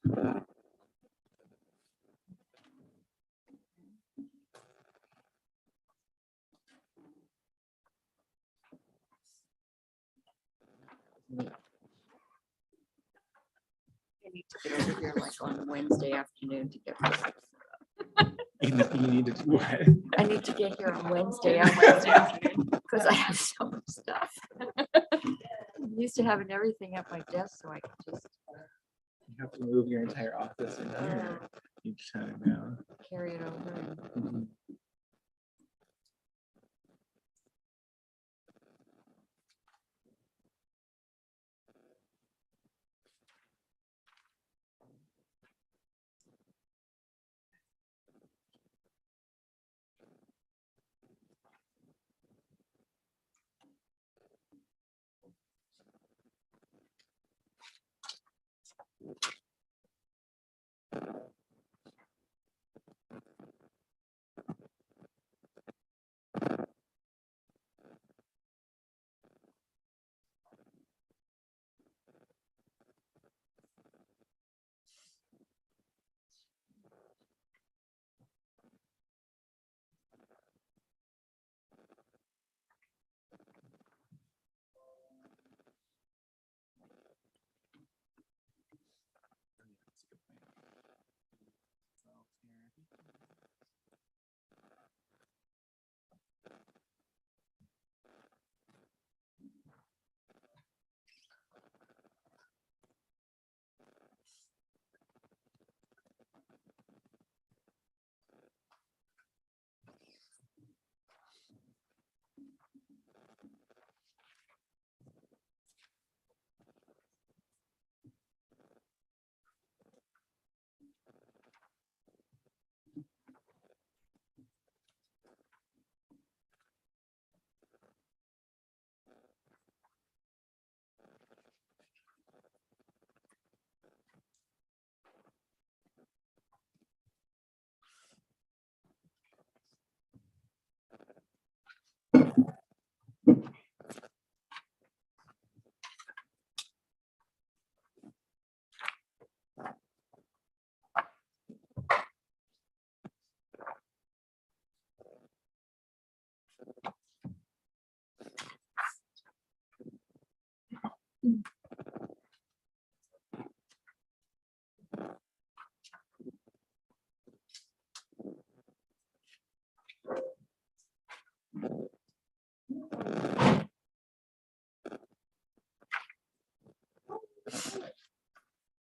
I need to get over here like on Wednesday afternoon to get. You need to do what? I need to get here on Wednesday afternoon because I have so much stuff. I'm used to having everything at my desk, so I can just You have to move your entire office in here each time now. carry it over. Mhm.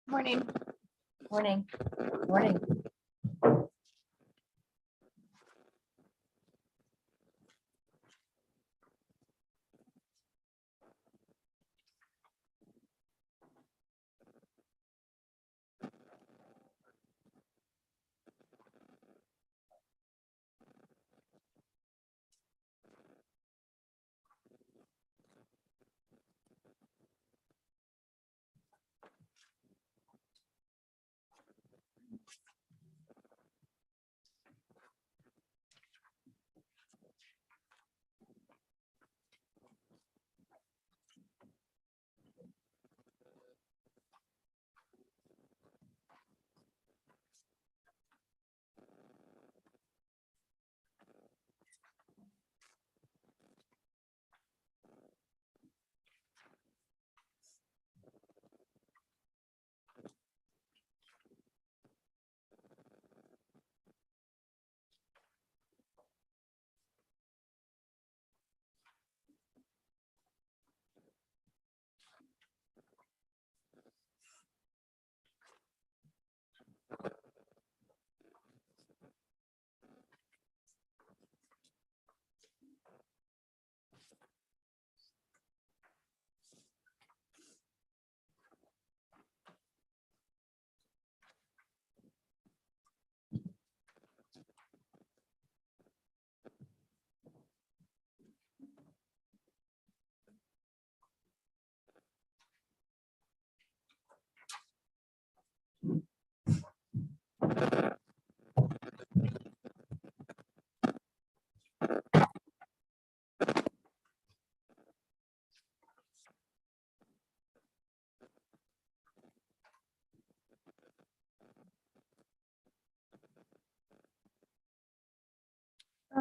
Morning. Morning. Morning.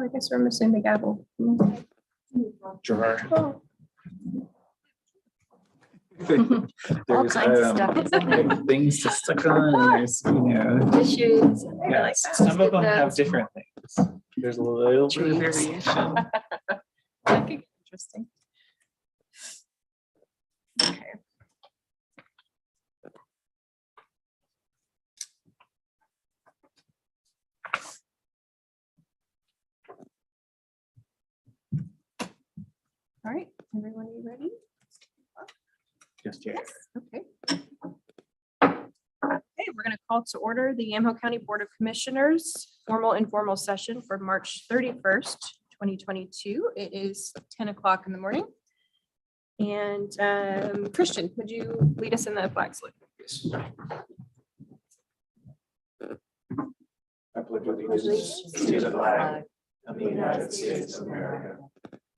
I guess we're missing the gavel. Drawer. Oh, All kinds of stuff. Like things to stick on. And there's, Tissues. yeah, like that. some of them have Notes. different things. There's a little bit of Treats. variation. that could get interesting. Okay. All right, everyone, you ready? Just here. Okay. Okay, we're going to call to order the Yamhill County Board of Commissioners formal informal session for March 31st, 2022. It is 10 o'clock in the morning. And Christian, would you lead us in the flag salute? I pledge allegiance to the flag of the United States of America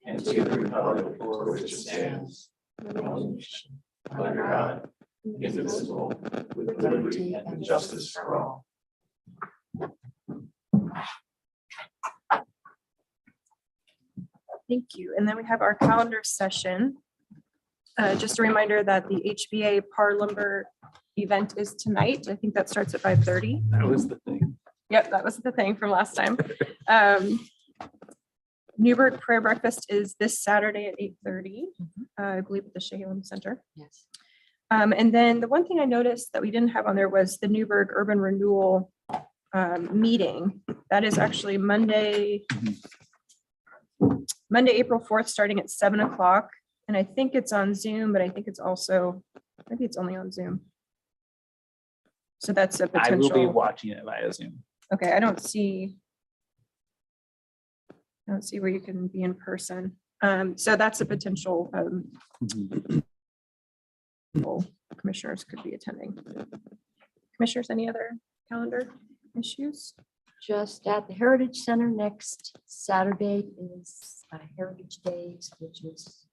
and to the republic for which it stands, one nation, under God, indivisible, with liberty and justice for all. Thank you. And then we have our calendar session. Just a reminder that the HBA Par Lumber event is tonight. I think that starts at 5:30. That was the thing. Yep, that was the thing from last time. Newburgh Prayer Breakfast is this Saturday at 8:30, I believe at the Shehalem Center. Yes. And then the one thing I noticed that we didn't have on there was the Newburgh Urban Renewal meeting. That is actually Monday, April 4th, starting at 7 o'clock. And I think it's on Zoom, but I think it's also, maybe it's only on Zoom. So that's a I will be potential. watching it via Zoom. Okay, I don't see where you can be in person. So that's a potential commissioners could be attending. Commissioners, any other calendar issues? Just at the Heritage Center next Saturday is Heritage Days, which is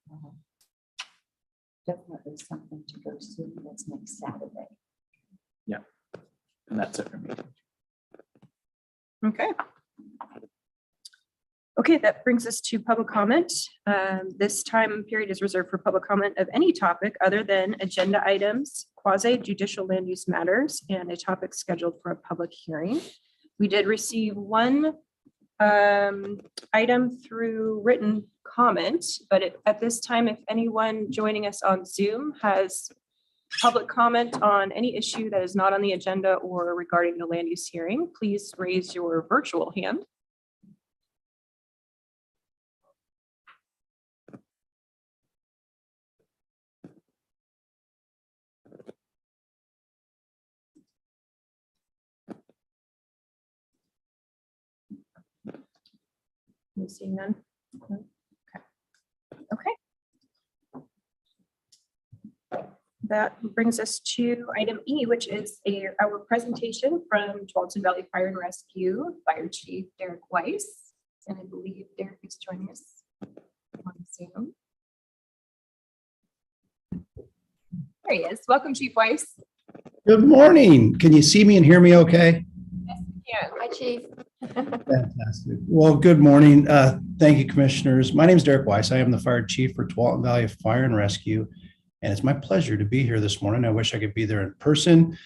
definitely something to go see. That's next Saturday. And that's it for me. Okay. Okay, that brings us to public comment. This time period is reserved for public comment of any topic other than agenda items, quasi judicial land use matters, and a topic scheduled for a public hearing. We did receive one item through written comment, but at this time, if anyone joining us on Zoom has public comment on any issue that is not on the agenda or regarding the land use hearing, please raise your virtual hand. You seeing none? Okay. That brings us to item E, which is our presentation from Tualatin Valley Fire and Rescue Fire Chief Derek Weiss. And I believe Derek is joining us on Zoom. There he is. Welcome, Chief Weiss. Good morning. Can you see me and hear me okay? Yes, we can. Hi, Chief. Fantastic. Well, good morning. Thank you, commissioners. My name is Derek Weiss. I am the fire chief for Tualatin Valley Fire and Rescue, and it's my pleasure to be here this morning. I wish I could be there in person,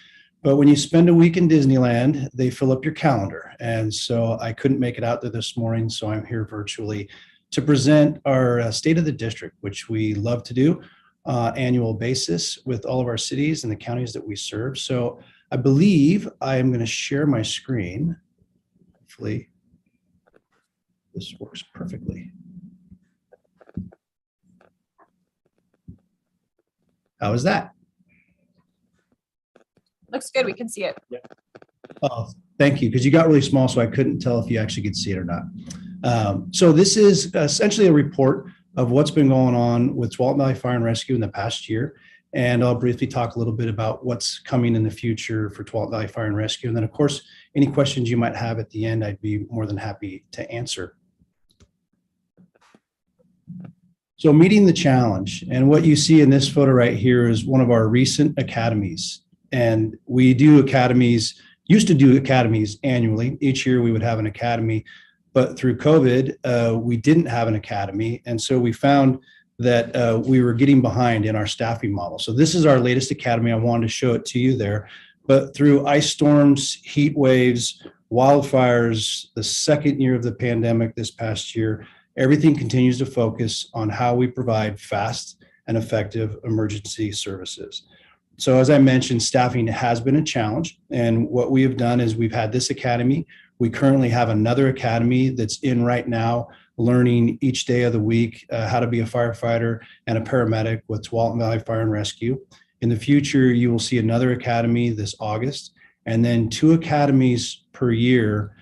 but when you spend a week in Disneyland, they fill up your calendar. And so I couldn't make it out there this morning, so I'm here virtually to present our state of the district, which we love to do annual basis with all of our cities and the counties that we serve. So I believe I am going to share my screen. Hopefully this works perfectly. How is that? Looks good. We can see it. Oh, thank you, because you got really small, so I couldn't tell if you actually could see it or not. So this is essentially a report of what's been going on with Tualatin Valley Fire and Rescue in the past year. And I'll briefly talk a little bit about what's coming in the future for Tualatin Valley Fire and Rescue. And then, of course, any questions you might have at the end, I'd be more than happy to answer. So meeting the challenge, and what you see in this photo right here is one of our recent academies. And we do academies, used to do academies annually. Each year we would have an academy But through COVID, we didn't have an academy. And so we found that we were getting behind in our staffing model. So this is our latest academy. I wanted to show it to you there. But through ice storms, heat waves, wildfires, the second year of the pandemic this past year, everything continues to focus on how we provide fast and effective emergency services. So as I mentioned, staffing has been a challenge. And what we have done is we've had this academy. We currently have another academy that's in right now, learning each day of the week how to be a firefighter and a paramedic with Tualatin Valley Fire and Rescue. In the future, you will see another academy this August, and then 2 academies per year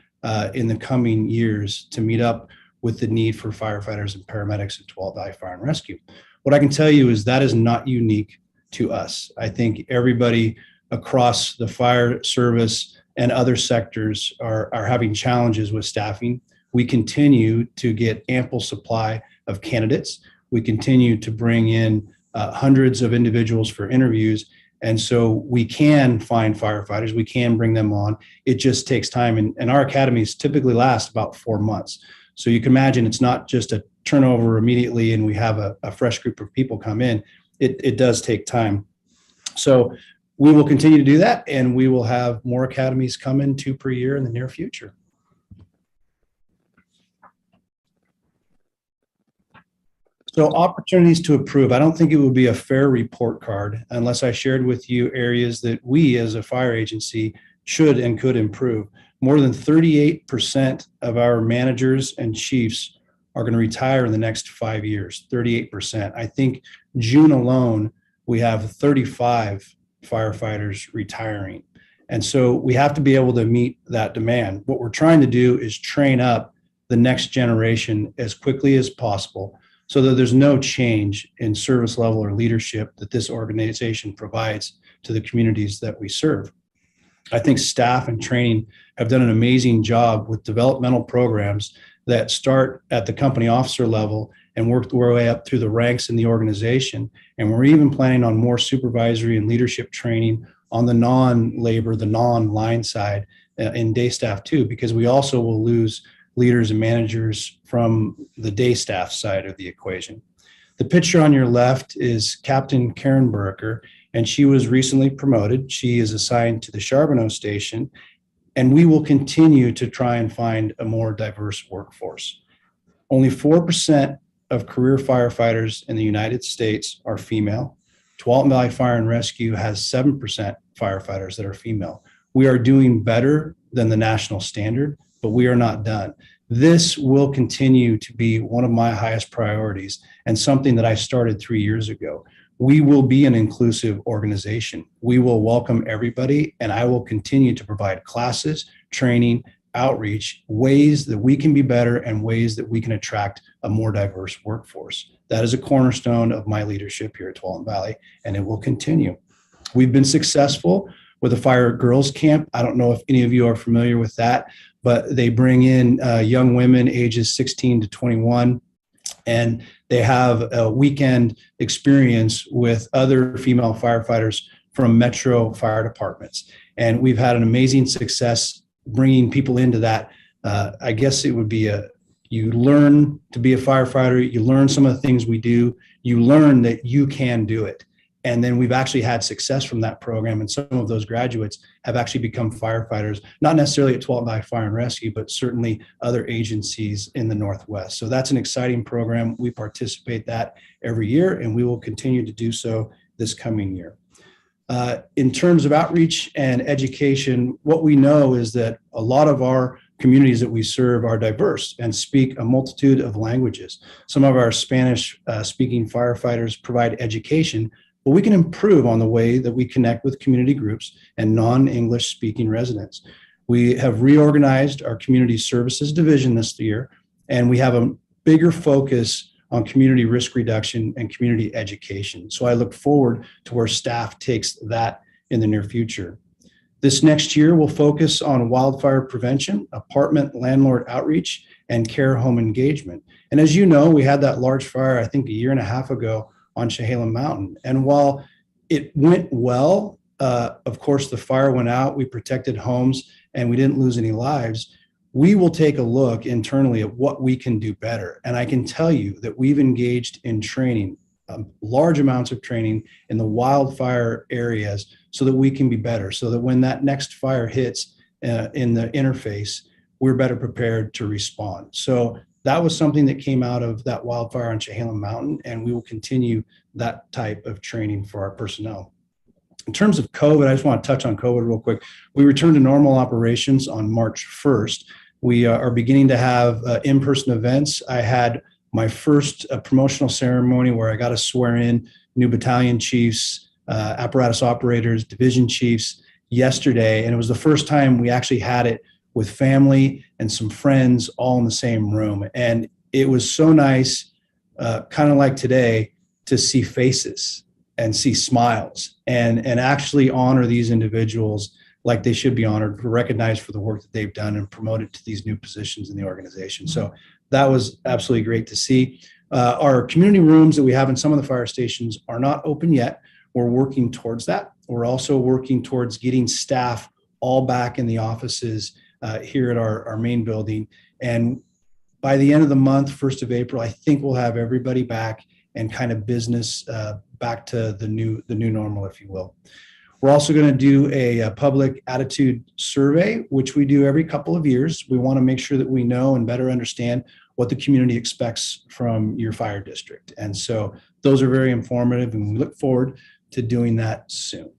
in the coming years to meet up with the need for firefighters and paramedics at Tualatin Valley Fire and Rescue. What I can tell you is that is not unique to us. I think everybody across the fire service and other sectors are having challenges with staffing. We continue to get ample supply of candidates. We continue to bring in hundreds of individuals for interviews. And so we can find firefighters, we can bring them on. It just takes time. And our academies typically last about 4 months. So you can imagine it's not just a turnover immediately and we have a fresh group of people come in. It does take time. So we will continue to do that, and we will have more academies come in 2 per year in the near future. So opportunities to improve. I don't think it would be a fair report card unless I shared with you areas that we as a fire agency should and could improve. More than 38% of our managers and chiefs are going to retire in the next 5 years, 38%. I think June alone, we have 35 firefighters retiring. And so we have to be able to meet that demand. What we're trying to do is train up the next generation as quickly as possible so that there's no change in service level or leadership that this organization provides to the communities that we serve. I think staff and training have done an amazing job with developmental programs that start at the company officer level and work their way up through the ranks in the organization. And we're even planning on more supervisory and leadership training on the non-labor, the non-line side in day staff too, because we also will lose leaders and managers from the day staff side of the equation. The picture on your left is Captain Karen Burker, and she was recently promoted. She is assigned to the Charbonneau station, and we will continue to try and find a more diverse workforce. Only 4% of career firefighters in the United States are female. Tualatin Valley Fire and Rescue has 7% firefighters that are female. We are doing better than the national standard, but we are not done. This will continue to be one of my highest priorities and something that I started 3 years ago. We will be an inclusive organization. We will welcome everybody, and I will continue to provide classes, training, outreach, ways that we can be better and ways that we can attract a more diverse workforce. That is a cornerstone of my leadership here at Tualatin Valley, and it will continue. We've been successful with a Fire Girls Camp. I don't know if any of you are familiar with that, but they bring in young women ages 16 to 21, and they have a weekend experience with other female firefighters from metro fire departments. And we've had an amazing success bringing people into that. I guess it would be you learn to be a firefighter, you learn some of the things we do, you learn that you can do it. And then we've actually had success from that program. And some of those graduates have actually become firefighters, not necessarily at Tualatin Valley Fire and Rescue, but certainly other agencies in the Northwest. So that's an exciting program. We participate that every year, and we will continue to do so this coming year. In terms of outreach and education, what we know is that a lot of our communities that we serve are diverse and speak a multitude of languages. Some of our Spanish speaking firefighters provide education, but we can improve on the way that we connect with community groups and non-English speaking residents. We have reorganized our community services division this year, and we have a bigger focus on community risk reduction and community education. So I look forward to where staff takes that in the near future. This next year, we'll focus on wildfire prevention, apartment landlord outreach, and care home engagement. And as you know, we had that large fire, I think 1.5 years ago on Chehalem Mountain. And while it went well, of course, the fire went out, we protected homes, and we didn't lose any lives. we will take a look internally at what we can do better. And I can tell you that we've engaged in training, large amounts of training in the wildfire areas so that we can be better, so that when that next fire hits in the interface, we're better prepared to respond. So that was something that came out of that wildfire on Chehalem Mountain, and we will continue that type of training for our personnel. In terms of COVID, I just want to touch on COVID real quick. We returned to normal operations on March 1st. We are beginning to have in-person events. I had my first promotional ceremony where I got to swear in new battalion chiefs, apparatus operators, division chiefs yesterday. And it was the first time we actually had it with family and some friends all in the same room. And it was so nice, kind of like today, to see faces and see smiles and actually honor these individuals like they should be honored, recognized for the work that they've done and promoted to these new positions in the organization. So that was absolutely great to see. Our community rooms that we have in some of the fire stations are not open yet. We're working towards that. We're also working towards getting staff all back in the offices here at our main building. And by the end of the month, 1st of April, I think we'll have everybody back and kind of business back to the new normal, if you will. We're also going to do a public attitude survey, which we do every couple of years. We want to make sure that we know and better understand what the community expects from your fire district. And so those are very informative, and we look forward to doing that soon.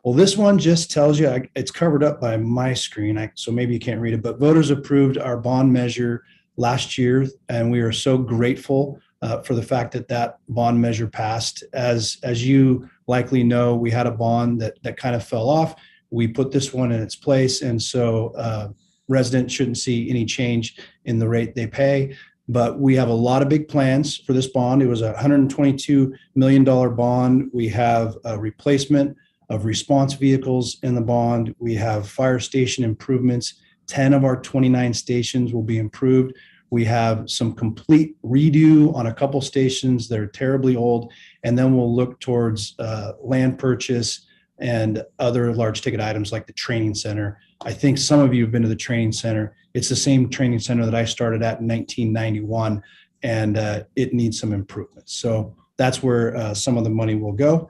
Well, this one just tells you, it's covered up by my screen, so maybe you can't read it, but voters approved our bond measure last year, and we are so grateful for the fact that that bond measure passed. As you likely know, we had a bond that kind of fell off. We put this one in its place, and so residents shouldn't see any change in the rate they pay. But we have a lot of big plans for this bond. It was a $122 million bond. We have a replacement of response vehicles in the bond. We have fire station improvements. 10 of our 29 stations will be improved. We have some complete redo on a couple stations that are terribly old. And then we'll look towards land purchase and other large ticket items like the training center. I think some of you have been to the training center. It's the same training center that I started at in 1991, and it needs some improvements. So that's where some of the money will go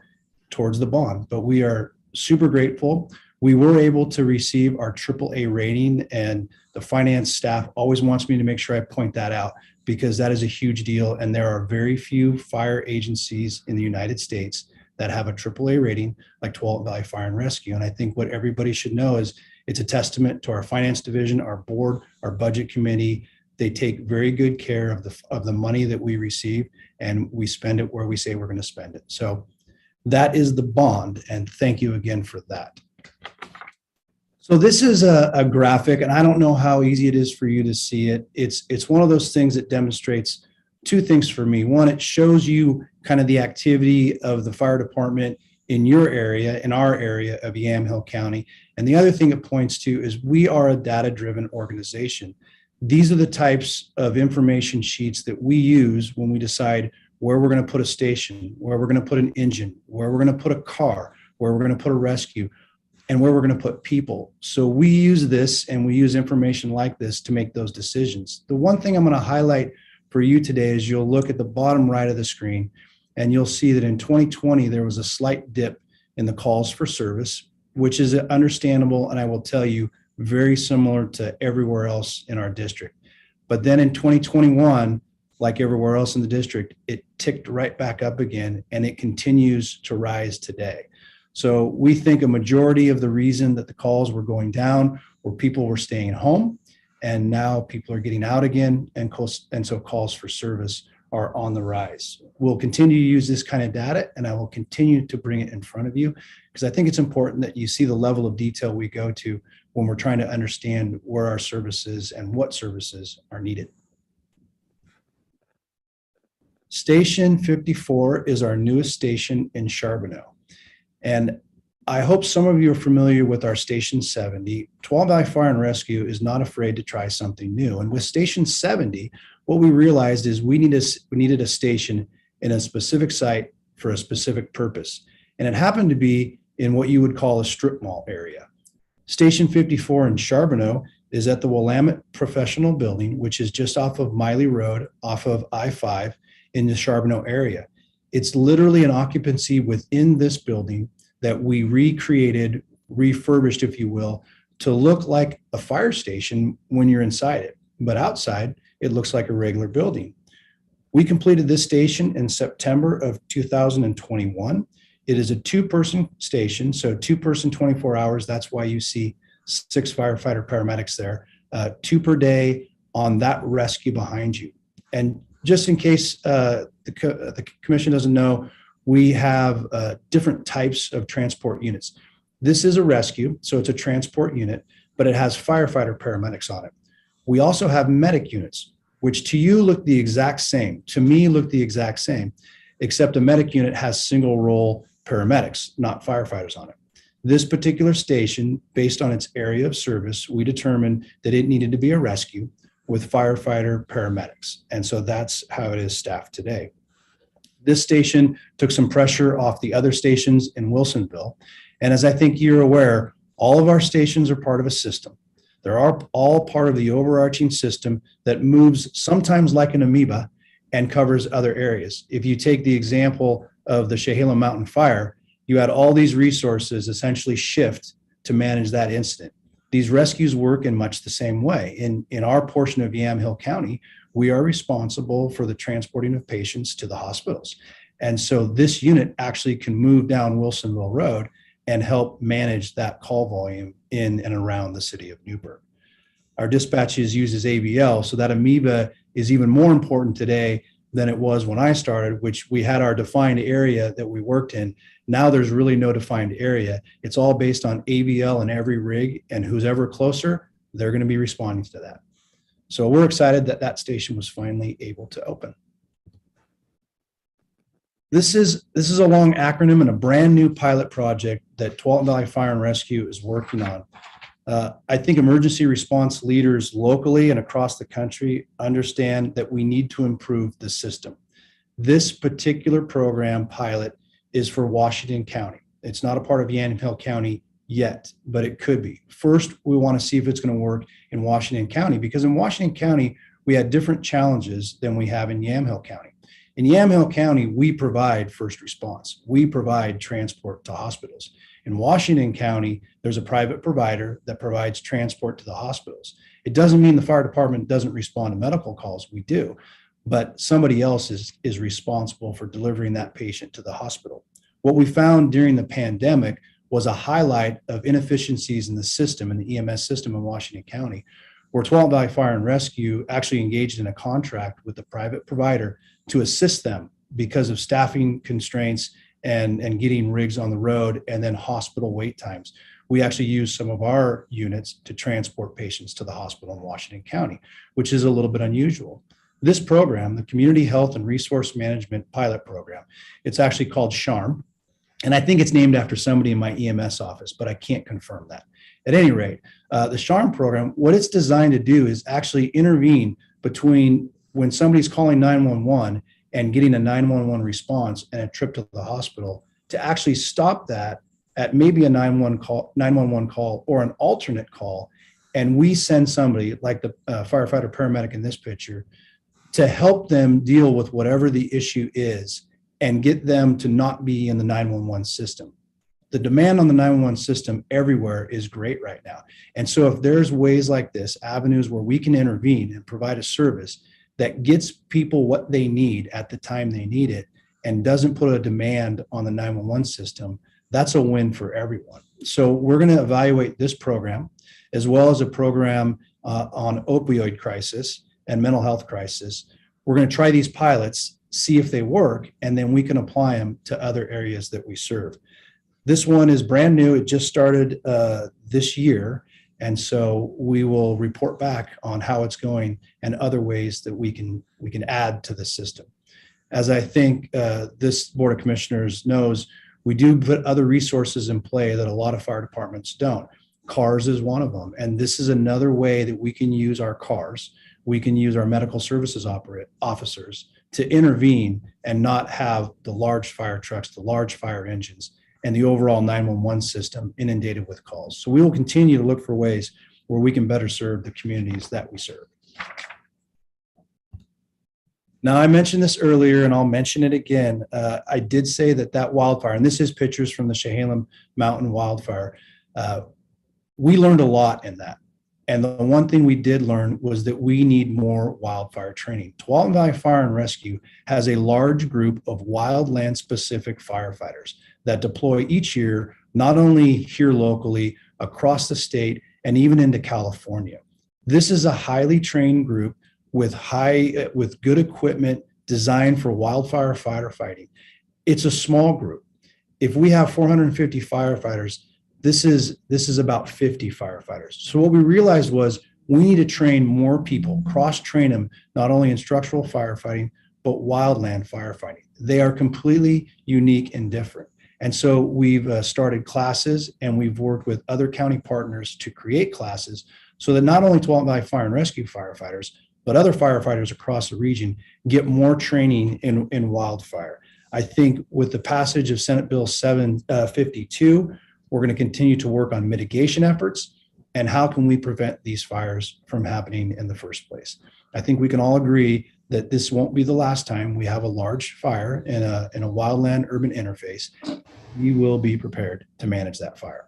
towards the bond. But we are super grateful. We were able to receive our AAA rating, and the finance staff always wants me to make sure I point that out because that is a huge deal. And there are very few fire agencies in the United States that have a AAA rating like Tualatin Valley Fire and Rescue. And I think what everybody should know is it's a testament to our finance division, our board, our budget committee. They take very good care of the money that we receive, and we spend it where we say we're going to spend it. So that is the bond, and thank you again for that. So this is a graphic, and I don't know how easy it is for you to see it. It's one of those things that demonstrates two things for me. One, it shows you kind of the activity of the fire department in your area, in our area of Yamhill County. And the other thing it points to is we are a data-driven organization. These are the types of information sheets that we use when we decide where we're going to put a station, where we're going to put an engine, where we're going to put a car, where we're going to put a rescue, and where we're going to put people. So we use this, and we use information like this to make those decisions. The one thing I'm going to highlight for you today is you'll look at the bottom right of the screen, and you'll see that in 2020, there was a slight dip in the calls for service, which is understandable, and I will tell you, very similar to everywhere else in our district. But then in 2021, like everywhere else in the district, it ticked right back up again, and it continues to rise today. So we think a majority of the reason that the calls were going down were people were staying home, and now people are getting out again, and so calls for service are on the rise. We'll continue to use this kind of data, and I will continue to bring it in front of you because I think it's important that you see the level of detail we go to when we're trying to understand where our services and what services are needed. Station 54 is our newest station in Charbonneau. And I hope some of you are familiar with our Station 70. Tualatin Valley Fire and Rescue is not afraid to try something new. And with Station 70, what we realized is we needed a station in a specific site for a specific purpose. And it happened to be in what you would call a strip mall area. Station 54 in Charbonneau is at the Willamette Professional Building, which is just off of Miley Road, off of I-5 in the Charbonneau area. It's literally an occupancy within this building that we recreated, refurbished, if you will, to look like a fire station when you're inside it. But outside, it looks like a regular building. We completed this station in September of 2021. It is a 2-person station, so 2-person 24 hours. That's why you see 6 firefighter paramedics there, 2 per day on that rescue behind you. And just in case the commission doesn't know, we have different types of transport units. This is a rescue, so it's a transport unit, but it has firefighter paramedics on it. We also have medic units, which to you look the exact same. To me, look the exact same, except a medic unit has single role paramedics, not firefighters on it. This particular station, based on its area of service, we determined that it needed to be a rescue with firefighter paramedics. And so that's how it is staffed today. This station took some pressure off the other stations in Wilsonville. And as I think you're aware, all of our stations are part of a system. They're all part of the overarching system that moves sometimes like an amoeba and covers other areas. If you take the example of the Chehalem Mountain Fire, you had all these resources essentially shift to manage that incident. These rescues work in much the same way. In our portion of Yamhill County, we are responsible for the transporting of patients to the hospitals. And so this unit actually can move down Wilsonville Road and help manage that call volume in and around the city of Newburgh. Our dispatches uses ABL, so that amoeba is even more important today than it was when I started, which we had our defined area that we worked in. Now there's really no defined area. It's all based on ABL in every rig, and who's ever closer, they're going to be responding to that. So we're excited that that station was finally able to open. This is a long acronym and a brand new pilot project that Tualatin Valley Fire and Rescue is working on. I think emergency response leaders locally and across the country understand that we need to improve the system. This particular program pilot is for Washington County. It's not a part of Yamhill County yet, but it could be. First, we want to see if it's going to work in Washington County, because in Washington County, we had different challenges than we have in Yamhill County. In Yamhill County, we provide first response. We provide transport to hospitals. In Washington County, there's a private provider that provides transport to the hospitals. It doesn't mean the fire department doesn't respond to medical calls. We do, but somebody else is responsible for delivering that patient to the hospital. What we found during the pandemic was a highlight of inefficiencies in the system, in the EMS system in Washington County, where Tualatin Valley Fire and Rescue actually engaged in a contract with the private provider to assist them because of staffing constraints and getting rigs on the road, and then hospital wait times. We actually use some of our units to transport patients to the hospital in Washington County, which is a little bit unusual. This program, the Community Health and Resource Management Pilot Program, it's actually called SHARM. And I think it's named after somebody in my EMS office, but I can't confirm that. At any rate, the SHARM program, what it's designed to do is actually intervene between when somebody's calling 911 and getting a 911 response and a trip to the hospital, to actually stop that at maybe a 911 call or an alternate call. And we send somebody like the firefighter paramedic in this picture to help them deal with whatever the issue is and get them to not be in the 911 system. The demand on the 911 system everywhere is great right now. And so if there's ways like this, avenues where we can intervene and provide a service that gets people what they need at the time they need it and doesn't put a demand on the 911 system, that's a win for everyone. So we're going to evaluate this program as well as a program on opioid crisis and mental health crisis. We're going to try these pilots, see if they work, and then we can apply them to other areas that we serve. This one is brand new. It just started this year. And so we will report back on how it's going and other ways that we can add to the system. As I think this Board of Commissioners knows, we do put other resources in play that a lot of fire departments don't. CARS is one of them. And this is another way that we can use our CARS. We can use our medical services officers to intervene and not have the large fire trucks, the large fire engines, and the overall 911 system inundated with calls. So we will continue to look for ways where we can better serve the communities that we serve. Now, I mentioned this earlier, and I'll mention it again. I did say that wildfire, and this is pictures from the Chehalem Mountain wildfire. We learned a lot in that. And the one thing we did learn was that we need more wildfire training. Tualatin Valley Fire and Rescue has a large group of wildland specific firefighters that deploy each year, not only here locally, across the state, and even into California. This is a highly trained group with good equipment designed for wildfire firefighting. It's a small group. If we have 450 firefighters, this is about 50 firefighters. So what we realized was we need to train more people, cross-train them, not only in structural firefighting, but wildland firefighting. They are completely unique and different. And so we've started classes, and we've worked with other county partners to create classes so that not only Tualatin Valley Fire and Rescue firefighters, but other firefighters across the region get more training in wildfire. I think with the passage of Senate Bill 752, we're going to continue to work on mitigation efforts and how can we prevent these fires from happening in the first place. I think we can all agree that this won't be the last time we have a large fire in a wildland urban interface. We will be prepared to manage that fire.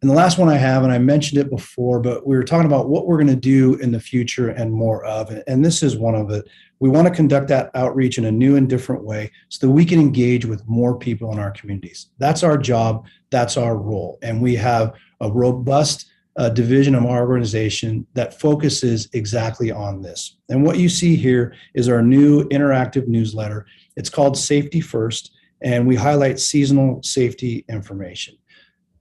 And the last one I have, and I mentioned it before, but we were talking about what we're going to do in the future and more of it. And this is one of it. We want to conduct that outreach in a new and different way so that we can engage with more people in our communities. That's our job. That's our role. And we have a robust division of our organization that focuses exactly on this. And what you see here is our new interactive newsletter. It's called Safety First, and we highlight seasonal safety information.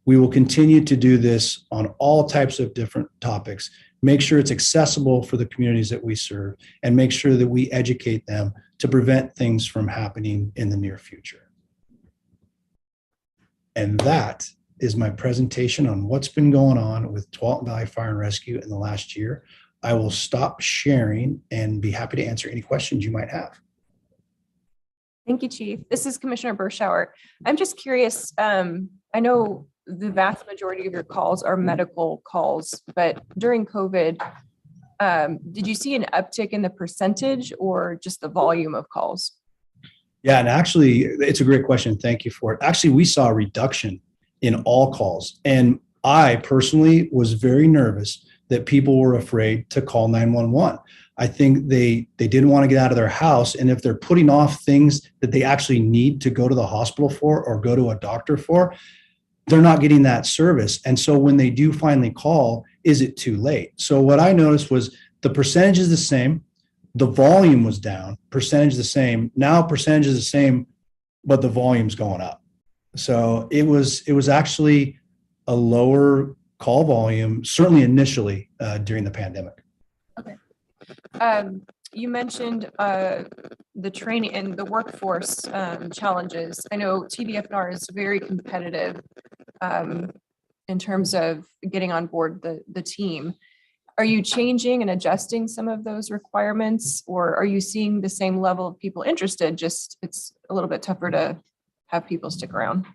We will continue to do this on all types of different topics, make sure it's accessible for the communities that we serve, and make sure that we educate them to prevent things from happening in the near future. And that is my presentation on what's been going on with Tualatin Valley Fire and Rescue in the last year. I will stop sharing and be happy to answer any questions you might have. Thank you, Chief. This is Commissioner Berschauer. I'm just curious, I know the vast majority of your calls are medical calls, but during COVID, did you see an uptick in the percentage or just the volume of calls? Yeah, and actually, it's a great question. Thank you for it. Actually, we saw a reduction in all calls. And I personally was very nervous that people were afraid to call 911. I think they didn't want to get out of their house. And if they're putting off things that they actually need to go to the hospital for or go to a doctor for, they're not getting that service. And so when they do finally call, is it too late? So what I noticed was the percentage is the same. The volume was down, percentage the same. Now percentage is the same, but the volume's going up. So it was actually a lower call volume, certainly initially during the pandemic. Okay. You mentioned the training and the workforce challenges. I know TDFNR is very competitive in terms of getting on board the team. Are you changing and adjusting some of those requirements, or are you seeing the same level of people interested? Just it's a little bit tougher to have people stick around.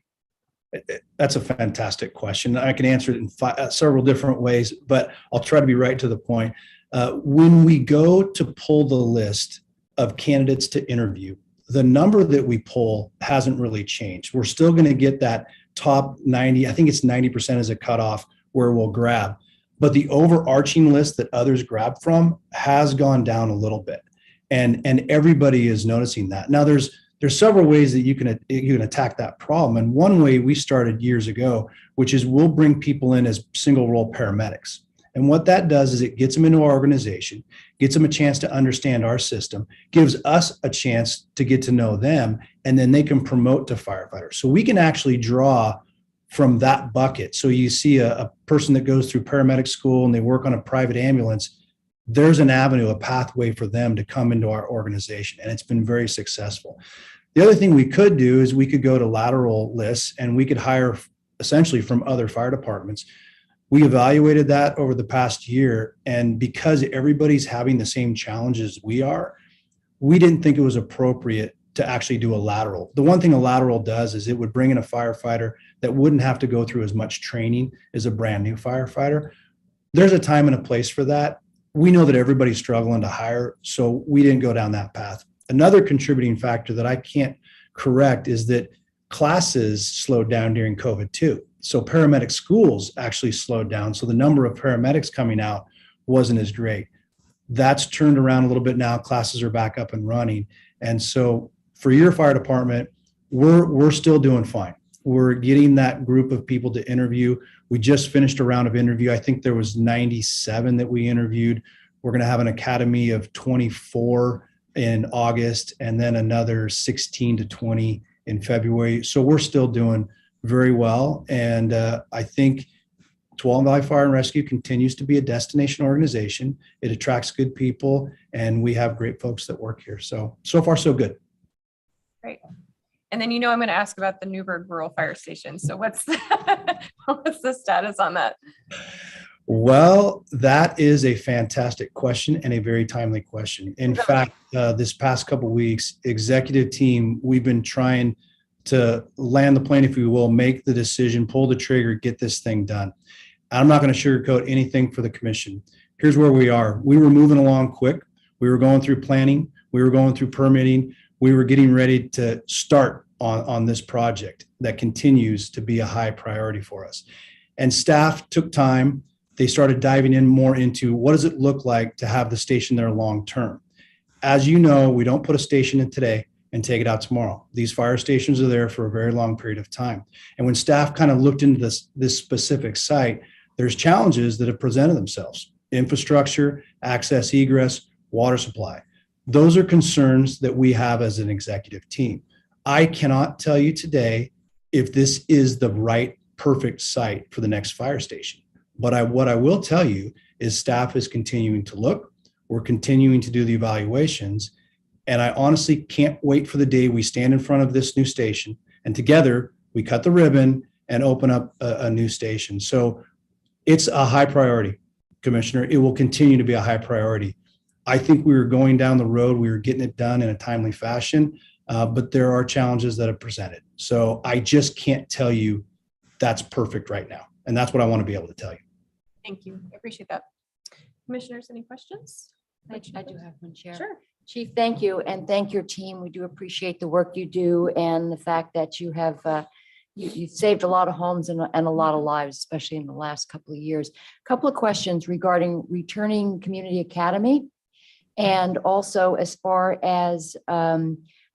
That's a fantastic question. I can answer it in several different ways, but I'll try to be right to the point. When we go to pull the list of candidates to interview, the number that we pull hasn't really changed. We're still going to get that top 90, I think it's 90% as a cutoff where we'll grab. But the overarching list that others grab from has gone down a little bit. And everybody is noticing that. Now there's several ways that you can attack that problem. And one way we started years ago, which is we'll bring people in as single role paramedics. And what that does is it gets them into our organization, gets them a chance to understand our system, gives us a chance to get to know them, and then they can promote to firefighters. So we can actually draw from that bucket. So you see a person that goes through paramedic school and they work on a private ambulance, there's an avenue, a pathway for them to come into our organization. And it's been very successful. The other thing we could do is we could go to lateral lists and we could hire essentially from other fire departments. We evaluated that over the past year. And because everybody's having the same challenges we are, we didn't think it was appropriate to actually do a lateral. The one thing a lateral does is it would bring in a firefighter that wouldn't have to go through as much training as a brand new firefighter. There's a time and a place for that. We know that everybody's struggling to hire, so we didn't go down that path. Another contributing factor that I can't correct is that classes slowed down during COVID too. So paramedic schools actually slowed down. So the number of paramedics coming out wasn't as great. That's turned around a little bit now. Classes are back up and running. And so for your fire department, we're still doing fine. We're getting that group of people to interview. We just finished a round of interview. I think there was 97 that we interviewed. We're going to have an academy of 24 in August and then another 16 to 20 in February. So we're still doing very well. And I think Tualatin Valley Fire and Rescue continues to be a destination organization. It attracts good people and we have great folks that work here. So far, so good. Great. And then, I'm going to ask about the Newburgh Rural Fire Station. So what's the, what's the status on that? Well, that is a fantastic question and a very timely question. In fact, this past couple of weeks, executive team, we've been trying to land the plane, if you will, make the decision, pull the trigger, get this thing done. I'm not going to sugarcoat anything for the commission. Here's where we are. We were moving along quick. We were going through planning. We were going through permitting. We were getting ready to start on this project that continues to be a high priority for us. And staff took time. They started diving in more into what does it look like to have the station there long term. As you know, we don't put a station in today and take it out tomorrow. These fire stations are there for a very long period of time. And when staff kind of looked into this specific site, there's challenges that have presented themselves: infrastructure, access, egress, water supply. Those are concerns that we have as an executive team. I cannot tell you today if this is the right, perfect site for the next fire station. But what I will tell you is staff is continuing to look. We're continuing to do the evaluations. And I honestly can't wait for the day we stand in front of this new station and together we cut the ribbon and open up a new station. So it's a high priority, Commissioner. It will continue to be a high priority. I think we were going down the road. We were getting it done in a timely fashion, but there are challenges that have presented. So I just can't tell you that's perfect right now. And that's what I want to be able to tell you. Thank you. I appreciate that. Commissioners, any questions? I do have one, Chair. Sure. Chief, thank you, and thank your team. We do appreciate the work you do and the fact that you have you saved a lot of homes and a lot of lives, especially in the last couple of years. A couple of questions regarding returning community academy, and also as far as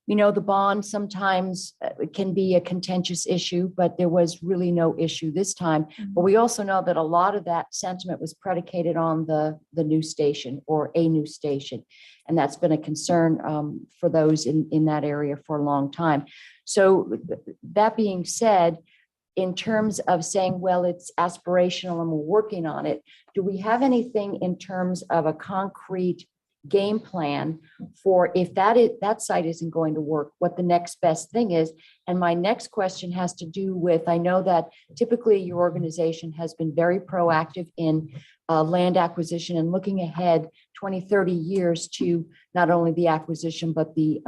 the bond sometimes can be a contentious issue, but there was really no issue this time. But we also know that a lot of that sentiment was predicated on the new station or a new station. And that's been a concern for those in that area for a long time. So that being said, in terms of saying, well, it's aspirational and we're working on it, do we have anything in terms of a concrete game plan for if that site isn't going to work, what the next best thing is? And my next question has to do with, I know that typically your organization has been very proactive in land acquisition and looking ahead 20, 30 years to not only the acquisition, but the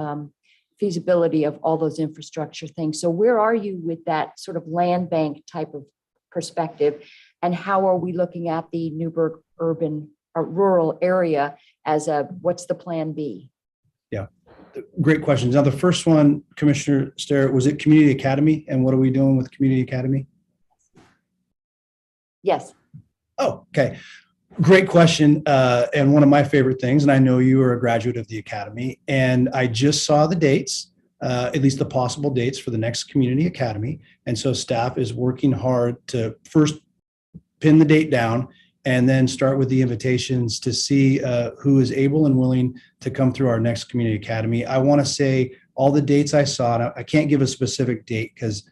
feasibility of all those infrastructure things. So where are you with that sort of land bank type of perspective? And how are we looking at the Newburgh urban or rural area as what's the plan B? Yeah, great questions. Now, the first one, Commissioner Starrett, was it Community Academy? And what are we doing with Community Academy? Yes. Oh, okay. Great question. And one of my favorite things, and I know you are a graduate of the Academy, and I just saw the dates, at least the possible dates for the next Community Academy. And so staff is working hard to first pin the date down and then start with the invitations to see who is able and willing to come through our next Community Academy. I want to say all the dates I saw, and I can't give a specific date because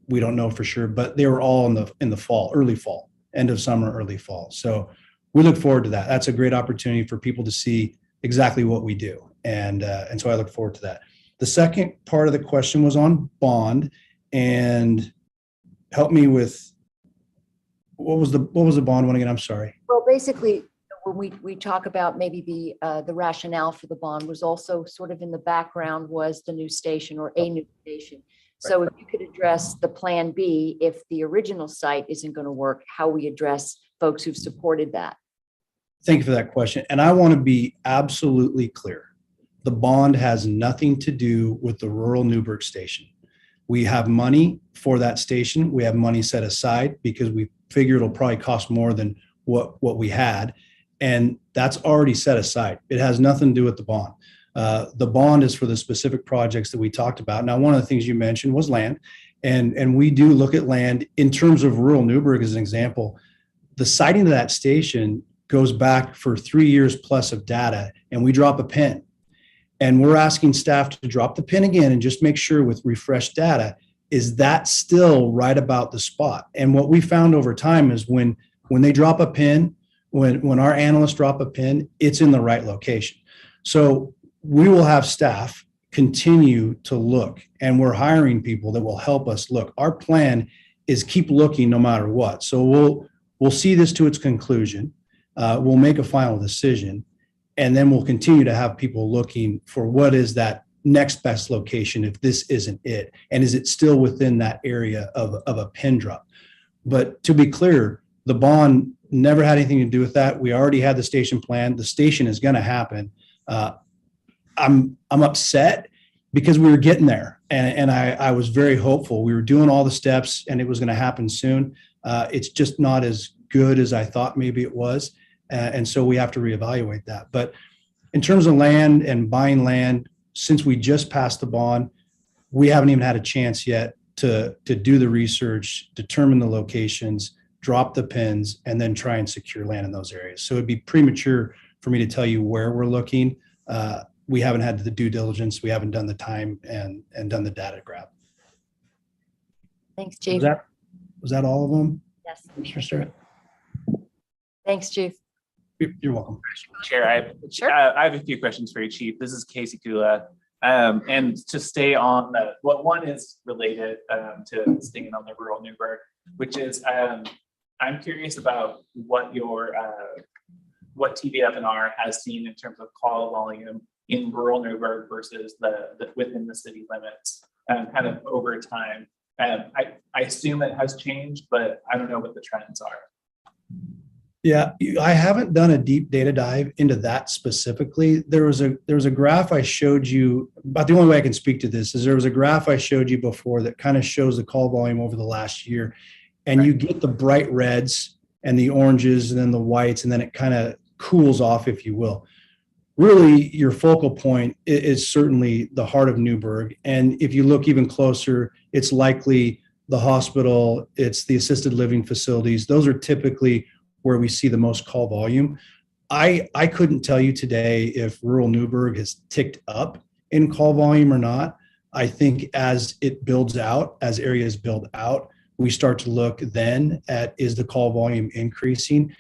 we don't know for sure, but they were all in the fall, early fall, end of summer, early fall. So we look forward to that. That's a great opportunity for people to see exactly what we do. And so I look forward to that. The second part of the question was on bond, and help me with what was the bond one again? I'm sorry. Well, basically, when we talk about maybe the rationale for the bond was also sort of in the background was the new station or a new station. So if you could address the plan B, if the original site isn't going to work, how we address folks who've supported that. Thank you for that question. And I want to be absolutely clear. The bond has nothing to do with the rural Newburgh station. We have money for that station. We have money set aside because we figure it'll probably cost more than what we had. And that's already set aside. It has nothing to do with the bond. The bond is for the specific projects that we talked about. Now, one of the things you mentioned was land. And we do look at land in terms of rural Newburgh as an example. The siting of that station goes back for 3 years plus of data, and we drop a pin. And we're asking staff to drop the pin again and just make sure with refreshed data, is that still right about the spot? And what we found over time is when they drop a pin, when our analysts drop a pin, it's in the right location. So we will have staff continue to look, and we're hiring people that will help us look. Our plan is keep looking no matter what. So we'll see this to its conclusion. We'll make a final decision, and then we'll continue to have people looking for what is that next best location if this isn't it, and is it still within that area of a pin drop. But to be clear, the bond never had anything to do with that. We already had the station plan. The station is going to happen. I'm upset because we were getting there, and I was very hopeful. We were doing all the steps, and it was going to happen soon. It's just not as good as I thought maybe it was, and so we have to reevaluate that. But in terms of land and buying land, since we just passed the bond, we haven't even had a chance yet to do the research, determine the locations, drop the pins, and then try and secure land in those areas. So it'd be premature for me to tell you where we're looking. We haven't had the due diligence. We haven't done the time and done the data grab. Thanks, Chief. Was that all of them? Yes. Commissioner Sterrett? Thanks, Chief. You're welcome. Chair, I have a few questions for you, Chief. This is Casey Kula. And to stay on one is related to staying on the rural Newburgh, which is I'm curious about what what TVFNR has seen in terms of call volume in rural Newburgh versus the within the city limits, kind of over time. I assume it has changed, but I don't know what the trends are. Yeah, I haven't done a deep data dive into that specifically. There was a graph I showed you, about the only way I can speak to this is there was a graph I showed you before that kind of shows the call volume over the last year. And you get the bright reds and the oranges and then the whites, and then it kind of cools off, if you will. Really, your focal point is certainly the heart of Newburgh. And if you look even closer, it's likely the hospital, it's the assisted living facilities. Those are typically where we see the most call volume. I couldn't tell you today if rural Newburgh has ticked up in call volume or not. I think as it builds out, as areas build out, we start to look then at, is the call volume increasing?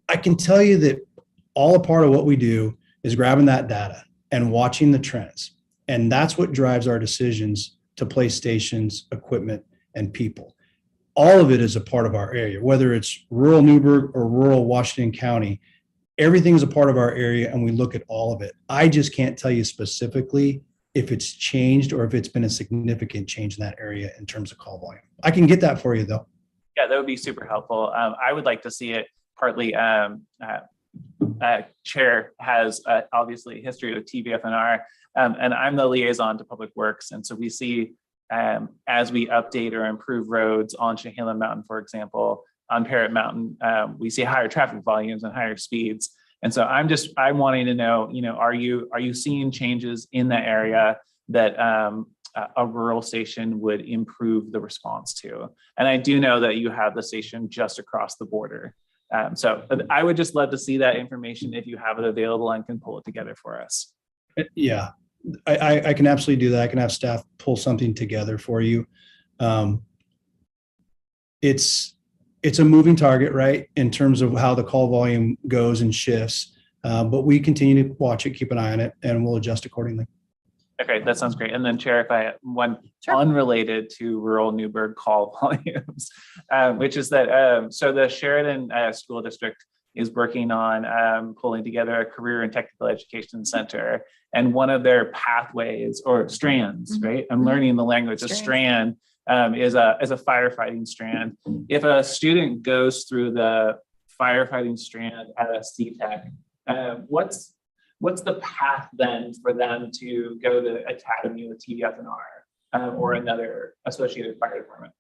I can tell you that all a part of what we do is grabbing that data and watching the trends. And that's what drives our decisions to place stations, equipment, and people. All of it is a part of our area, whether it's rural Newburgh or rural Washington County, everything is a part of our area and we look at all of it. I just can't tell you specifically if it's changed or if it's been a significant change in that area in terms of call volume. I can get that for you though. Yeah, that would be super helpful. I would like to see it partly. Chair has obviously a history with TVFNR, and I'm the liaison to Public Works. And so we see as we update or improve roads on Chehalem Mountain, for example, on Parrot Mountain, we see higher traffic volumes and higher speeds. And so I'm wanting to know, are you seeing changes in that area that a rural station would improve the response to? And I do know that you have the station just across the border. So I would just love to see that information if you have it available and can pull it together for us. Yeah, I can absolutely do that. I can have staff pull something together for you. It's a moving target, right, in terms of how the call volume goes and shifts, but we continue to watch it, keep an eye on it, and we'll adjust accordingly. Okay, that sounds great. And then Chair, if I one Sure. unrelated to rural Newburgh call volumes, which is that, so the Sheridan School District is working on pulling together a career and technical education center. And one of their pathways or strands, right? I'm learning the language. A strand is a firefighting strand. If a student goes through the firefighting strand at a CTEC, what's the path then for them to go to academy with TDF&R or another associated fire department?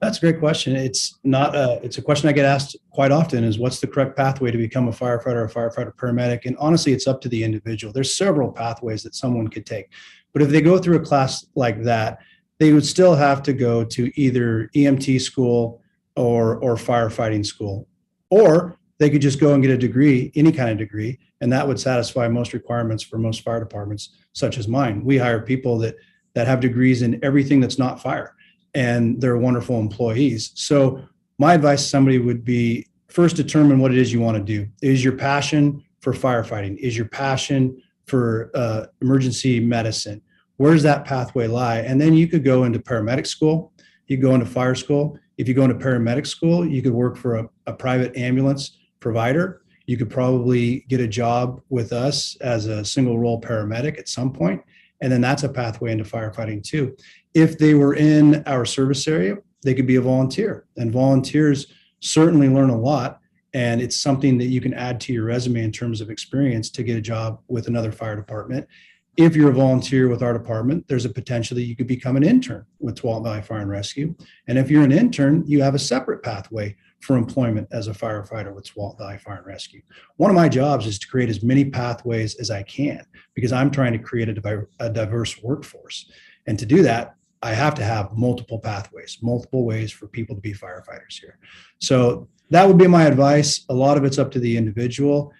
That's a great question. It's a question I get asked quite often is what's the correct pathway to become a firefighter, paramedic? And honestly, it's up to the individual. There's several pathways that someone could take. But if they go through a class like that, they would still have to go to either EMT school or firefighting school, or they could just go and get a degree, any kind of degree, and that would satisfy most requirements for most fire departments, such as mine. We hire people that have degrees in everything that's not fire, and they're wonderful employees. So my advice to somebody would be first determine what it is you want to do. Is your passion for firefighting? Is your passion for emergency medicine? Where does that pathway lie? And then you could go into paramedic school. You go into fire school. If you go into paramedic school, you could work for a private ambulance provider. You could probably get a job with us as a single role paramedic at some point. And then that's a pathway into firefighting too. If they were in our service area, they could be a volunteer, and volunteers certainly learn a lot. And it's something that you can add to your resume in terms of experience to get a job with another fire department. If you're a volunteer with our department, there's a potential that you could become an intern with Tualatin Valley Fire and Rescue. And if you're an intern, you have a separate pathway for employment as a firefighter with Tualatin Valley Fire and Rescue. One of my jobs is to create as many pathways as I can because I'm trying to create a diverse workforce. And to do that, I have to have multiple pathways, multiple ways for people to be firefighters here. So that would be my advice. A lot of it's up to the individual.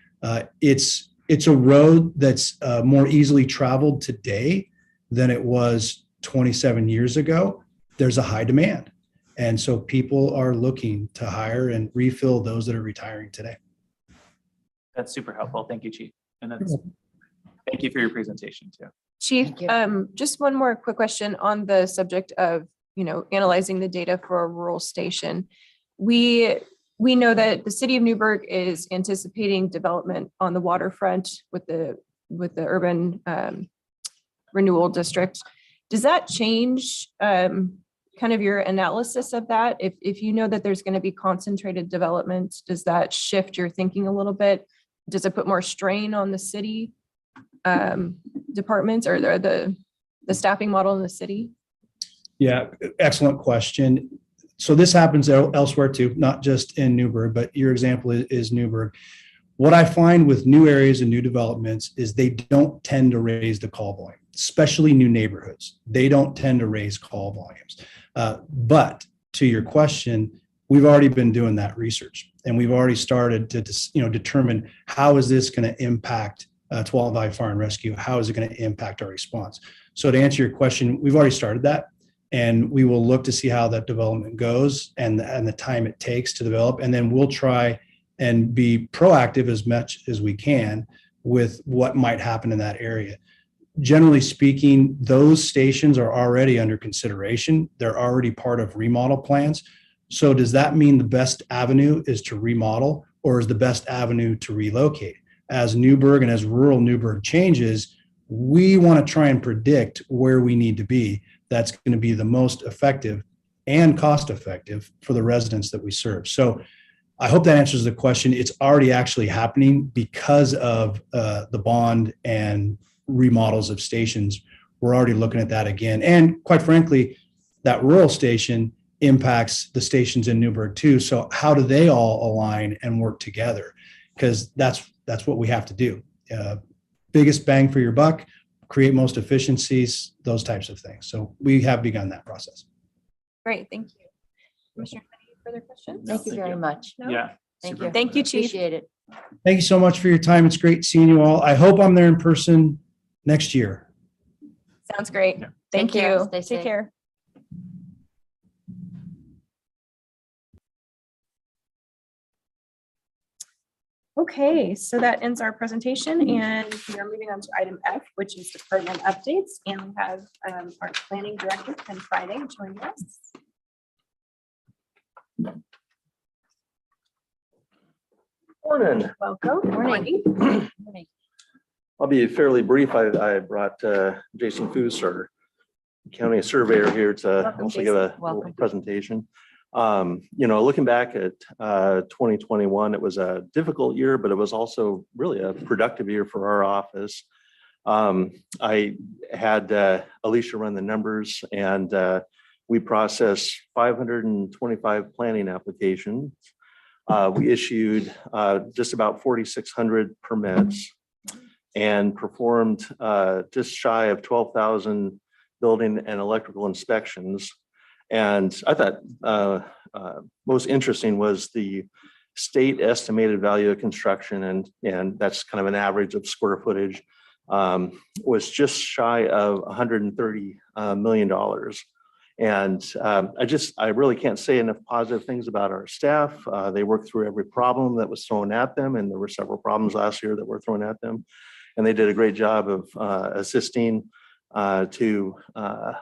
It's a road that's more easily traveled today than it was 27 years ago. There's a high demand. And so people are looking to hire and refill those that are retiring today. That's super helpful. Thank you, Chief. And thank you for your presentation too. Chief, Thank you. just one more quick question on the subject of, analyzing the data for a rural station. We know that the city of Newburgh is anticipating development on the waterfront with the urban renewal district. Does that change kind of your analysis of that? If you know that there's going to be concentrated development, does that shift your thinking a little bit? Does it put more strain on the city departments or the staffing model in the city? Yeah, excellent question. So this happens elsewhere too, not just in Newburgh, but your example is Newburgh. What I find with new areas and new developments is they don't tend to raise the call volume, especially new neighborhoods. They don't tend to raise call volumes. But to your question, we've already been doing that research, and we've already started to determine how is this going to impact Tualatin Valley Fire and Rescue? How is it going to impact our response? So to answer your question, we've already started that. And we will look to see how that development goes and the time it takes to develop. And then we'll try and be proactive as much as we can with what might happen in that area. Generally speaking, those stations are already under consideration. They're already part of remodel plans. So does that mean the best avenue is to remodel, or is the best avenue to relocate? As Newburgh and as rural Newburgh changes, we want to try and predict where we need to be. That's going to be the most effective and cost effective for the residents that we serve. So I hope that answers the question. It's already actually happening because of the bond and remodels of stations. We're already looking at that again. And quite frankly, that rural station impacts the stations in Newburgh too. So how do they all align and work together? Because that's what we have to do. Biggest bang for your buck, create most efficiencies, those types of things. So we have begun that process. Great, thank you. Commissioner, any further questions? Thank you very much. No? Yeah. Thank super you. Thank you, Chief. Appreciate it. Thank you so much for your time. It's great seeing you all. I hope I'm there in person next year. Sounds great. Yeah. Thank Take care. you. Stay Take safe. care. Okay, so that ends our presentation, and we are moving on to item F, which is department updates. And we have our planning director, Ken Friday, joining us. Morning. Welcome. Morning. Morning. I'll be fairly brief. I brought Jason Foos, our county surveyor, here to Welcome, also Jason. give a little Welcome. presentation. Looking back at 2021, it was a difficult year, but it was also really a productive year for our office. I had Alicia run the numbers, and we processed 525 planning applications. We issued just about 4,600 permits and performed just shy of 12,000 building and electrical inspections. And I thought most interesting was the state estimated value of construction, and that's kind of an average of square footage, was just shy of $130 million. And I really can't say enough positive things about our staff. They worked through every problem that was thrown at them, and there were several problems last year that were thrown at them. And they did a great job of assisting to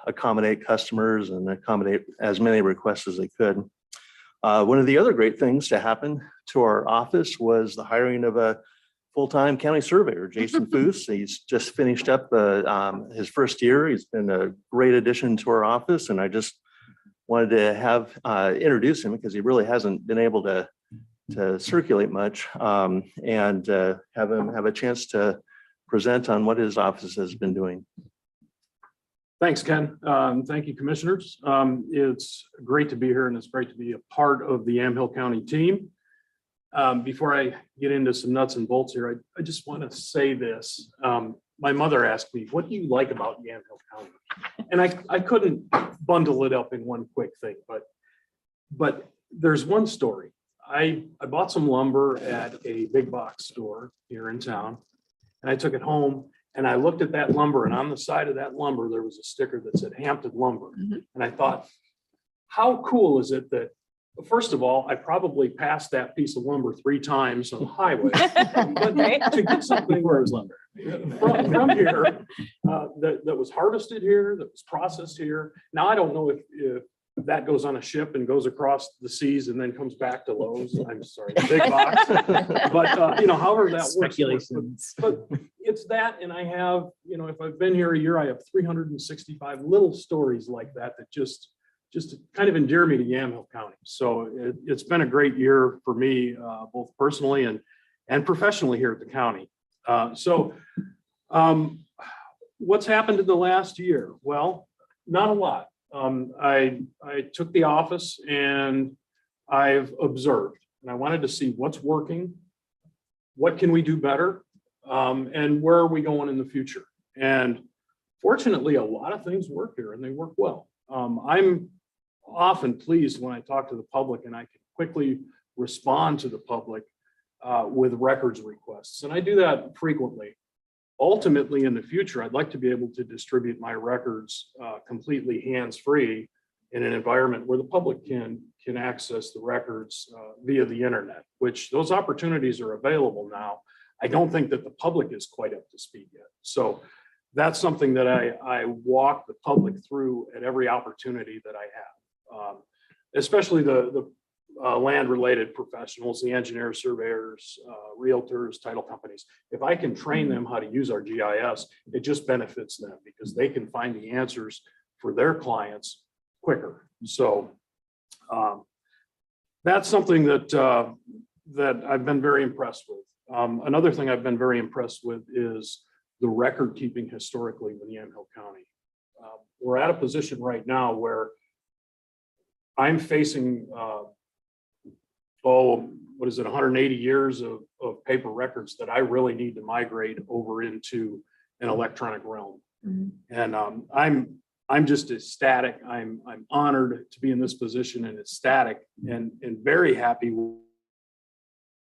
accommodate customers and accommodate as many requests as they could. One of the other great things to happen to our office was the hiring of a full-time county surveyor, Jason Foos. He's just finished up his first year. He's been a great addition to our office, and I just wanted to introduce him because he really hasn't been able to circulate much, and have him have a chance to present on what his office has been doing. Thanks, Ken. Thank you, commissioners. It's great to be here, and it's great to be a part of the Yamhill County team. Before I get into some nuts and bolts here, I just want to say this. My mother asked me, what do you like about Yamhill County? And I couldn't bundle it up in one quick thing, but there's one story. I bought some lumber at a big box store here in town, and I took it home, and I looked at that lumber, and on the side of that lumber, there was a sticker that said Hampton Lumber. And I thought, how cool is it that, first of all, I probably passed that piece of lumber 3 times on the highway, but to get something Where is lumber? from here that was harvested here, that was processed here. Now, I don't know if that goes on a ship and goes across the seas and then comes back to Lowe's. I'm sorry, the big box. But however that works. Speculations. But it's that, and I have, if I've been here a year, I have 365 little stories like that just kind of endear me to Yamhill County. So it's been a great year for me, both personally and professionally here at the county. What's happened in the last year? Well, not a lot. I took the office and I've observed, and I wanted to see what's working, what can we do better, and where are we going in the future. And fortunately, a lot of things work here, and they work well. I'm often pleased when I talk to the public, and I can quickly respond to the public with records requests, and I do that frequently. Ultimately, in the future, I'd like to be able to distribute my records completely hands-free in an environment where the public can access the records via the internet, which those opportunities are available now. I don't think that the public is quite up to speed yet. So that's something that I walk the public through at every opportunity that I have, especially the land-related professionals, the engineers, surveyors, realtors, title companies. If I can train them how to use our GIS, it just benefits them because they can find the answers for their clients quicker. So that's something that I've been very impressed with. Another thing I've been very impressed with is the record keeping historically with Yamhill County. We're at a position right now where I'm facing 180 years of paper records that I really need to migrate over into an electronic realm. And I'm just ecstatic. I'm honored to be in this position and ecstatic and very happy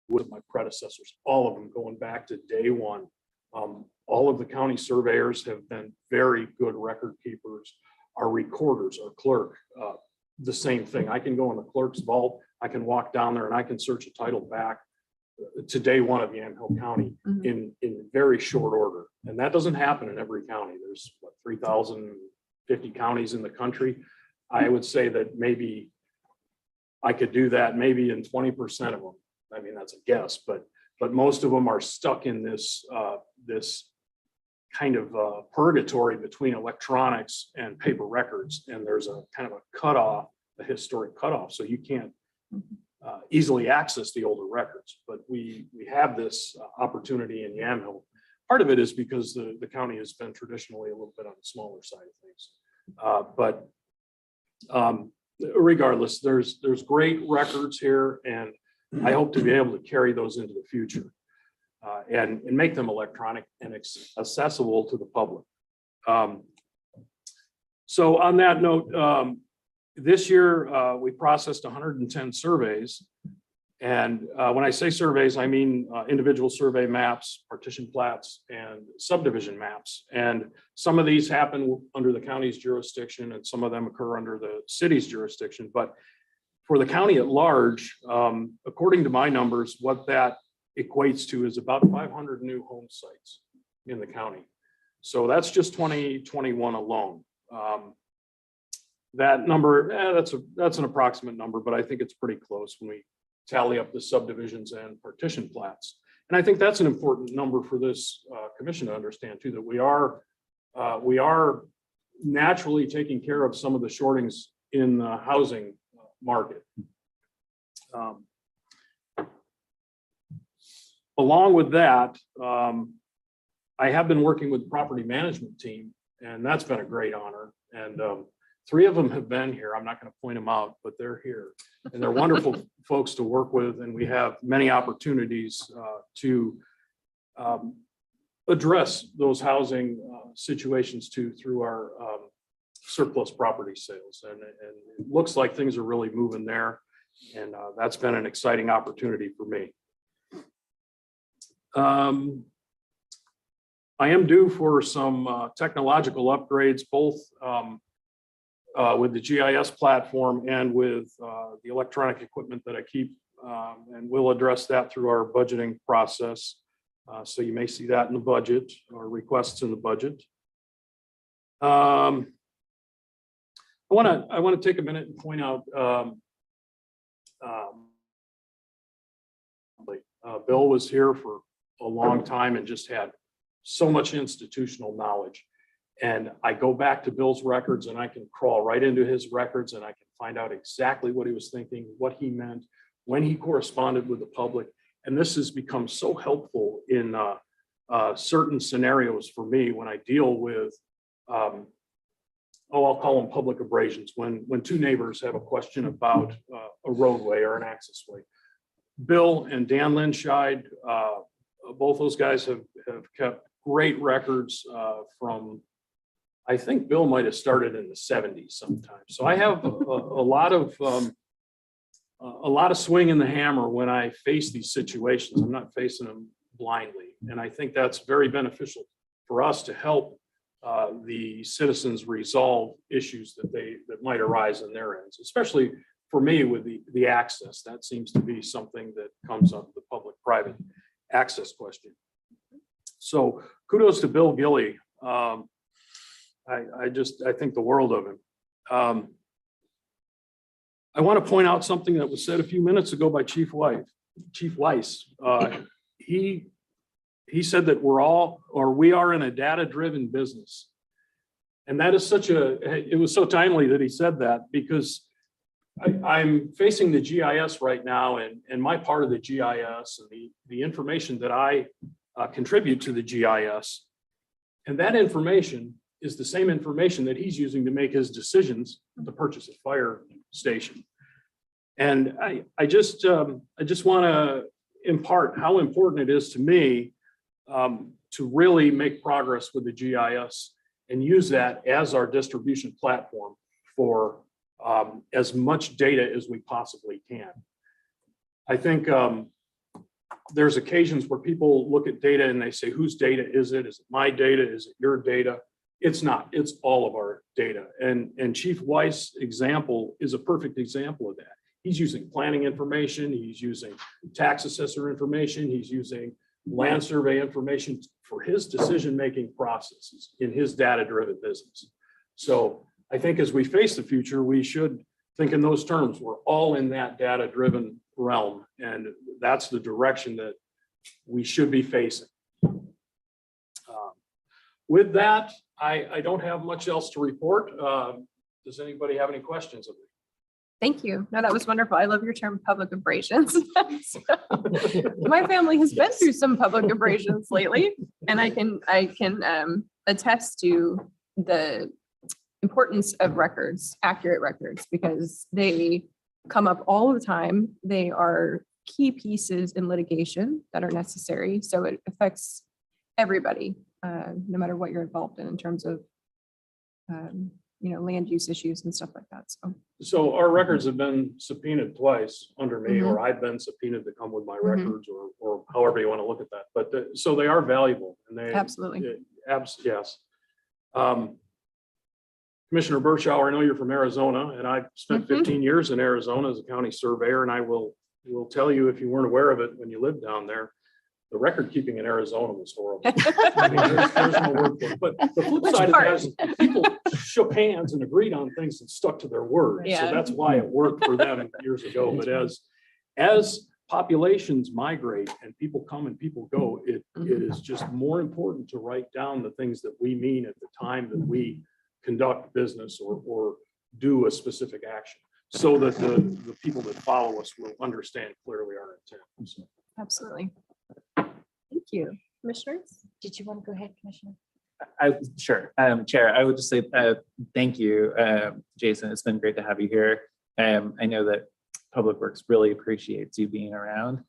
with my predecessors, all of them going back to day one. All of the county surveyors have been very good record keepers. Our recorders, our clerk, the same thing. I can go in the clerk's vault, I can walk down there and I can search a title back to day one of Yamhill County in very short order. And that doesn't happen in every county. There's 3,050 counties in the country. I would say that maybe I could do that maybe in 20% of them. I mean, that's a guess, but most of them are stuck in this kind of purgatory between electronics and paper records. And there's a kind of a cutoff, a historic cutoff. So you can't easily access the older records, but we have this opportunity in Yamhill. Part of it is because the county has been traditionally a little bit on the smaller side of things. Regardless, there's great records here, and I hope to be able to carry those into the future and make them electronic and accessible to the public. So on that note, this year we processed 110 surveys. And when I say surveys, I mean individual survey maps, partition plats, and subdivision maps. And some of these happen under the county's jurisdiction, and some of them occur under the city's jurisdiction. But for the county at large, according to my numbers, what that equates to is about 500 new home sites in the county. So that's just 2021 alone. That number, that's an approximate number, but I think it's pretty close when we tally up the subdivisions and partition plats. And I think that's an important number for this commission to understand too, that we are naturally taking care of some of the shortings in the housing market. Along with that, I have been working with the property management team, and that's been a great honor. And 3 of them have been here. I'm not going to point them out, but they're here, and they're wonderful folks to work with. And we have many opportunities to address those housing situations too through our surplus property sales. And it looks like things are really moving there. And that's been an exciting opportunity for me. I am due for some technological upgrades, both with the GIS platform and with the electronic equipment that I keep, and we'll address that through our budgeting process. So you may see that in the budget or requests in the budget. I want to take a minute and point out Bill was here for a long time and just had so much institutional knowledge. And I go back to Bill's records and I can crawl right into his records and I can find out exactly what he was thinking, what he meant, when he corresponded with the public. And this has become so helpful in certain scenarios for me when I deal with, I'll call them public abrasions, when 2 neighbors have a question about a roadway or an access way. Bill and Dan Linscheid, both those guys have kept great records from, I think Bill might have started in the 70s sometime. So I have a lot of swing in the hammer when I face these situations. I'm not facing them blindly. And I think that's very beneficial for us to help the citizens resolve issues that might arise on their ends, especially for me with the access. That seems to be something that comes up, the public-private access question. So kudos to Bill Gilley. I think the world of him. I want to point out something that was said a few minutes ago by Chief Weiss. He said that we are in a data-driven business. And that is it was so timely that he said that, because I'm facing the GIS right now, and my part of the GIS and the information that I contribute to the GIS, and that information is the same information that he's using to make his decisions to purchase a fire station. And I just want to impart how important it is to me to really make progress with the GIS and use that as our distribution platform for as much data as we possibly can. I think there's occasions where people look at data and they say, whose data is it? Is it my data? Is it your data? It's not, it's all of our data. And Chief Weiss' example is a perfect example of that. He's using planning information, he's using tax assessor information, he's using land survey information for his decision-making processes in his data-driven business. So I think as we face the future, we should think in those terms. We're all in that data-driven realm, and that's the direction that we should be facing. With that, I don't have much else to report. Does anybody have any questions of me? Thank you. No, that was wonderful. I love your term public abrasions. So, my family has been through some public abrasions lately, and I can attest to the importance of records, accurate records, because they come up all the time. They are key pieces in litigation that are necessary. So it affects everybody, no matter what you're involved in terms of land use issues and stuff like that. So our records have been subpoenaed twice under me, Mhm. or I've been subpoenaed to come with my Mhm. records, or however you want to look at that. But so they are valuable, and they Absolutely. yes. Commissioner Burschauer, I know you're from Arizona, and I've spent Mhm. 15 years in Arizona as a county surveyor, and I will tell you, if you weren't aware of it when you lived down there, the record keeping in Arizona was horrible. I mean, there's no word for it. But the flip Which side of part? that is people shook hands and agreed on things and stuck to their word. So Yeah. that's why it worked for them years ago. But as populations migrate and people come and people go, it is just more important to write down the things that we mean at the time that we conduct business or do a specific action, so that the people that follow us will understand clearly our intent. So. Absolutely. Thank you. Commissioners? Did you want to go ahead, Commissioner? Sure. Chair, I would just say thank you, Jason. It's been great to have you here. I know that Public Works really appreciates you being around.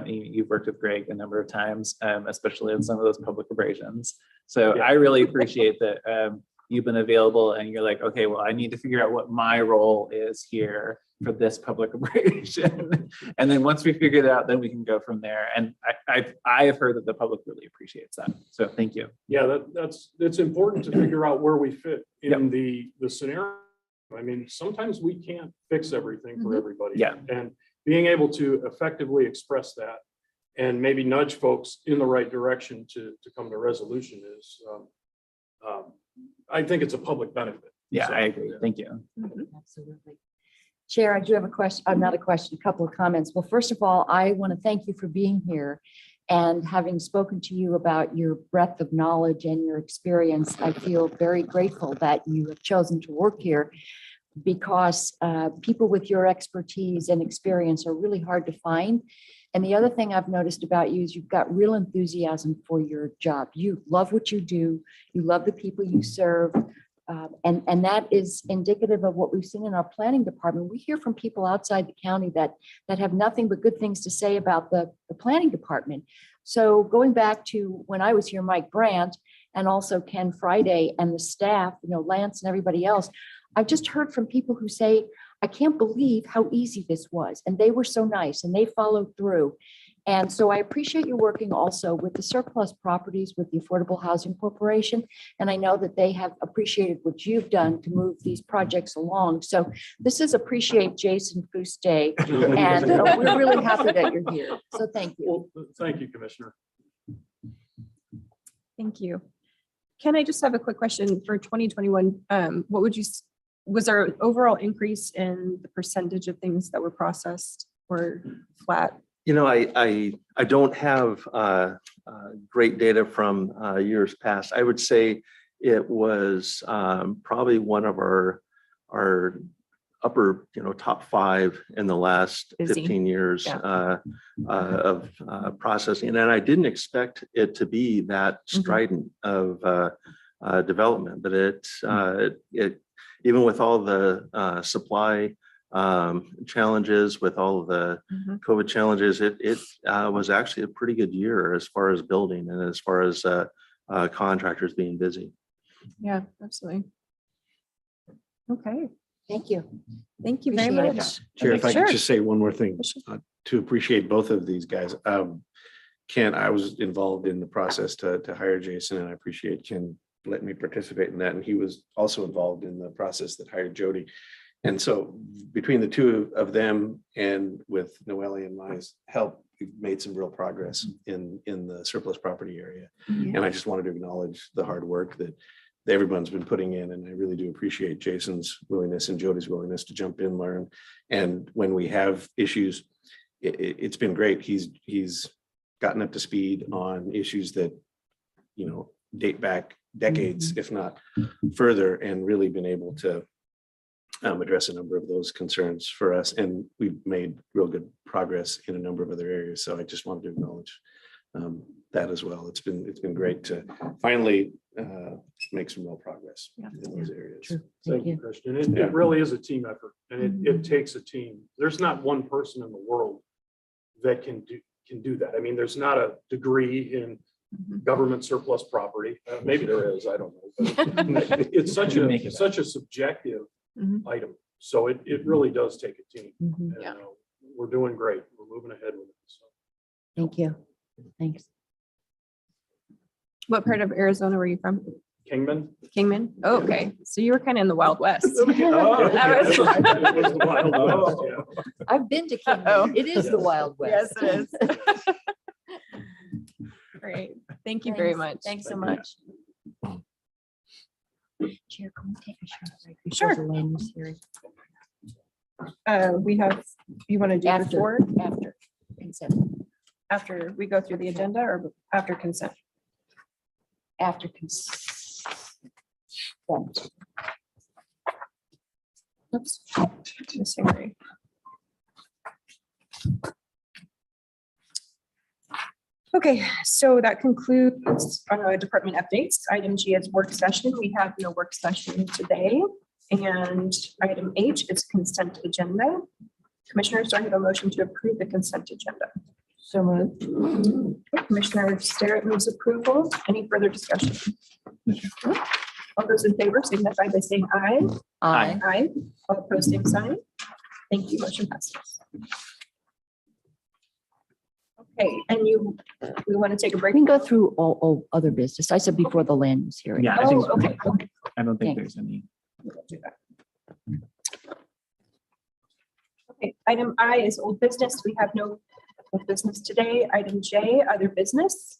You've worked with Greg a number of times, especially in some of those public abrasions. So Yeah. I really appreciate that you've been available and you're like, okay, well, I need to figure out what my role is here for this public abrasion. And then once we figure it out, then we can go from there. And I have heard that the public really appreciates that. So thank you. Yeah, it's important to figure out where we fit in the scenario. I mean, sometimes we can't fix everything for everybody. Yeah. And being able to effectively express that and maybe nudge folks in the right direction to come to resolution is, I think it's a public benefit. Yeah, So, I agree. Thank you. Absolutely. Chair, I do have a question, not a question, a couple of comments. Well, first of all, I want to thank you for being here and having spoken to you about your breadth of knowledge and your experience. I feel very grateful that you have chosen to work here, because people with your expertise and experience are really hard to find. And the other thing I've noticed about you is you've got real enthusiasm for your job. You love what you do. You love the people you serve. And that is indicative of what we've seen in our planning department. We hear from people outside the county that have nothing but good things to say about the planning department. So going back to when I was here, Mike Brandt, and also Ken Friday and the staff, Lance and everybody else, I've just heard from people who say, I can't believe how easy this was. And they were so nice and they followed through. And so I appreciate you working also with the surplus properties with the Affordable Housing Corporation. And I know that they have appreciated what you've done to move these projects along. So this is Appreciate Jason Fuste. And we're really happy that you're here. So thank you. Well, thank you, Commissioner. Thank you. Can I just have a quick question for 2021? Was there an overall increase in the percentage of things that were processed or flat? I don't have great data from years past. I would say it was probably one of our upper, top 5 in the last Busy. 15 years Yeah. of processing. And I didn't expect it to be that strident of development, but it even with all the supply challenges, with all of the COVID challenges, it was actually a pretty good year as far as building and as far as contractors being busy. Yeah, absolutely. Okay, Thank you. thank you very Appreciate it. much. Chair, if I Sure. could just say one more thing, Sure. to appreciate both of these guys. Ken, I was involved in the process to hire Jason, and I appreciate Ken letting me participate in that. And he was also involved in the process that hired Jody. And so between the two of them and with Noelle and my help, we've made some real progress in the surplus property area. And I just wanted to acknowledge the hard work that everyone's been putting in. And I really do appreciate Jason's willingness and Jody's willingness to jump in, learn. And when we have issues, it's been great. He's gotten up to speed on issues that, date back decades, if not further, and really been able to address a number of those concerns for us. And we've made real good progress in a number of other areas. So I just wanted to acknowledge that as well. It's been great to finally make some real progress in those areas. True. Thank you, Christian. It really is a team effort, and it takes a team. There's not one person in the world that can do that. I mean, there's not a degree in government surplus property. Maybe there is, I don't know. But it's such a subjective item. So it really does take a team. And, we're doing great. We're moving ahead with it. So. Thank you. Thanks. What part of Arizona were you from? Kingman. Kingman? Oh, okay. So you were kind of in the Wild West. Oh, yeah. It was the Wild West, yeah. I've been to Kingman. It is the Wild Yes, West. it is. Great. Thank you very much. Thanks so much. Chair, can we take a short break before Sure. the land use hearing? We have, you want to do After, before, after consent, after we go through the agenda or after consent? after consent. Oops. Missing Ray. Okay, so that concludes department updates. Item G is work session. We have no work session today. And item H is consent agenda. Commissioners, do I have a motion to approve the consent agenda? So moved. Commissioner Starrett moves approval. Any further discussion? All those in favor signify by saying aye. Aye. Aye. All opposed, same sign. Thank you. Motion passes. Okay, and we want to take a We break? can go through all other business. I said before the land use hearing. Yeah, I think Oh, so. okay. I don't think Thanks. there's any. We'll do that. Okay, item I is old business. We have no old business today. Item J, other business.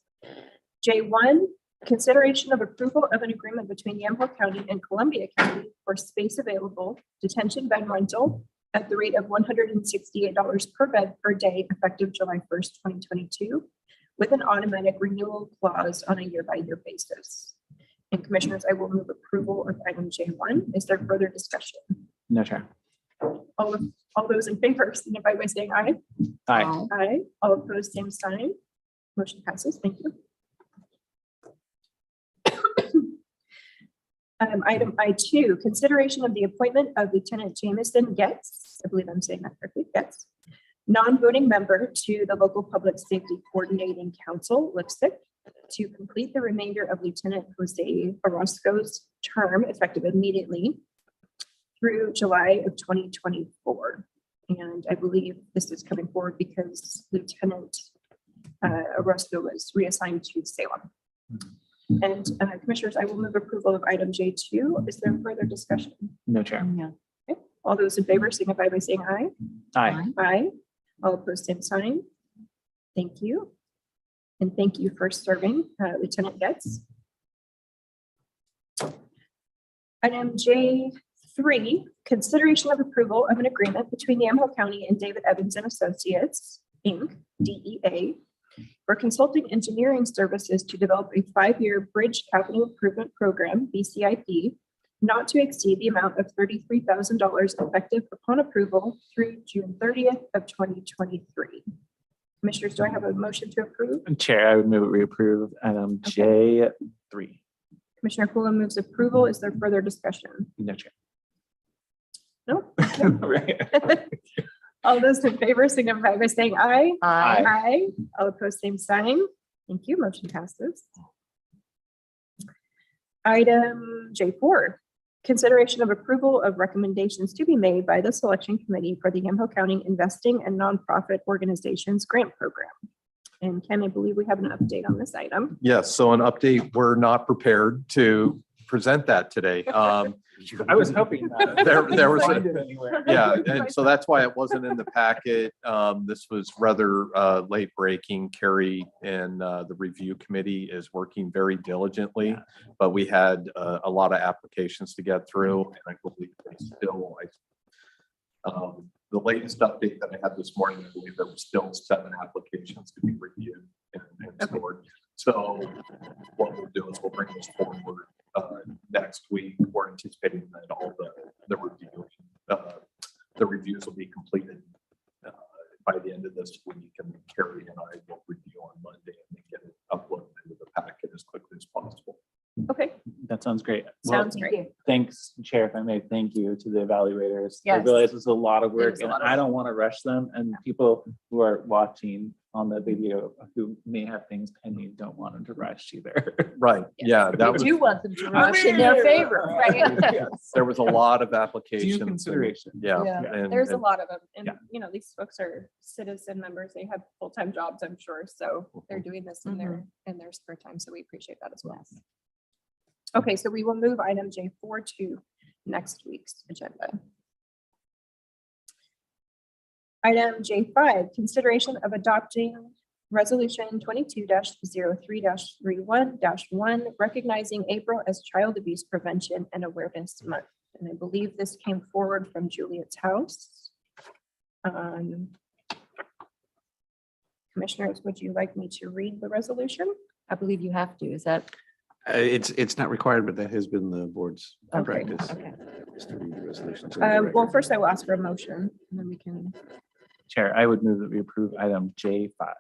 J1, consideration of approval of an agreement between Yamhill County and Columbia County for space available detention bed rental at the rate of $168 per bed per day effective July 1st, 2022, with an automatic renewal clause on a year-by-year basis. And Commissioners, I will move approval of item J1. Is there further discussion? No, Chair. All those in favor, signify by saying aye. Aye. Aye. All opposed, same sign. Motion passes. Thank you. Item I2, consideration of the appointment of Lieutenant Jamison Getz, I believe I'm saying that correctly, Getz, non-voting member to the Local Public Safety Coordinating Council, LIPSIC, to complete the remainder of Lieutenant Jose Orozco's term effective immediately through July of 2024. And I believe this is coming forward because Lieutenant Orozco was reassigned to Salem. And Commissioners, I will move approval of item J2. Is there further discussion? No, Chair. No. Okay. All those in favor signify by saying aye. Aye. Aye. All opposed, same sign. Thank you. And thank you for serving, Lieutenant Getz. Item J3, consideration of approval of an agreement between Yamhill County and David Evans and Associates, Inc., DEA, for consulting engineering services to develop a 5-year bridge capital improvement program, BCIP, not to exceed the amount of $33,000 effective upon approval through June 30th of 2023. Commissioners, do I have a motion to approve? Chair, I would move we approve item J3. Commissioner Kula moves approval. Is there further discussion? No, Chair. No? Right. All those in favor signify by saying aye. Aye. Aye. All opposed, same sign. Thank you. Motion passes. Item J4, consideration of approval of recommendations to be made by the selection committee for the Yamhill County Investing and Nonprofit Organizations Grant Program. And Ken, I believe we have an update on this item. Yes, so an update, we're not prepared to present that today. I was hoping that. There was, Find it anywhere. yeah, and so that's why it wasn't in the packet. This was rather late breaking. Carrie and the review committee is working very diligently, but we had a lot of applications to get through, and I believe they still, the latest update that I had this morning, I believe there were still 7 applications to be reviewed and scored. So what we'll do is we'll bring this forward next week. We're anticipating that all the reviews will be completed by the end of this week, and Carrie and I will review on Monday and then get it uploaded into the packet as quickly as possible. Okay, That sounds great. Well, sounds great. thanks, Chair, if I may, thank you to the evaluators. I Yes. realize it's a lot of It work is a and lot of I don't want to rush them, and people who are watching on the video who may have things pending don't want them to rush either. Right, yeah, that We was, do want them to rush in their favor, right? there was a lot of applications. Due and- consideration. Yeah. Yeah, and- there's a and- lot of them. And, Yeah. you know, these folks are citizen members. They have full-time jobs, I'm sure. So they're doing this in their spare time. So we appreciate that as well. Yes. Okay, so we will move item J4 to next week's agenda. Item J5, consideration of adopting resolution 22-03-31-1, recognizing April as Child Abuse Prevention and Awareness Month. And I believe this came forward from Juliet's house. Commissioners, would you like me to read the resolution? I believe you have to. Is that? It's not required, but that has been the board's Okay, practice. Okay. Just to read the resolutions into the Well, record. first I will ask for a motion and then we can, Chair, I would move that we approve item J5.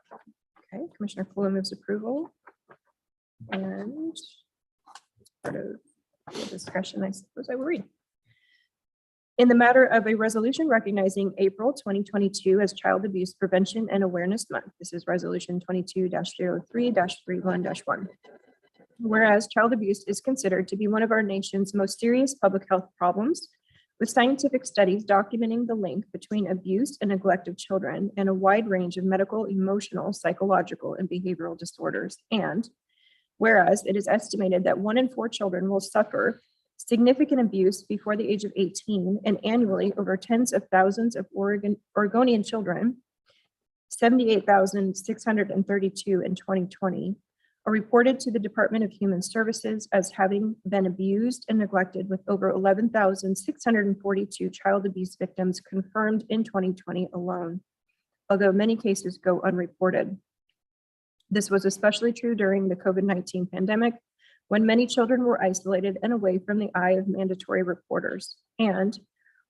okay, Commissioner Kula moves approval. And part of the discussion, I suppose I will read. In the matter of a resolution recognizing April 2022 as Child Abuse Prevention and Awareness Month. This is resolution 22-03-31-1. Whereas child abuse is considered to be one of our nation's most serious public health problems, with scientific studies documenting the link between abuse and neglect of children and a wide range of medical, emotional, psychological, and behavioral disorders. And whereas it is estimated that 1 in 4 children will suffer significant abuse before the age of 18, and annually over tens of thousands of Oregonian children, 78,632 in 2020, are reported to the Department of Human Services as having been abused and neglected, with over 11,642 child abuse victims confirmed in 2020 alone, although many cases go unreported. This was especially true during the COVID-19 pandemic, when many children were isolated and away from the eye of mandatory reporters. And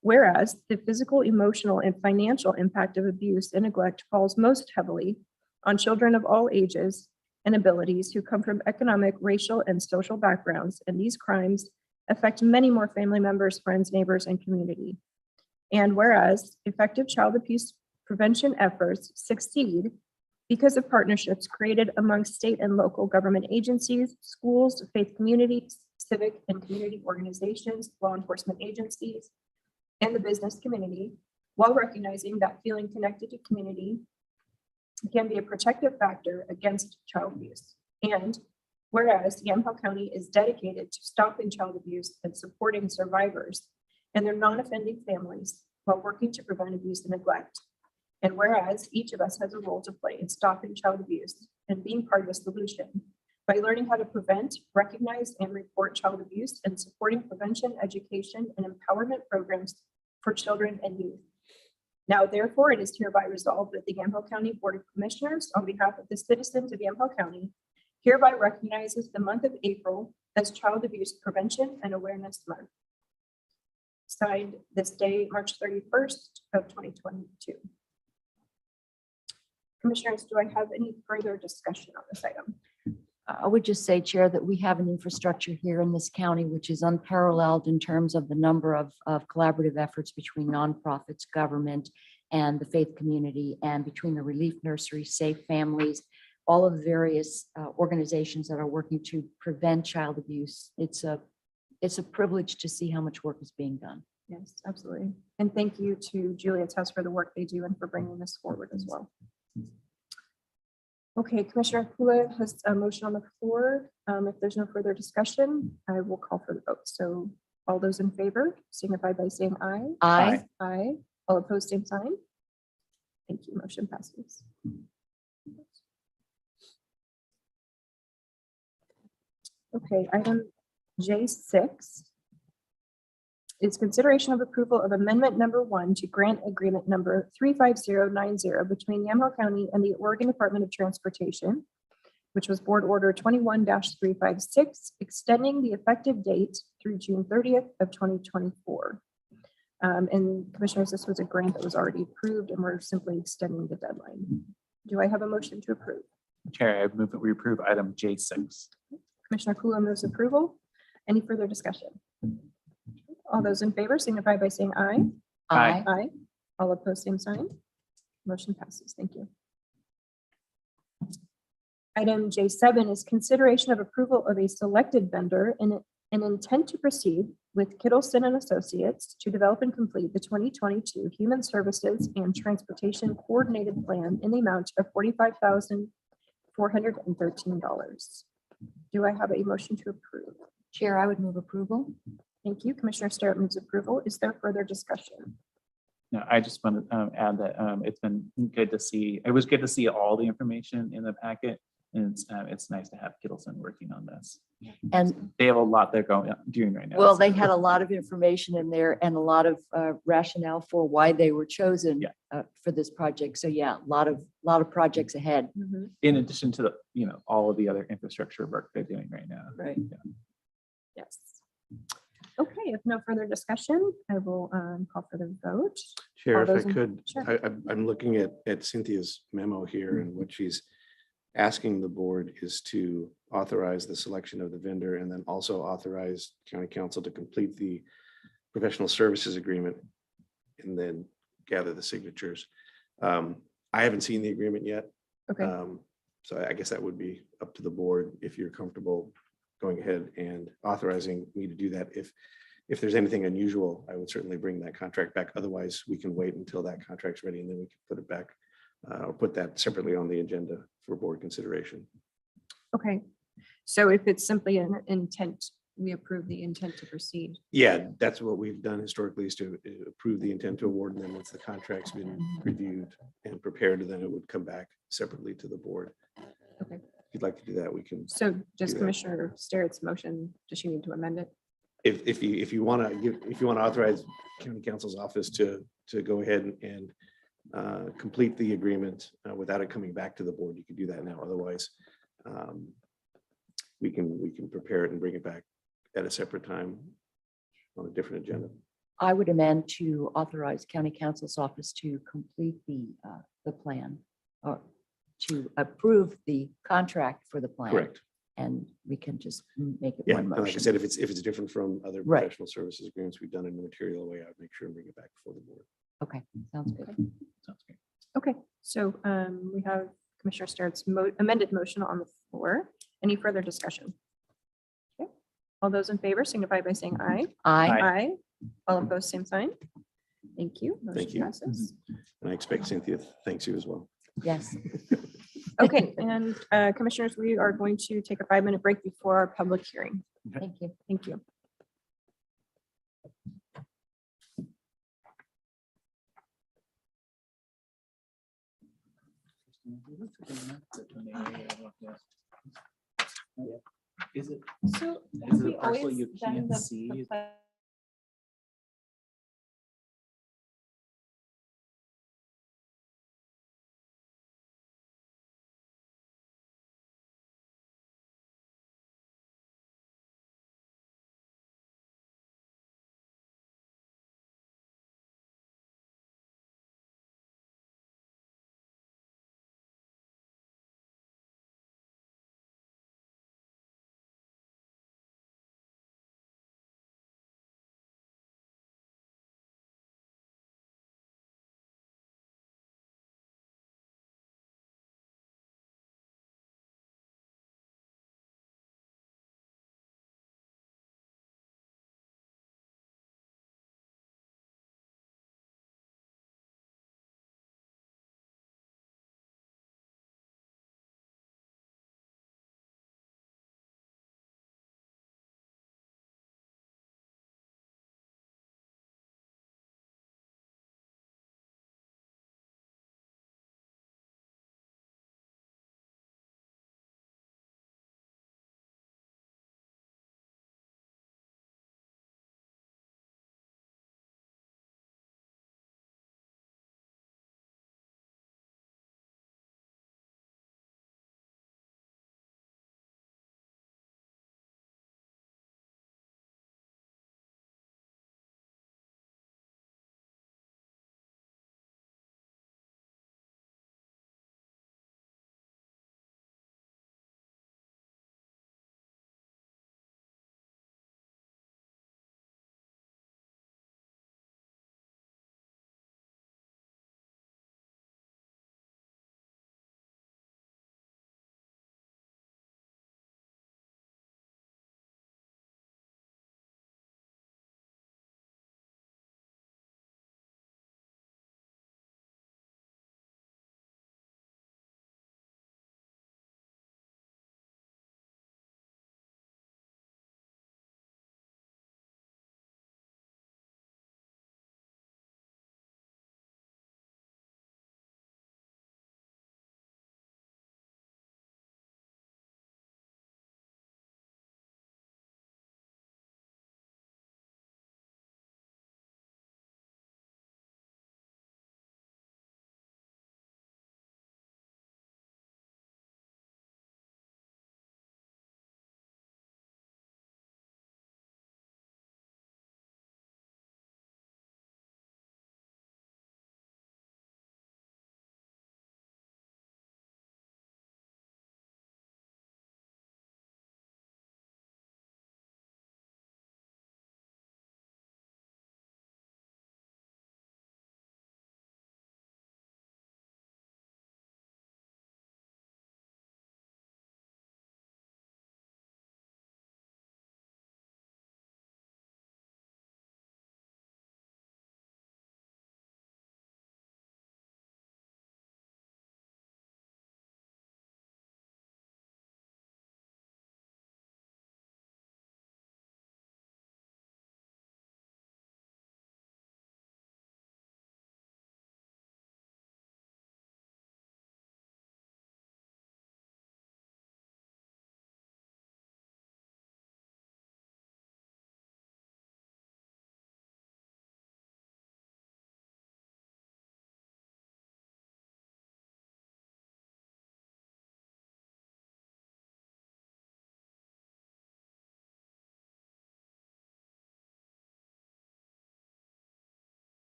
whereas the physical, emotional, and financial impact of abuse and neglect falls most heavily on children of all ages and abilities who come from economic, racial, and social backgrounds, and these crimes affect many more family members, friends, neighbors, and community. And whereas effective child abuse prevention efforts succeed because of partnerships created among state and local government agencies, schools, faith communities, civic and community organizations, law enforcement agencies, and the business community, while recognizing that feeling connected to community can be a protective factor against child abuse. And whereas Yamhill County is dedicated to stopping child abuse and supporting survivors and their non-offending families while working to prevent abuse and neglect. And whereas each of us has a role to play in stopping child abuse and being part of a solution by learning how to prevent, recognize, and report child abuse and supporting prevention, education, and empowerment programs for children and youth. Now, therefore, it is hereby resolved that the Yamhill County Board of Commissioners, on behalf of the citizens of Yamhill County, hereby recognizes the month of April as Child Abuse Prevention and Awareness Month. Signed this day, March 31st of 2022. Commissioners, do I have any further discussion on this item? I would just say, Chair, that we have an infrastructure here in this county which is unparalleled in terms of the number of collaborative efforts between nonprofits, government, and the faith community, and between the Relief Nursery, Safe Families, all of the various organizations that are working to prevent child abuse. It's a privilege to see how much work is being done. Yes, absolutely. And thank you to Juliet's house for the work they do and for bringing this forward as well. Okay, Commissioner Kula has a motion on the floor. If there's no further discussion, I will call for the vote. So all those in favor signify by saying aye. Aye. Aye. All opposed, same sign. Thank you. Motion passes. Okay, item J6. is consideration of approval of amendment number 1 to grant agreement number 35090 between Yamhill County and the Oregon Department of Transportation, which was board order 21-356, extending the effective date through June 30th of 2024. And commissioners, this was a grant that was already approved and we're simply extending the deadline. Do I have a motion to approve? Chair, I move that we approve item J6. Commissioner Kula moves approval. Any further discussion? All those in favor signify by saying aye. Aye. Aye. All opposed, same sign. Motion passes. Thank you. Item J7 is consideration of approval of a selected vendor and an intent to proceed with Kittleson and Associates to develop and complete the 2022 Human Services and Transportation Coordinated Plan in the amount of $45,413. Do I have a motion to approve? Chair, I would move approval. Thank you. Commissioner Sterrett moves approval. Is there further discussion? No, I just want to add that it's been good to see. It was good to see all the information in the packet, and it's nice to have Kittleson working on this. And They have a lot they're doing right now. well, they had a lot of information in there and a lot of rationale for why they were chosen for this project. So yeah, a lot of projects ahead. In addition to the, all of the other infrastructure work they're doing right now. Right. Yes. Okay, if no further discussion, I will call for the vote. Chair, All if I those in- could, Sure. I'm looking at Cynthia's memo here, and what she's asking the board is to authorize the selection of the vendor and then also authorize county council to complete the professional services agreement and then gather the signatures. I haven't seen the agreement yet. Okay, So I guess that would be up to the board if you're comfortable going ahead and authorizing me to do that. If there's anything unusual, I would certainly bring that contract back. Otherwise, we can wait until that contract's ready and then we can put it back or put that separately on the agenda for board consideration. okay. So if it's simply an intent, we approve the intent to proceed. Yeah, that's what we've done historically, is to approve the intent to award, and then once the contract's been reviewed and prepared, then it would come back separately to the board. Okay. If you'd like to do that, we can. So does that. Commissioner Sterrett's motion, does she need to amend it? If you want to authorize county council's office to go ahead and complete the agreement without it coming back to the board, you can do that now. Otherwise, we can prepare it and bring it back at a separate time on a different agenda. I would amend to authorize county council's office to complete the plan or to approve the contract for the plan. Correct. And we can just make it Yeah, one and like I motion. said, if it's different from other Right. professional services agreements we've done in a material way, I'd make sure and bring it back before the board. Okay, sounds good. Sounds great. Okay, so we have Commissioner Sterrett's amended motion on the floor. Any further discussion? Okay. All those in favor signify by saying aye. Aye. Aye. All opposed, same sign. Thank you. Thank Motion you. passes. And I expect Cynthia thanks you as well. Yes. Okay, and commissioners, we are going to take a 5-minute break before our public hearing. Thank you. Thank you. Is it, So is it a parcel you can't see?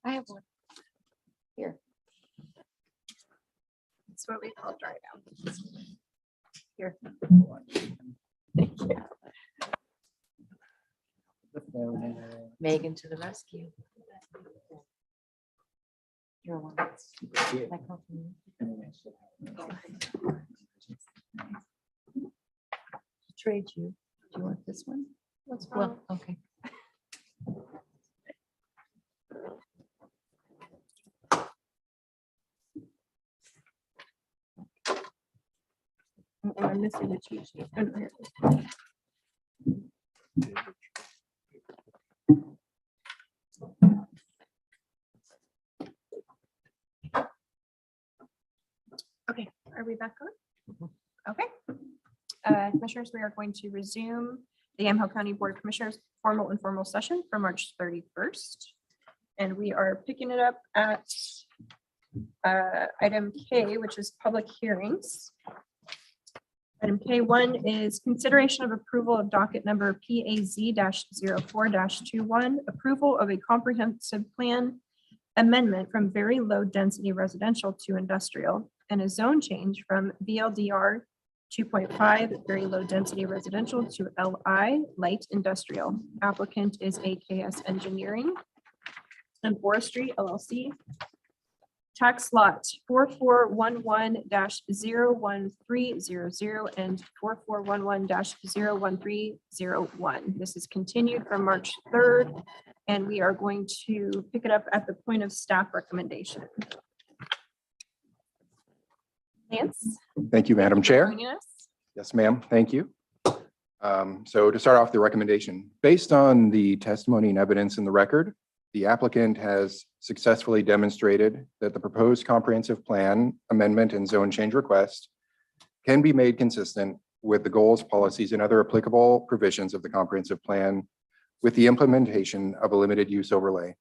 I have one. Here. That's what we call dry down. Here. Megan to the rescue. Your one. I come from you. Trade you. Do you want this one? What's Well, okay. I'm missing the cheat sheet. Oh, no, here it is. Okay, are we back on? Okay. Commissioners, we are going to resume the Yamhill County Board of Commissioners formal informal session for March 31st. And we are picking it up at item K, which is public hearings. Item K1 is consideration of approval of docket number PAZ-04-21, approval of a comprehensive plan amendment from very low density residential to industrial and a zone change from VLDR 2.5 very low density residential to LI light industrial. Applicant is AKS Engineering and Forestry LLC. Tax lot 4411-01300 and 4411-01301. This is continued from March 3rd, and we are going to pick it up at the point of staff recommendation. Lance? Thank you, Madam Chair. Joining us. Yes, ma'am. Thank you. So to start off the recommendation, based on the testimony and evidence in the record, the applicant has successfully demonstrated that the proposed comprehensive plan amendment and zone change request can be made consistent with the goals, policies, and other applicable provisions of the comprehensive plan with the implementation of a limited use overlay.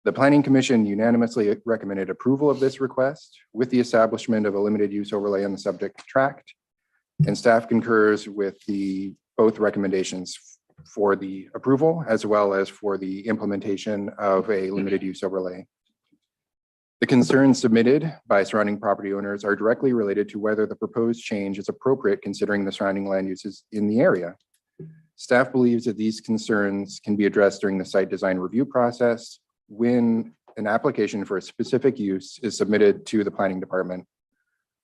The Planning Commission unanimously recommended approval of this request with the establishment of a limited use overlay on the subject tract, and staff concurs with both recommendations for the approval as well as for the implementation of a limited use overlay. The concerns submitted by surrounding property owners are directly related to whether the proposed change is appropriate considering the surrounding land uses in the area. Staff believes that these concerns can be addressed during the site design review process when an application for a specific use is submitted to the planning department.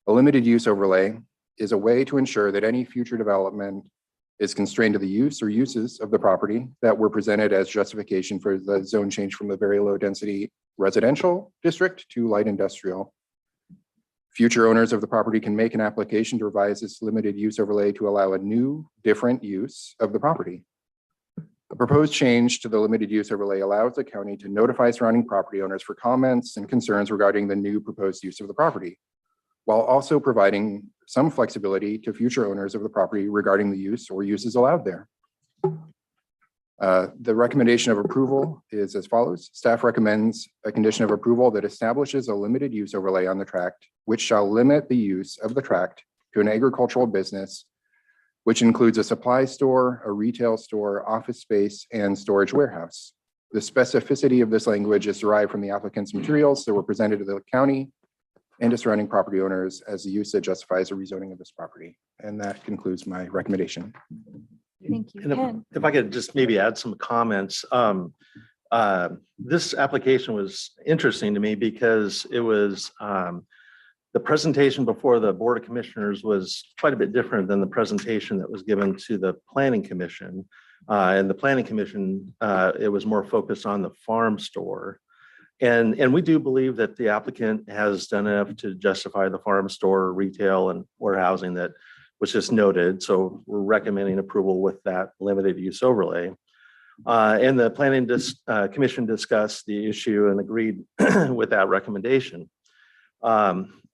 A limited use overlay is a way to ensure that any future development is constrained to the use or uses of the property that were presented as justification for the zone change from the very low density residential district to light industrial. Future owners of the property can make an application to revise this limited use overlay to allow a new, different use of the property. A proposed change to the limited use overlay allows the county to notify surrounding property owners for comments and concerns regarding the new proposed use of the property, while also providing some flexibility to future owners of the property regarding the use or uses allowed there. The recommendation of approval is as follows. Staff recommends a condition of approval that establishes a limited use overlay on the tract, which shall limit the use of the tract to an agricultural business, which includes a supply store, a retail store, office space, and storage warehouse. The specificity of this language is derived from the applicant's materials that were presented to the county and to surrounding property owners as the use that justifies a rezoning of this property. And that concludes my recommendation. Thank you. And Ken. if I could just maybe add some comments. This application was interesting to me because it was the presentation before the Board of Commissioners was quite a bit different than the presentation that was given to the Planning Commission. And the Planning Commission, it was more focused on the farm store. And we do believe that the applicant has done enough to justify the farm store, retail, and warehousing that was just noted. So we're recommending approval with that limited use overlay. And the Planning Commission discussed the issue and agreed with that recommendation.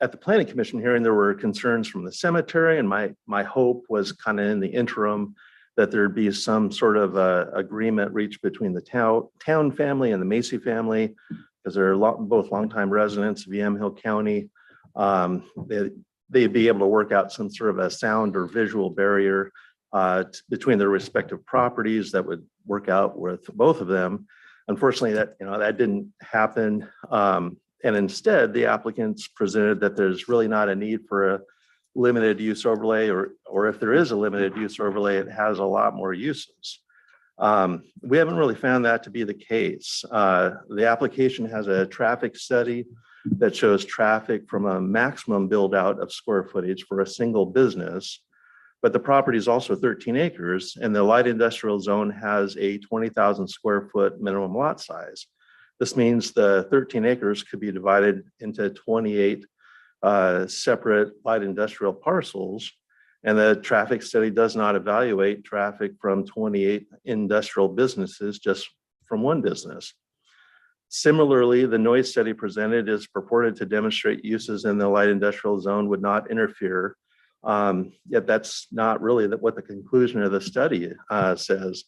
At the Planning Commission hearing, there were concerns from the cemetery, and my hope was kind of in the interim that there'd be some sort of agreement reached between the town family and the Macy family, because they're both longtime residents of Yamhill County. They'd be able to work out some sort of a sound or visual barrier between their respective properties that would work out with both of them. Unfortunately, that didn't happen. And instead, the applicants presented that there's really not a need for a limited use overlay, or if there is a limited use overlay, it has a lot more uses. We haven't really found that to be the case. The application has a traffic study that shows traffic from a maximum build out of square footage for a single business, but the property is also 13 acres and the light industrial zone has a 20,000 square foot minimum lot size. This means the 13 acres could be divided into 28 separate light industrial parcels, and the traffic study does not evaluate traffic from 28 industrial businesses, just from one business. Similarly, the noise study presented is purported to demonstrate uses in the light industrial zone would not interfere. Yet that's not really what the conclusion of the study says.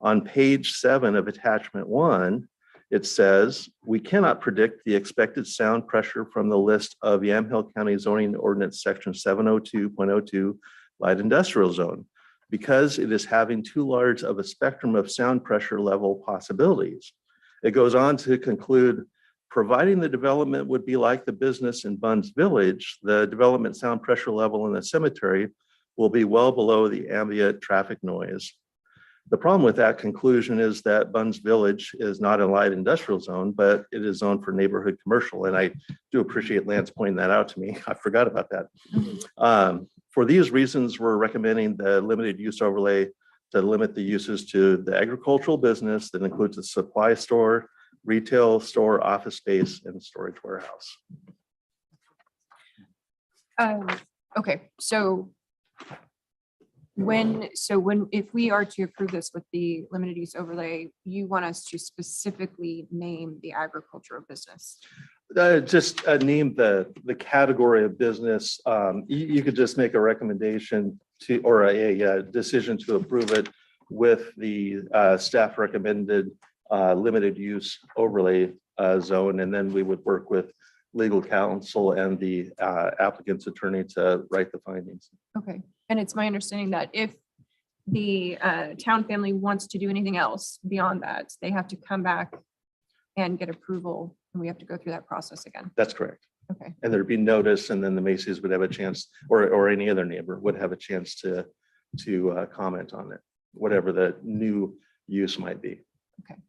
On page 7 of attachment 1, it says, we cannot predict the expected sound pressure from the list of Yamhill County zoning ordinance section 702.02 light industrial zone, because it is having too large of a spectrum of sound pressure level possibilities. It goes on to conclude, providing the development would be like the business in Bunn's Village, the development sound pressure level in the cemetery will be well below the ambient traffic noise. The problem with that conclusion is that Bunn's Village is not a light industrial zone, but it is zoned for neighborhood commercial. And I do appreciate Lance pointing that out to me. I forgot about that. For these reasons, we're recommending the limited use overlay to limit the uses to the agricultural business that includes a supply store, retail store, office space, and storage warehouse. Okay, so if we are to approve this with the limited use overlay, you want us to specifically name the agricultural business? Just name the category of business. You could just make a recommendation to, or a decision to approve it with the staff recommended limited use overlay zone, and then we would work with legal counsel and the applicant's attorney to write the findings. Okay, and it's my understanding that if the town family wants to do anything else beyond that, they have to come back and get approval, and we have to go through that process again. That's correct. Okay. And there'd be notice, and then the Macy's would have a chance, or any other neighbor would have a chance to comment on it, whatever the new use might be. Okay.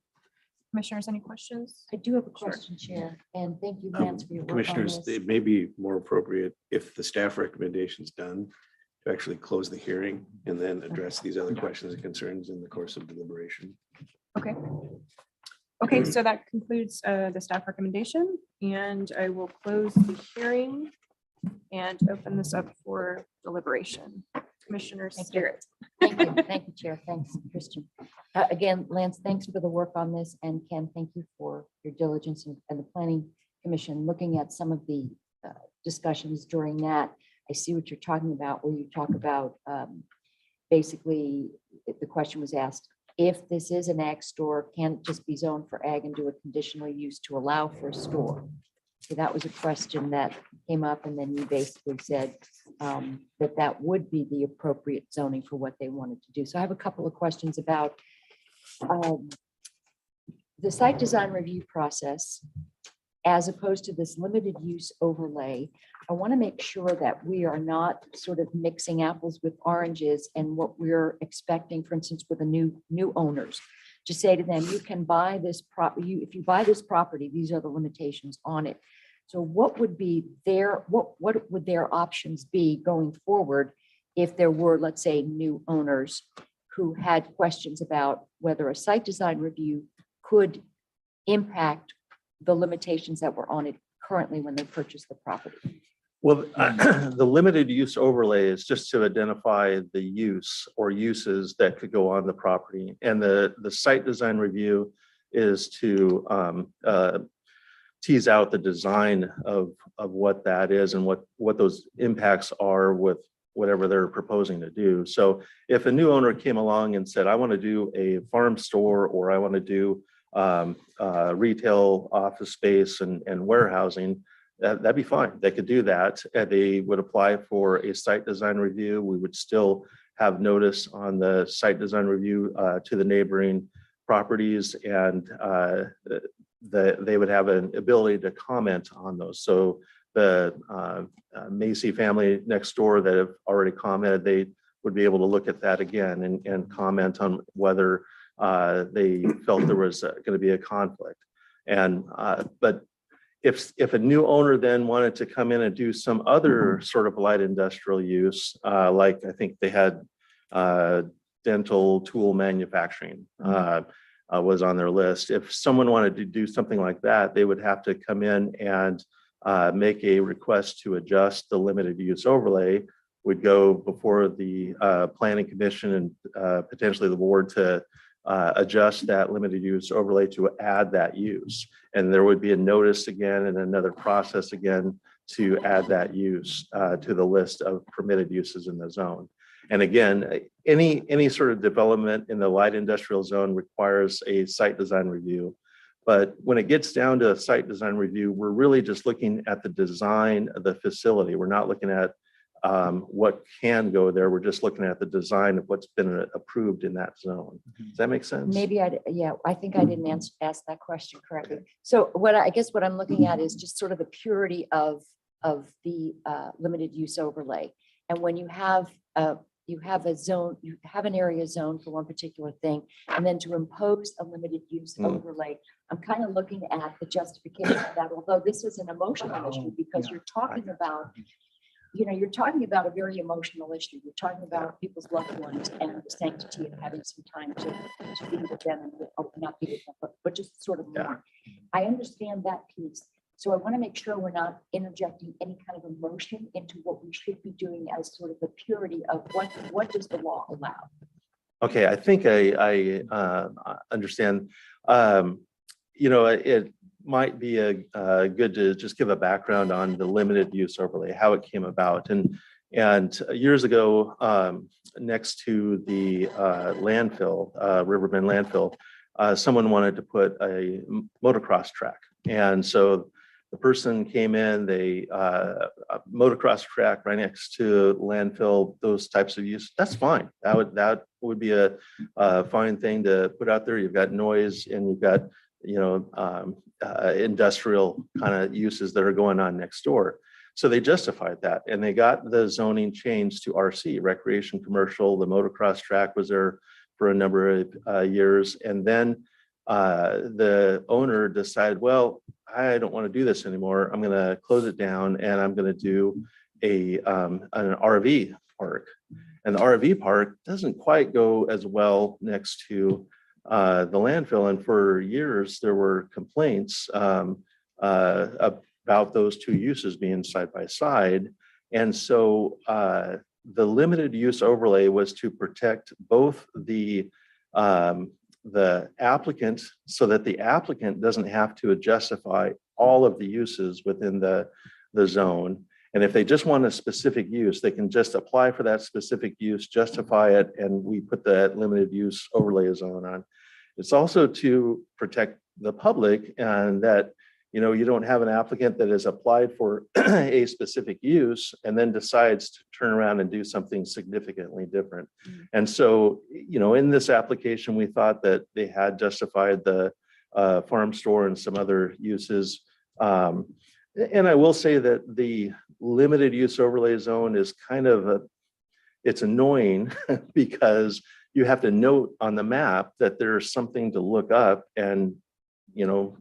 Commissioners, any questions? I do have a question, Chair, and thank you, Lance, for your work on Commissioners, this. it may be more appropriate if the staff recommendation is done to actually close the hearing and then address these other questions and concerns in the course of deliberation. Okay. Okay, so that concludes the staff recommendation, and I will close the hearing and open this up for deliberation. Commissioner Starrett. Thank you, Chair. Thanks, Christian. Again, Lance, thanks for the work on this, and Ken, thank you for your diligence and the Planning Commission looking at some of the discussions during that. I see what you're talking about, where you talk about basically, the question was asked, if this is an ag store, can it just be zoned for ag and do a conditional use to allow for a store? So that was a question that came up, and then you basically said that would be the appropriate zoning for what they wanted to do. So I have a couple of questions about the site design review process, as opposed to this limited use overlay. I want to make sure that we are not sort of mixing apples with oranges, and what we're expecting, for instance, with the new owners, to say to them, you can buy this property. If you buy this property, these are the limitations on it. So what would be what would their options be going forward if there were, let's say, new owners who had questions about whether a site design review could impact the limitations that were on it currently when they purchased the property? Well, the limited use overlay is just to identify the use or uses that could go on the property. And the site design review is to tease out the design of what that is and what those impacts are with whatever they're proposing to do. So if a new owner came along and said, I want to do a farm store, or I want to do retail office space and warehousing, that'd be fine. They could do that. They would apply for a site design review. We would still have notice on the site design review to the neighboring properties, and they would have an ability to comment on those. So the Macy family next door that have already commented, they would be able to look at that again and comment on whether they felt there was going to be a conflict. And but if a new owner then wanted to come in and do some other sort of light industrial use, like I think they had dental tool manufacturing was on their list. If someone wanted to do something like that, they would have to come in and make a request to adjust the limited use overlay. Would go before the planning commission and potentially the board to adjust that limited use overlay to add that use. And there would be a notice again and another process again to add that use to the list of permitted uses in the zone. And again, any sort of development in the light industrial zone requires a site design review. But when it gets down to a site design review, we're really just looking at the design of the facility. We're not looking at what can go there. We're just looking at the design of what's been approved in that zone. Does that make sense? Maybe I think I didn't ask that question correctly. So I guess what I'm looking at is just sort of the purity of the limited use overlay. And when you have a zone, you have an area zone for one particular thing, and then to impose a limited use overlay, I'm kind of looking at the justification of that, although this is an emotional issue because you're talking about, you're talking about a very emotional issue. You're talking about people's loved ones and the sanctity of having some time to be with them and not be with them, but just sort of more. I understand that piece. So I want to make sure we're not interjecting any kind of emotion into what we should be doing as sort of the purity of what does the law allow? Okay, I think I understand. It might be good to just give a background on the limited use overlay, how it came about. And years ago, next to the landfill, Riverbend landfill, someone wanted to put a motocross track. And so the person came in, they motocross track right next to landfill, those types of use. That's fine. That would be a fine thing to put out there. You've got noise and you've got industrial kind of uses that are going on next door. So they justified that, and they got the zoning changed to RC, recreation commercial. The motocross track was there for a number of years, and then the owner decided, well, I don't want to do this anymore. I'm going to close it down, and I'm going to do an RV park. And the RV park doesn't quite go as well next to the landfill. And for years, there were complaints about those two uses being side by side. And so the limited use overlay was to protect both the applicant, so that the applicant doesn't have to justify all of the uses within the zone. And if they just want a specific use, they can just apply for that specific use, justify it, and we put that limited use overlay zone on. It's also to protect the public, and that you don't have an applicant that has applied for a specific use and then decides to turn around and do something significantly different. And so, in this application, we thought that they had justified the farm store and some other uses. And I will say that the limited use overlay zone is kind of it's annoying because you have to note on the map that there's something to look up and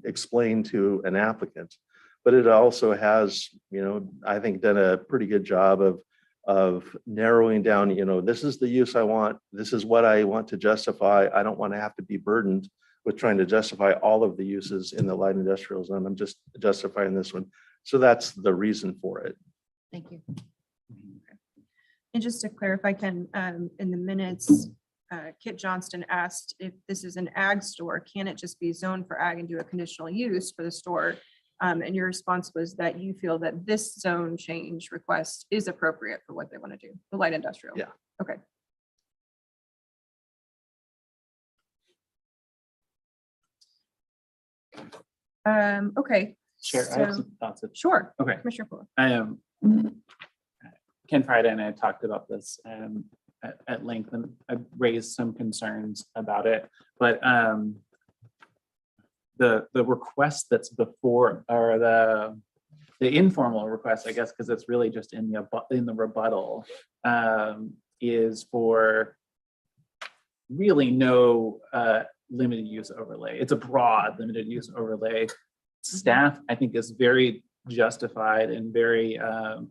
explain to an applicant. But it also has, I think, done a pretty good job of narrowing down, this is the use I want, this is what I want to justify. I don't want to have to be burdened with trying to justify all of the uses in the light industrial zone. I'm just justifying this one. So that's the reason for it. Thank you. And just to clarify, Ken, in the minutes, Kit Johnston asked if this is an ag store, can it just be zoned for ag and do a conditional use for the store? And your response was that you feel that this zone change request is appropriate for what they want to do, the light industrial. Yeah. Okay. Okay. Chair, I have So- some thoughts. Sure. Okay. Commissioner Fuller. Ken Friday and I talked about this at length, and I raised some concerns about it. But the request that's before, or the informal request, I guess, because it's really just in the rebuttal, is for really no limited use overlay. It's a broad limited use overlay. Staff, I think, is very justified and very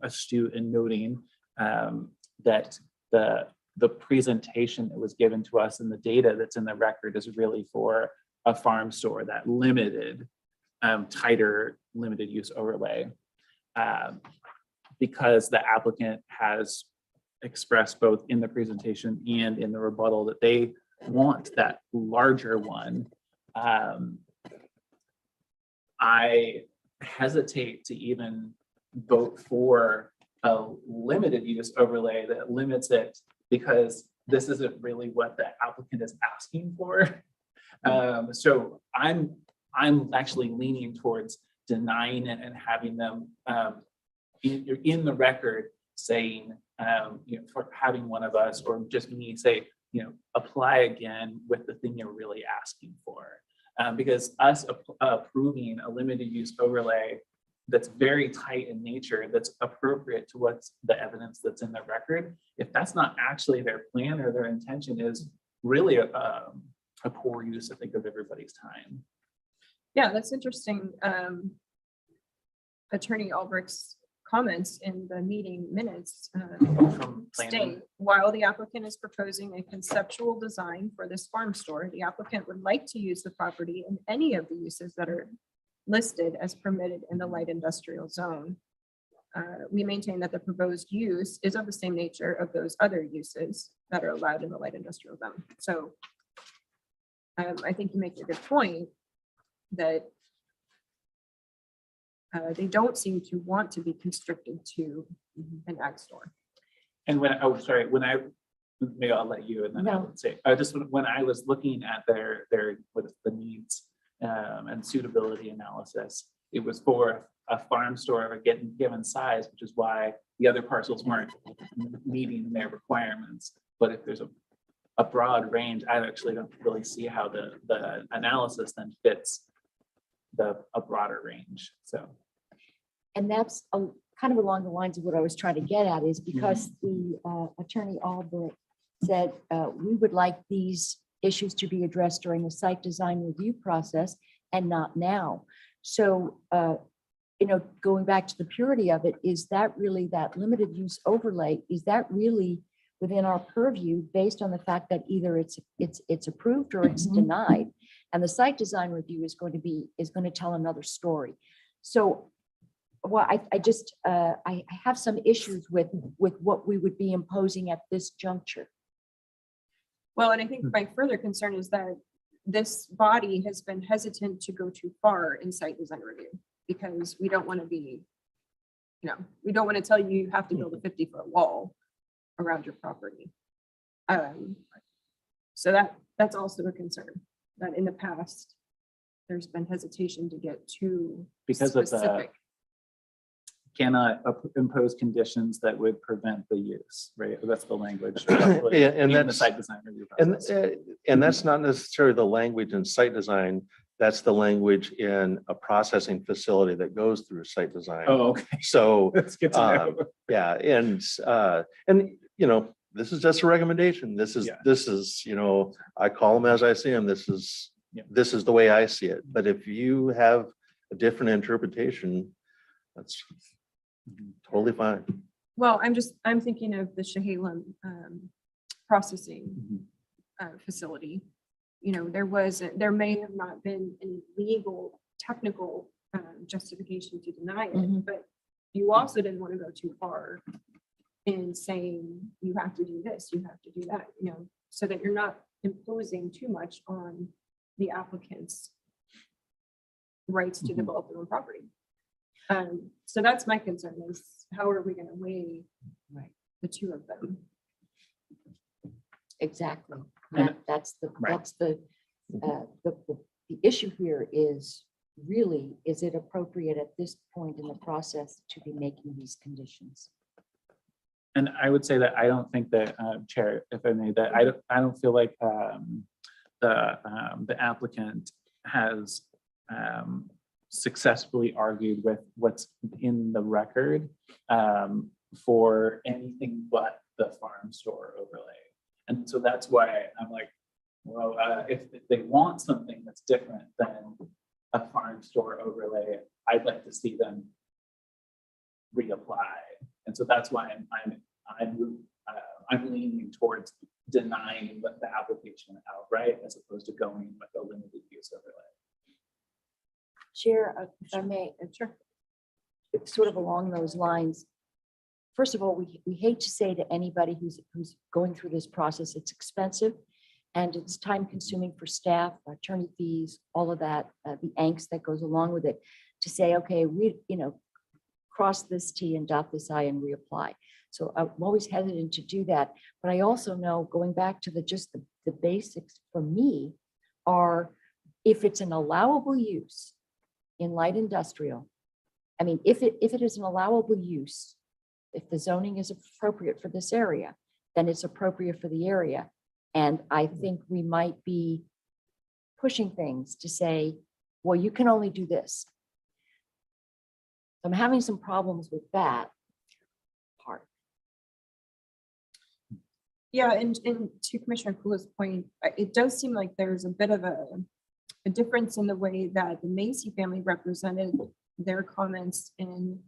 astute in noting that the presentation that was given to us and the data that's in the record is really for a farm store, that limited, tighter limited use overlay, because the applicant has expressed both in the presentation and in the rebuttal that they want that larger one. I hesitate to even vote for a limited use overlay that limits it, because this isn't really what the applicant is asking for. So I'm actually leaning towards denying it and having them in the record saying, for having one of us or just me say, apply again with the thing you're really asking for. Because us approving a limited use overlay that's very tight in nature, that's appropriate to what's the evidence that's in the record, if that's not actually their plan or their intention, is really a poor use, I think, of everybody's time. Yeah, that's interesting. Attorney Albrecht's comments in the meeting minutes From planning. state, while the applicant is proposing a conceptual design for this farm store, the applicant would like to use the property in any of the uses that are listed as permitted in the light industrial zone. We maintain that the proposed use is of the same nature of those other uses that are allowed in the light industrial zone. So I think you make a good point that they don't seem to want to be constricted to an ag store. And maybe I'll let you, and then I No. would say, just when I was looking at their what is the needs and suitability analysis, it was for a farm store of a given size, which is why the other parcels weren't meeting their requirements. But if there's a broad range, I actually don't really see how the analysis then fits a broader range. So, And that's kind of along the lines of what I was trying to get at, is because the Attorney Albrecht said, we would like these issues to be addressed during the site design review process and not now. So, going back to the purity of it, is that really that limited use overlay? Is that really within our purview based on the fact that either it's approved or it's denied? And the site design review is going to tell another story. So, well, I have some issues with what we would be imposing at this juncture. Well, and I think my further concern is that this body has been hesitant to go too far in site design review, because we don't want to be, we don't want to tell you have to build a 50-foot wall around your property. So that's also a concern, that in the past, there's been hesitation to get too because of specific. cannot impose conditions that would prevent the use, right? That's the language. And in the that's- site design review And, process. and that's not necessarily the language in site design. That's the language in a processing facility that goes through site design. Oh, okay. So, That's good to know. yeah, and this is just a recommendation. This is, Yeah. I call them as I see them. This is the way I see it. But if you have a different interpretation, that's totally fine. Well, I'm thinking of the Chehalem processing facility. There may have not been any legal, technical justification to deny it, but you also didn't want to go too far in saying you have to do this, you have to do that, so that you're not imposing too much on the applicant's rights to develop their own property. So that's my concern is how are we going to weigh Right. the two of them? Exactly. And- That's Right. the issue here is really, is it appropriate at this point in the process to be making these conditions? And I would say that I don't think that, Chair, if I may, that I don't feel like the applicant has successfully argued with what's in the record for anything but the farm store overlay. And so that's why I'm like, well, if they want something that's different than a farm store overlay, I'd like to see them reapply. And so that's why I'm leaning towards denying the application outright as opposed to going with a limited use overlay. Chair, if I may, sure. Sort of along those lines. First of all, we hate to say to anybody who's going through this process, it's expensive and it's time consuming for staff, attorney fees, all of that, the angst that goes along with it, to say, okay, cross this T and dot this I and reapply. So I'm always hesitant to do that. But I also know, going back to the basics for me are, if it's an allowable use in light industrial, I mean, if it is an allowable use, if the zoning is appropriate for this area, then it's appropriate for the area. And I think we might be pushing things to say, well, you can only do this. I'm having some problems with that part. Yeah, and to Commissioner Kula's point, it does seem like there's a bit of a difference in the way that the Macy family represented their comments in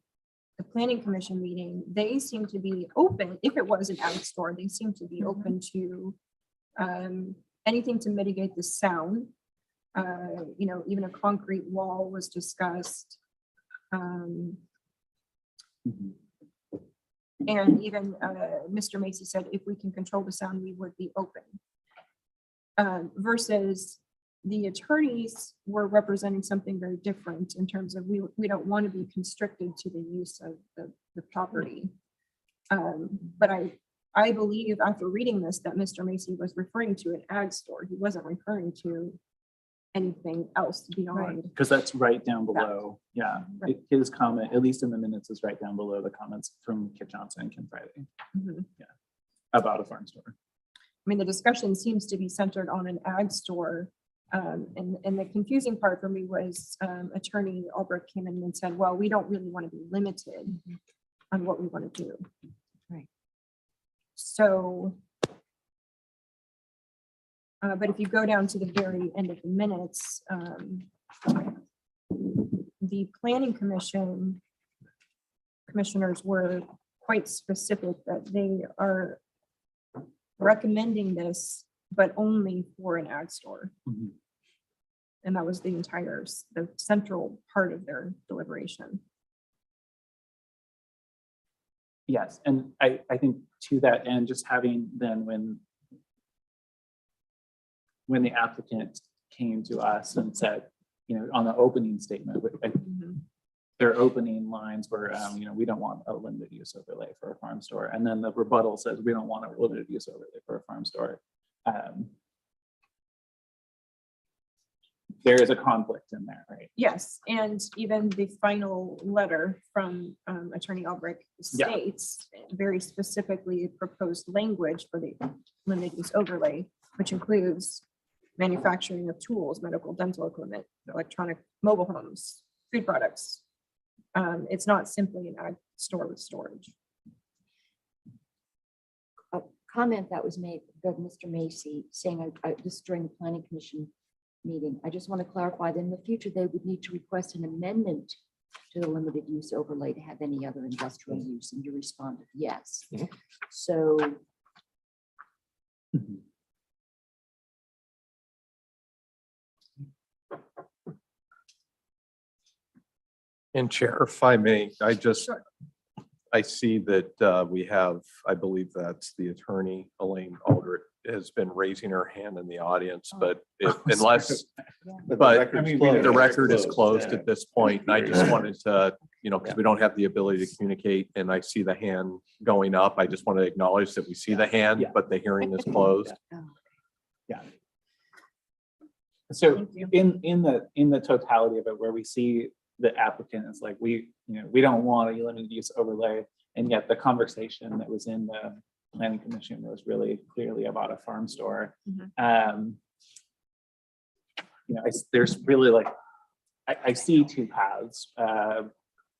the Planning Commission meeting. They seem to be open, if it was an ag store, they seem to be open to anything to mitigate the sound. Even a concrete wall was discussed. And even Mr. Macy said, if we can control the sound, we would be open. Versus the attorneys were representing something very different in terms of we don't want to be constricted to the use of the property. But I believe after reading this that Mr. Macy was referring to an ag store. He wasn't referring to anything else beyond. Because that's right down below. Yeah, Right. his comment, at least in the minutes, is right down below the comments from Kip Johnson and Kim Friday. Mhm. Yeah, about a farm store. I mean, the discussion seems to be centered on an ag store. And the confusing part for me was Attorney Albrecht came in and said, well, we don't really want to be limited on what we want to do. Right. So, but if you go down to the very end of the minutes, the Planning Commission commissioners were quite specific that they are recommending this, but only for an ag store. Mhm. And that was the central part of their deliberation. Yes, and I think to that end, just having then when the applicant came to us and said, on the opening statement, their opening lines were, we don't want a limited use overlay for a farm store. And then the rebuttal says, we don't want a limited use overlay for a farm store. There is a conflict in there, right? Yes, and even the final letter from Attorney Albrecht states very specifically proposed language for the limited use overlay, which includes manufacturing of tools, medical, dental equipment, electronic mobile homes, food products. It's not simply an ag store with storage. A comment that was made by Mr. Macy saying, this is during the Planning Commission meeting, I just want to clarify that in the future, they would need to request an amendment to the limited use overlay to have any other industrial use, and you responded yes. So And Chair, if I may, Sure. I see that we have, I believe that's the attorney, Elaine Aldrich, has been raising her hand in the audience, but unless, but I mean, the record is closed at this point. And I just wanted to because we don't have the ability to communicate, and I see the hand going up. I just want to acknowledge that we see the hand, Yeah. but the hearing is closed. So in the totality of it, where we see the applicant is like, we don't want a limited use overlay, and yet the conversation that was in the planning commission was really clearly about a farm store. There's really like, I see two paths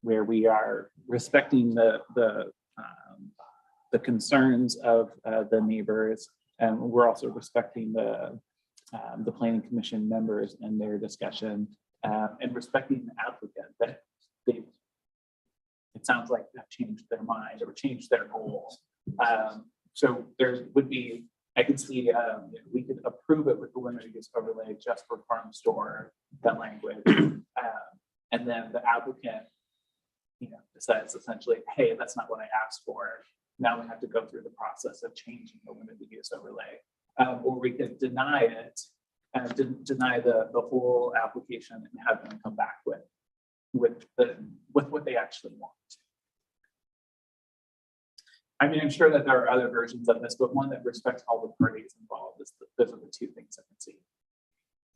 where we are respecting the concerns of the neighbors, and we're also respecting the planning commission members and their discussion, and respecting the applicant that it sounds like they've changed their mind or changed their goals. So there would be, I can see we could approve it with the limited use overlay just for farm store, that language, and then the applicant, decides essentially, hey, that's not what I asked for. Now we have to go through the process of changing the limited use overlay. Or we could deny it and deny the whole application and have them come back with what they actually want. I mean, I'm sure that there are other versions of this, but one that respects all the parties involved those are the two things I can see.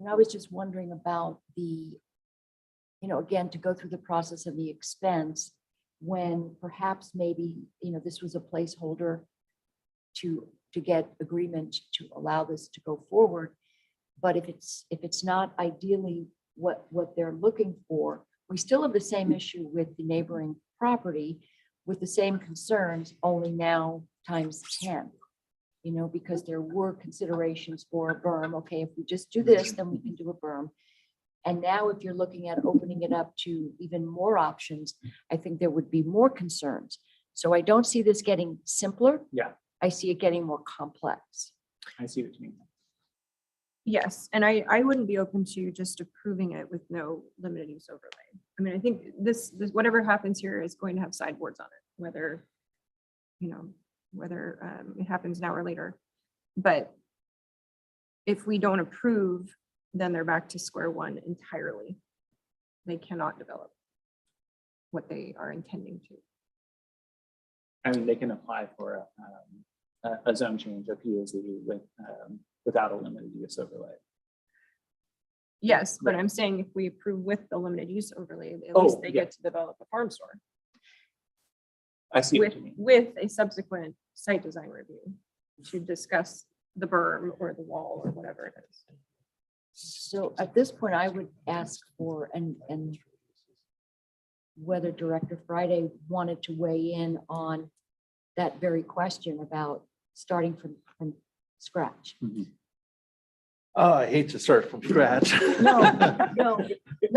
And I was just wondering about the, again, to go through the process of the expense, when perhaps maybe, this was a placeholder to get agreement to allow this to go forward. But if it's not ideally what they're looking for, we still have the same issue with the neighboring property with the same concerns, only now times 10, because there were considerations for a berm. Okay, if we just do this, then we can do a berm. And now if you're looking at opening it up to even more options, I think there would be more concerns. So I don't see this getting simpler. Yeah. I see it getting more complex. I see what you mean. Yes, and I wouldn't be open to just approving it with no limited use overlay. I mean, I think this whatever happens here is going to have sideboards on it, whether it happens now or later. But if we don't approve, then they're back to square one entirely. They cannot develop what they are intending to. I mean, they can apply for a zone change of POZ without a limited use overlay. Yes, but I'm saying if we approve with the limited use overlay, at least they get to develop a farm store I see what with, you mean. with a subsequent site design review to discuss the berm or the wall or whatever it is. So at this point, I would ask for, and whether Director Friday wanted to weigh in on that very question about starting from scratch. Oh, I hate to start from scratch. No,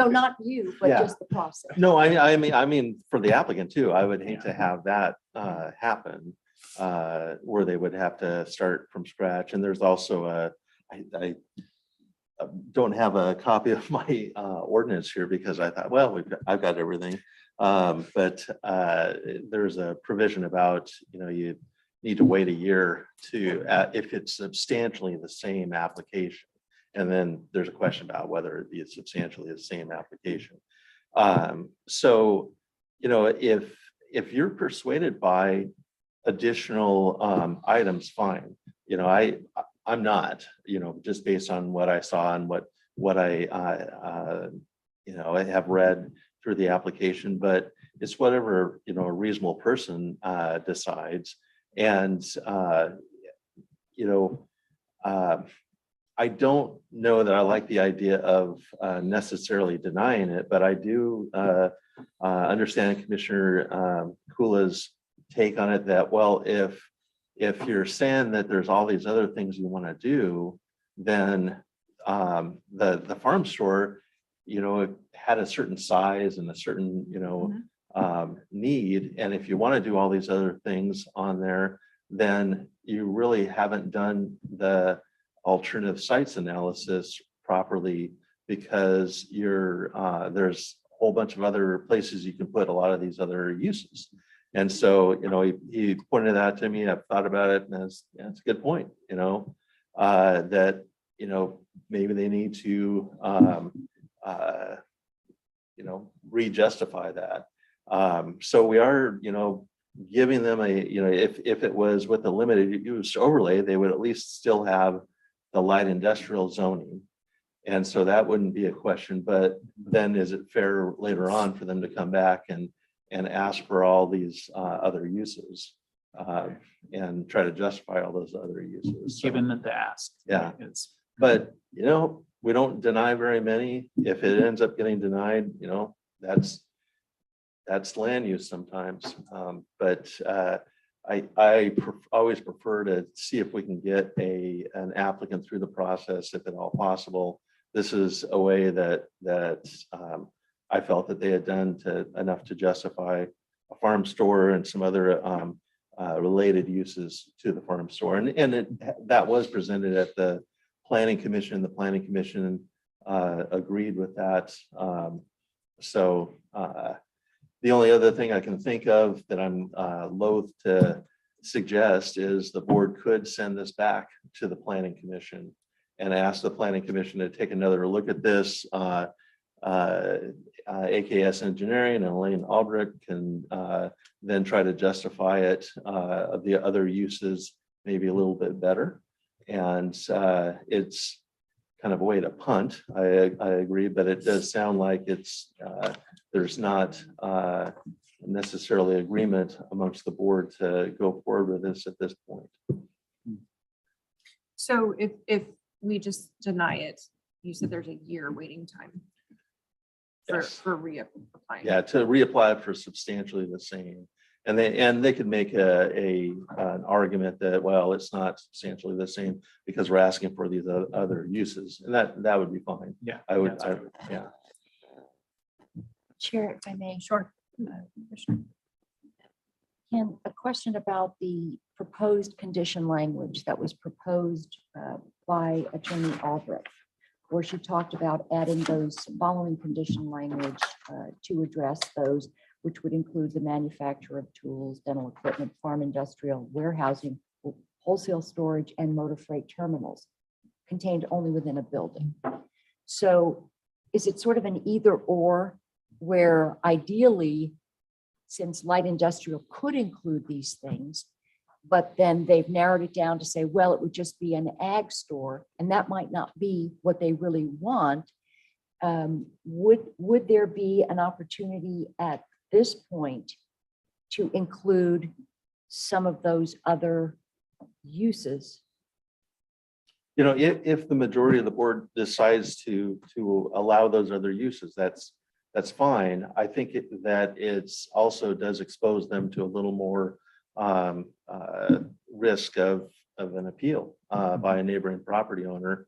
not you, but Yeah. just the process. No, I mean, for the applicant too, I would hate to have that happen, where they would have to start from scratch. And there's also I don't have a copy of my ordinance here because I thought, well, I've got everything. But there's a provision about, you need to wait a year to, if it's substantially the same application. And then there's a question about whether it be substantially the same application. So, if you're persuaded by additional items, fine. I'm not, just based on what I saw and what I have read through the application, but it's whatever, a reasonable person decides. And, I don't know that I like the idea of necessarily denying it, but I do understand Commissioner Kula's take on it that, well, if you're saying that there's all these other things you want to do, then the farm store, it had a certain size and a certain, need. And if you want to do all these other things on there, then you really haven't done the alternative sites analysis properly, because there's a whole bunch of other places you can put a lot of these other uses. And so, he pointed that out to me. I've thought about it, and that's a good point, that, maybe they need to, re-justify that. So we are, giving them if it was with a limited use overlay, they would at least still have the light industrial zoning. And so that wouldn't be a question, but then is it fair later on for them to come back and ask for all these other uses and try to justify all those other uses? So, Given that the ask. Yeah. It's, but, we don't deny very many. If it ends up getting denied, that's land use sometimes. But I always prefer to see if we can get an applicant through the process, if at all possible. This is a way that I felt that they had done enough to justify a farm store and some other related uses to the farm store. And that was presented at the Planning Commission. The Planning Commission agreed with that. So the only other thing I can think of that I'm loath to suggest is the board could send this back to the Planning Commission and ask the Planning Commission to take another look at this. AKS Engineering and Elaine Albrecht can then try to justify it of the other uses maybe a little bit better. And it's kind of a way to punt. I agree, but it does sound like there's not necessarily agreement amongst the board to go forward with this at this point. So if we just deny it, you said there's a year waiting time Yes. for reapplying. Yeah, to reapply for substantially the same. And they could make an argument that, well, it's not substantially the same because we're asking for these other uses, and that would be fine. yeah. I would, that's yeah. Chair, if I may. Sure. Ken, a question about the proposed condition language that was proposed by Attorney Albrecht, where she talked about adding those following condition language to address those, which would include the manufacture of tools, dental equipment, farm industrial, warehousing, wholesale storage, and motor freight terminals contained only within a building. So is it sort of an either or, where ideally, since light industrial could include these things, but then they've narrowed it down to say, well, it would just be an ag store, and that might not be what they really want. Would there be an opportunity at this point to include some of those other uses? If the majority of the board decides to allow those other uses, that's fine. I think that it's also does expose them to a little more risk of an appeal by a neighboring property owner,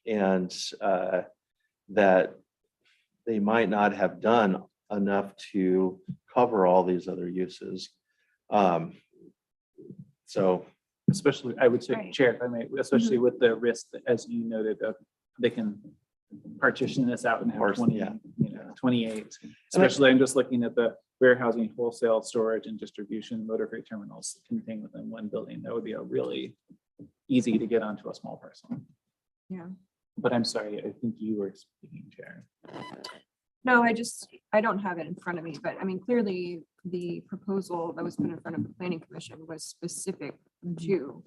and that they might not have done enough to cover all these other uses. So, Especially, I would say, Right. Chair, if I may, especially with the risk that, as you noted, of they can partition this out and have Parse, 20, yeah. 28. Especially, I'm just looking at the warehousing, wholesale, storage, and distribution, motor freight terminals contained within one building. That would be a really easy to get onto a small parcel. Yeah. But I'm sorry, I think you were speaking, Chair. No, I don't have it in front of me, but I mean, clearly the proposal that was put in front of the Planning Commission was specific to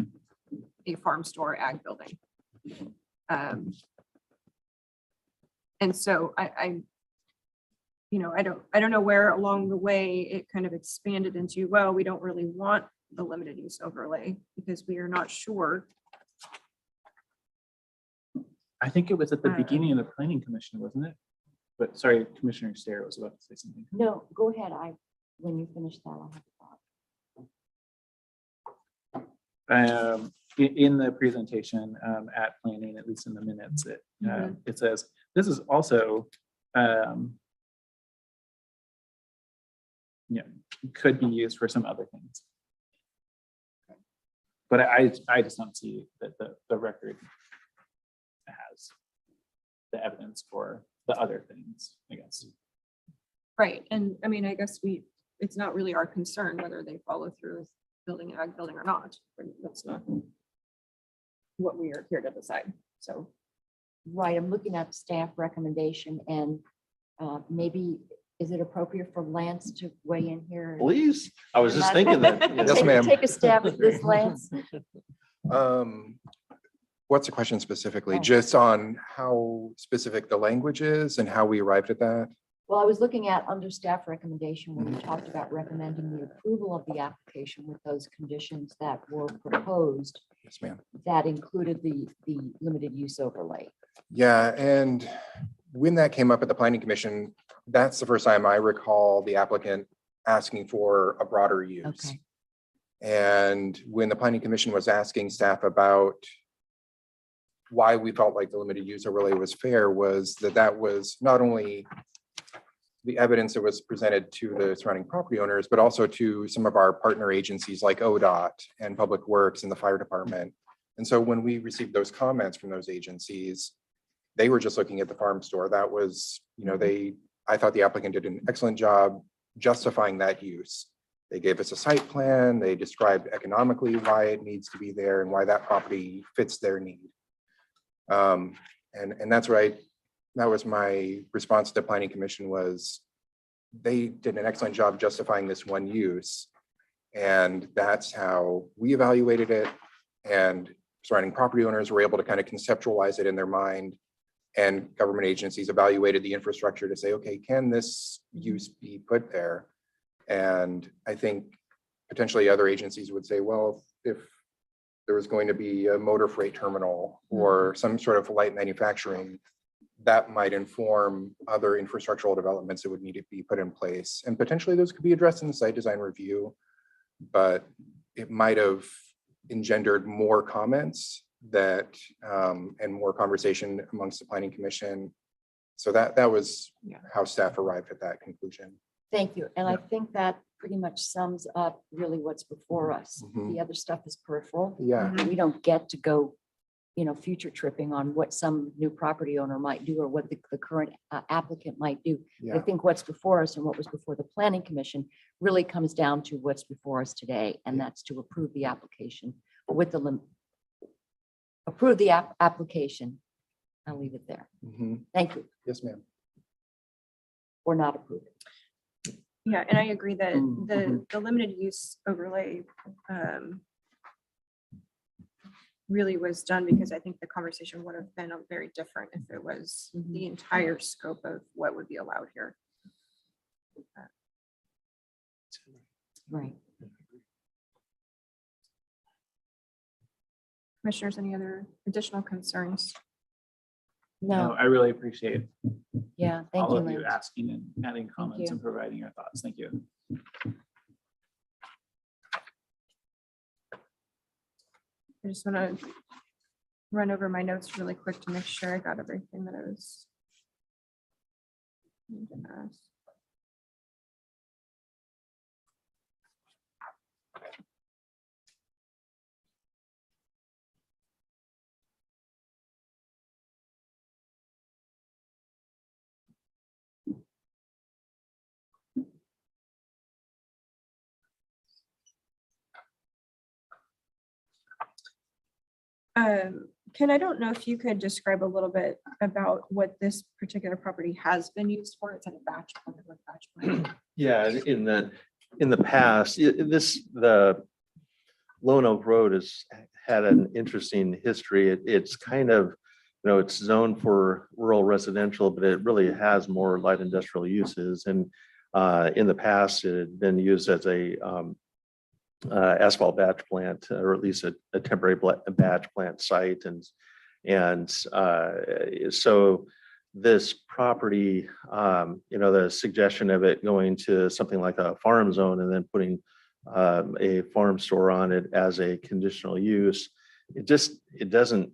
a farm store ag building. And so I don't know where along the way it kind of expanded into, well, we don't really want the limited use overlay because we are not sure. I think it was at the beginning of the Planning Commission, wasn't it? But sorry, Commissioner Stair was about to say something. No, go ahead. When you finish that, I'll have a thought. In the presentation at planning, at least in the minutes, it says this is also could be used for some other things. But I just don't see that the record has the evidence for the other things, I guess. Right. And I mean, I guess it's not really our concern whether they follow through with building an ag building or not. That's not what we are here to decide. So, Right, I'm looking at staff recommendation, and maybe is it appropriate for Lance to weigh in here? Please, I was just thinking that. you know. Yes, ma'am. Take a stab at this, Lance. What's the question specifically? Oh. Just on how specific the language is and how we arrived at that? Well, I was looking at under staff recommendation when we talked about recommending the approval of the application with those conditions that were proposed Yes, ma'am. that included the limited use overlay. Yeah, and when that came up at the planning commission, that's the first time I recall the applicant asking for a broader use. Okay. And when the planning commission was asking staff about why we felt like the limited use overlay was fair, was that was not only the evidence that was presented to the surrounding property owners, but also to some of our partner agencies like ODOT and Public Works and the fire department. And so when we received those comments from those agencies, they were just looking at the farm store. That was, I thought the applicant did an excellent job justifying that use. They gave us a site plan. They described economically why it needs to be there and why that property fits their need. And that's right. That was my response to the planning commission was they did an excellent job justifying this one use. And that's how we evaluated it. And surrounding property owners were able to kind of conceptualize it in their mind. And government agencies evaluated the infrastructure to say, okay, can this use be put there? And I think potentially other agencies would say, well, if there was going to be a motor freight terminal or some sort of light manufacturing, that might inform other infrastructural developments that would need to be put in place. And potentially those could be addressed in the site design review, but it might have engendered more comments that and more conversation amongst the planning commission. So that was how staff arrived at that conclusion. Thank you. And I think that pretty much sums up really what's before us. Mhm. The other stuff is peripheral. Yeah. We don't get to go, future tripping on what some new property owner might do or what the current applicant might do. I Yeah. think what's before us and what was before the planning commission really comes down to what's before us today, and that's to approve the application with the approve the application. I'll leave it there. Mhm. Thank you. Yes, ma'am. Or not approve it. Yeah, and I agree that Mhm. the limited use overlay really was done because I think the conversation would have been very different if it was the entire scope of what would be allowed here. Right. Commissioners, any other additional concerns? No, No, I really appreciate yeah, thank all you. of you Lance. asking and adding comments you. and providing your thoughts. Thank you. I just want to run over my notes really quick to make sure I got everything that I was need to ask. Ken, I don't know if you could describe a little bit about what this particular property has been used for. It's in a batch plant. Yeah, in the past, the Lone Oak Road has had an interesting history. It's kind of, it's zoned for rural residential, but it really has more light industrial uses. And in the past, it had been used as a asphalt batch plant, or at least a temporary batch plant site. And so this property, the suggestion of it going to something like a farm zone and then putting a farm store on it as a conditional use, it doesn't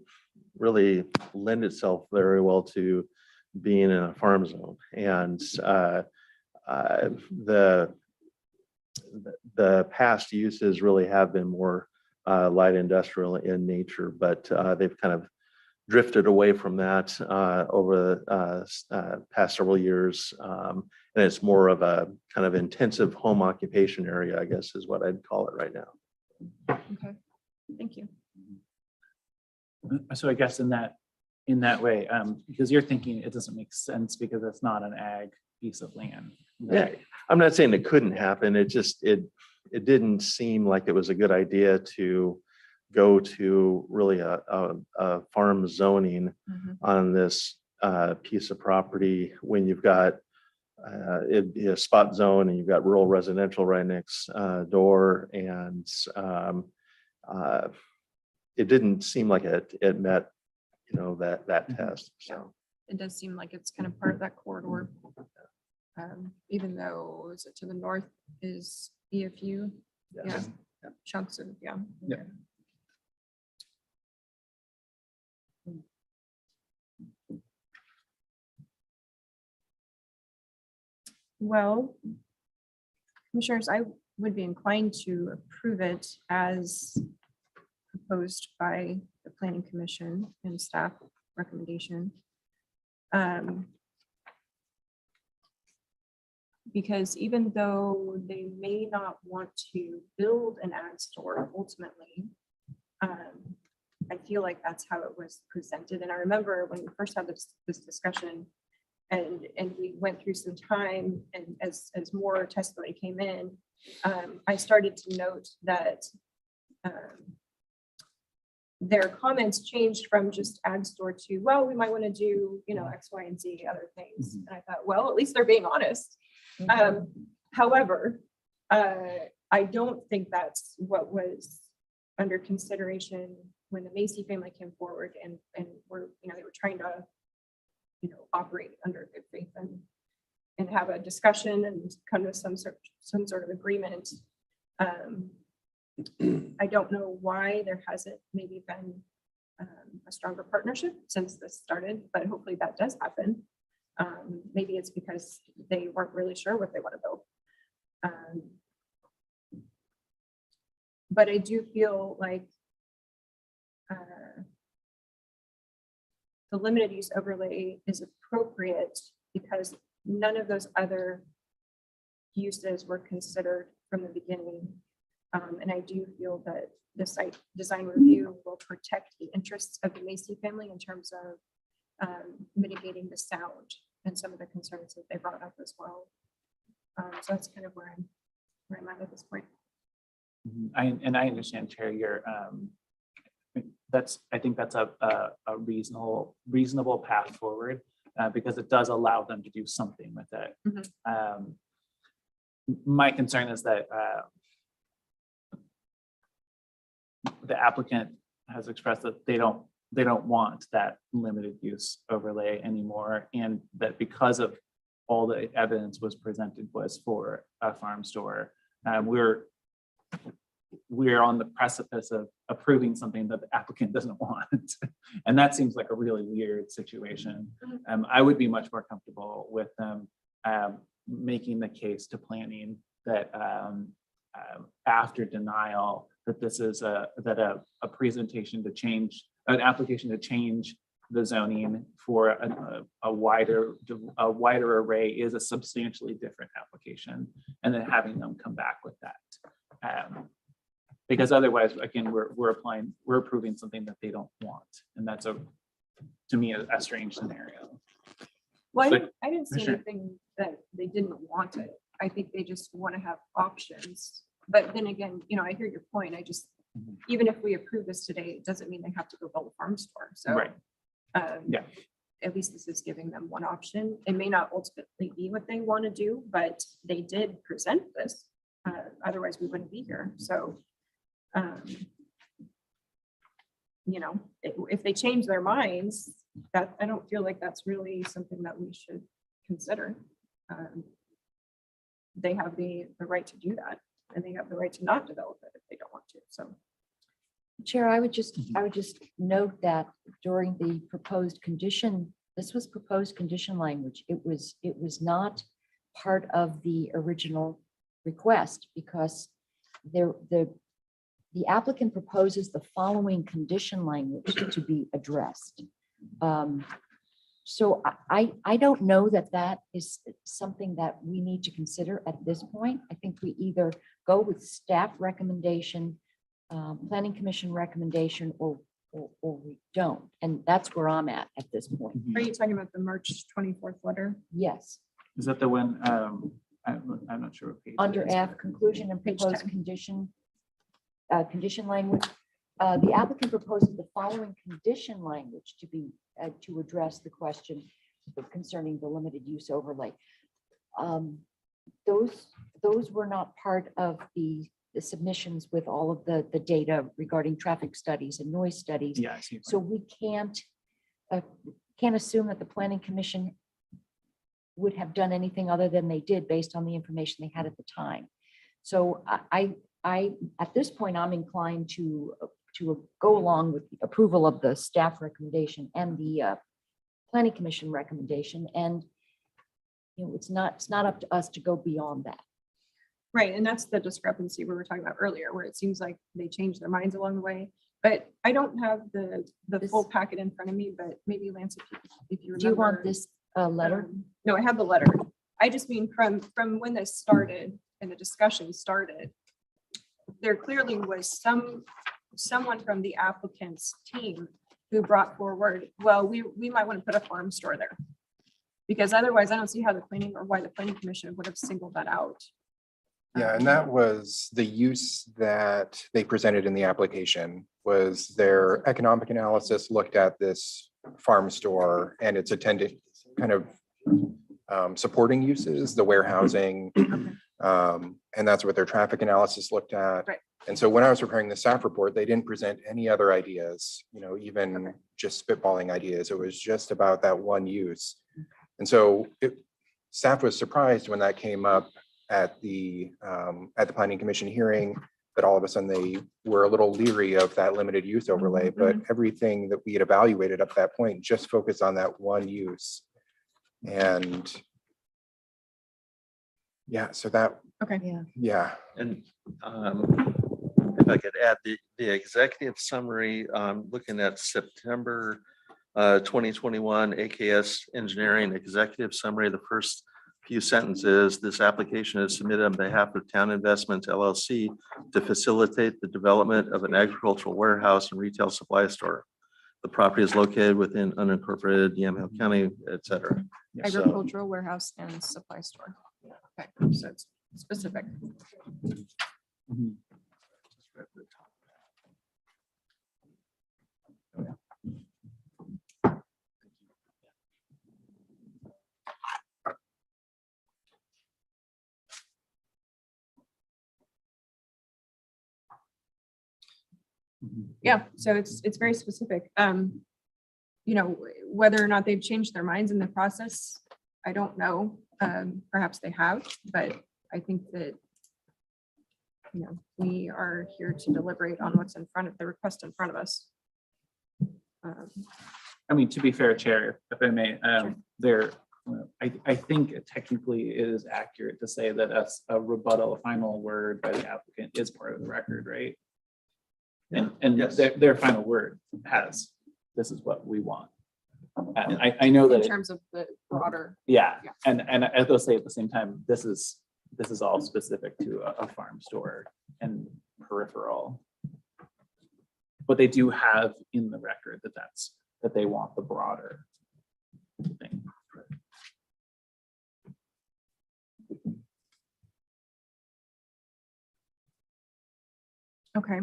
really lend itself very well to being in a farm zone. And the past uses really have been more light industrial in nature, but they've kind of drifted away from that over the past several years. And it's more of a kind of intensive home occupation area, I guess, is what I'd call it right now. Okay, thank you. So I guess in that way, because you're thinking it doesn't make sense because it's not an ag piece of land. Yeah, I'm not saying it couldn't happen. It just, it didn't seem like it was a good idea to go to really a farm zoning on this piece of property when you've got a spot zone and you've got rural residential right next door. And it didn't seem like it met, that test. So. It does seem like it's kind of part of that corridor. Even though, is it to the north is EFU? Yeah, chunks of, yeah. Yeah. Okay. Well, commissioners, I would be inclined to approve it as proposed by the planning commission and staff recommendation. Because even though they may not want to build an ag store ultimately, I feel like that's how it was presented. And I remember when we first had this discussion and we went through some time, and as more testimony came in, I started to note that their comments changed from just ag store to, well, we might want to do, X, Y, and Z other things. And I thought, well, at least they're being honest. However, I don't think that's what was under consideration when the Macy family came forward and were, they were trying to, operate under good faith and have a discussion and come to some sort of agreement. I don't know why there hasn't maybe been a stronger partnership since this started, but hopefully that does happen. Maybe it's because they weren't really sure what they want to build. But I do feel like the limited use overlay is appropriate because none of those other uses were considered from the beginning. And I do feel that the site design review will protect the interests of the Macy family in terms of mitigating the sound and some of the concerns that they brought up as well. So that's kind of where I'm at this point. I understand, Chair, your I think that's a reasonable path forward because it does allow them to do something with it. My concern is that the applicant has expressed that they don't want that limited use overlay anymore, and that because of all the evidence was presented was for a farm store, we're on the precipice of approving something that the applicant doesn't want. And that seems like a really weird situation. I would be much more comfortable with them making the case to planning that after denial, that this is a presentation to change, an application to change the zoning for a wider array is a substantially different application, and then having them come back with that. Because otherwise, again, we're approving something that they don't want. And that's to me, a strange scenario. Well, I didn't see anything that they didn't want it. I think they just want to have options. But then again, I hear your point. Even if we approve this today, it doesn't mean they have to go build a farm store. So right. Yeah, at least this is giving them one option. It may not ultimately be what they want to do, but they did present this. Otherwise we wouldn't be here. So, if they change their minds, that I don't feel like that's really something that we should consider. They have the right to do that, and they have the right to not develop it if they don't want to. So, Chair, I would just note that during the proposed condition, this was proposed condition language. It was not part of the original request because the applicant proposes the following condition language to be addressed. So I don't know that is something that we need to consider at this point. I think we either go with staff recommendation, planning commission recommendation, or we don't. And that's where I'm at this point. are you talking about the March 24th letter? Yes. Is that the one, I'm not sure what page. it Under is. F, conclusion and Page proposed 10. condition language. The applicant proposes the following condition language to be, to address the question concerning the limited use overlay. Those were not part of the submissions with all of the data regarding traffic studies and noise studies. Yeah, I see. So we can't assume that the planning commission would have done anything other than they did based on the information they had at the time. So I at this point, I'm inclined to go along with the approval of the staff recommendation and the planning commission recommendation. And you know, it's not up to us to go beyond that. Right, and that's the discrepancy we were talking about earlier, where it seems like they changed their minds along the way. But I don't have the full packet in front of me, but maybe Lance, if you remember. Do you want this letter? No, I have the letter. I just mean from when this started and the discussion started, there clearly was someone from the applicant's team who brought forward, well, we might want to put a farm store there. Because otherwise I don't see how the planning or why the planning commission would have singled that out. Yeah, and that was the use that they presented in the application was their economic analysis looked at this farm store and its attendant kind of supporting uses, the warehousing. And that's what their traffic analysis looked at. Right. And so when I was preparing the staff report, they didn't present any other ideas, you know, even just spitballing ideas. It was just about that one use. And so staff was surprised when that came up at the planning commission hearing, that all of a sudden they were a little leery of that limited use overlay, but everything that we had evaluated up to that point just focused on that one use. And yeah, so that, Okay. yeah. And if I could add the executive summary, looking at September 2021 AKS Engineering Executive Summary, the first few sentences, this application is submitted on behalf of Town Investments LLC to facilitate the development of an agricultural warehouse and retail supply store. The property is located within unincorporated Yamhill County, et cetera. So- Agricultural warehouse and supply store. Okay, so it's specific. Mhm. Yeah, so it's very specific. You know, whether or not they've changed their minds in the process, I don't know. Perhaps they have, but I think that, you know, we are here to deliberate on what's in front of the request in front of us. I mean, to be fair, Chair, if I may, I think technically it is accurate to say that a rebuttal, a final word by the applicant is part of the record, right? And Yes. their final word has, this is what we want. And I know In that, terms of the broader, yeah, Yeah. and I will say at the same time, this is all specific to a farm store and peripheral. But they do have in the record that they want the broader thing. okay.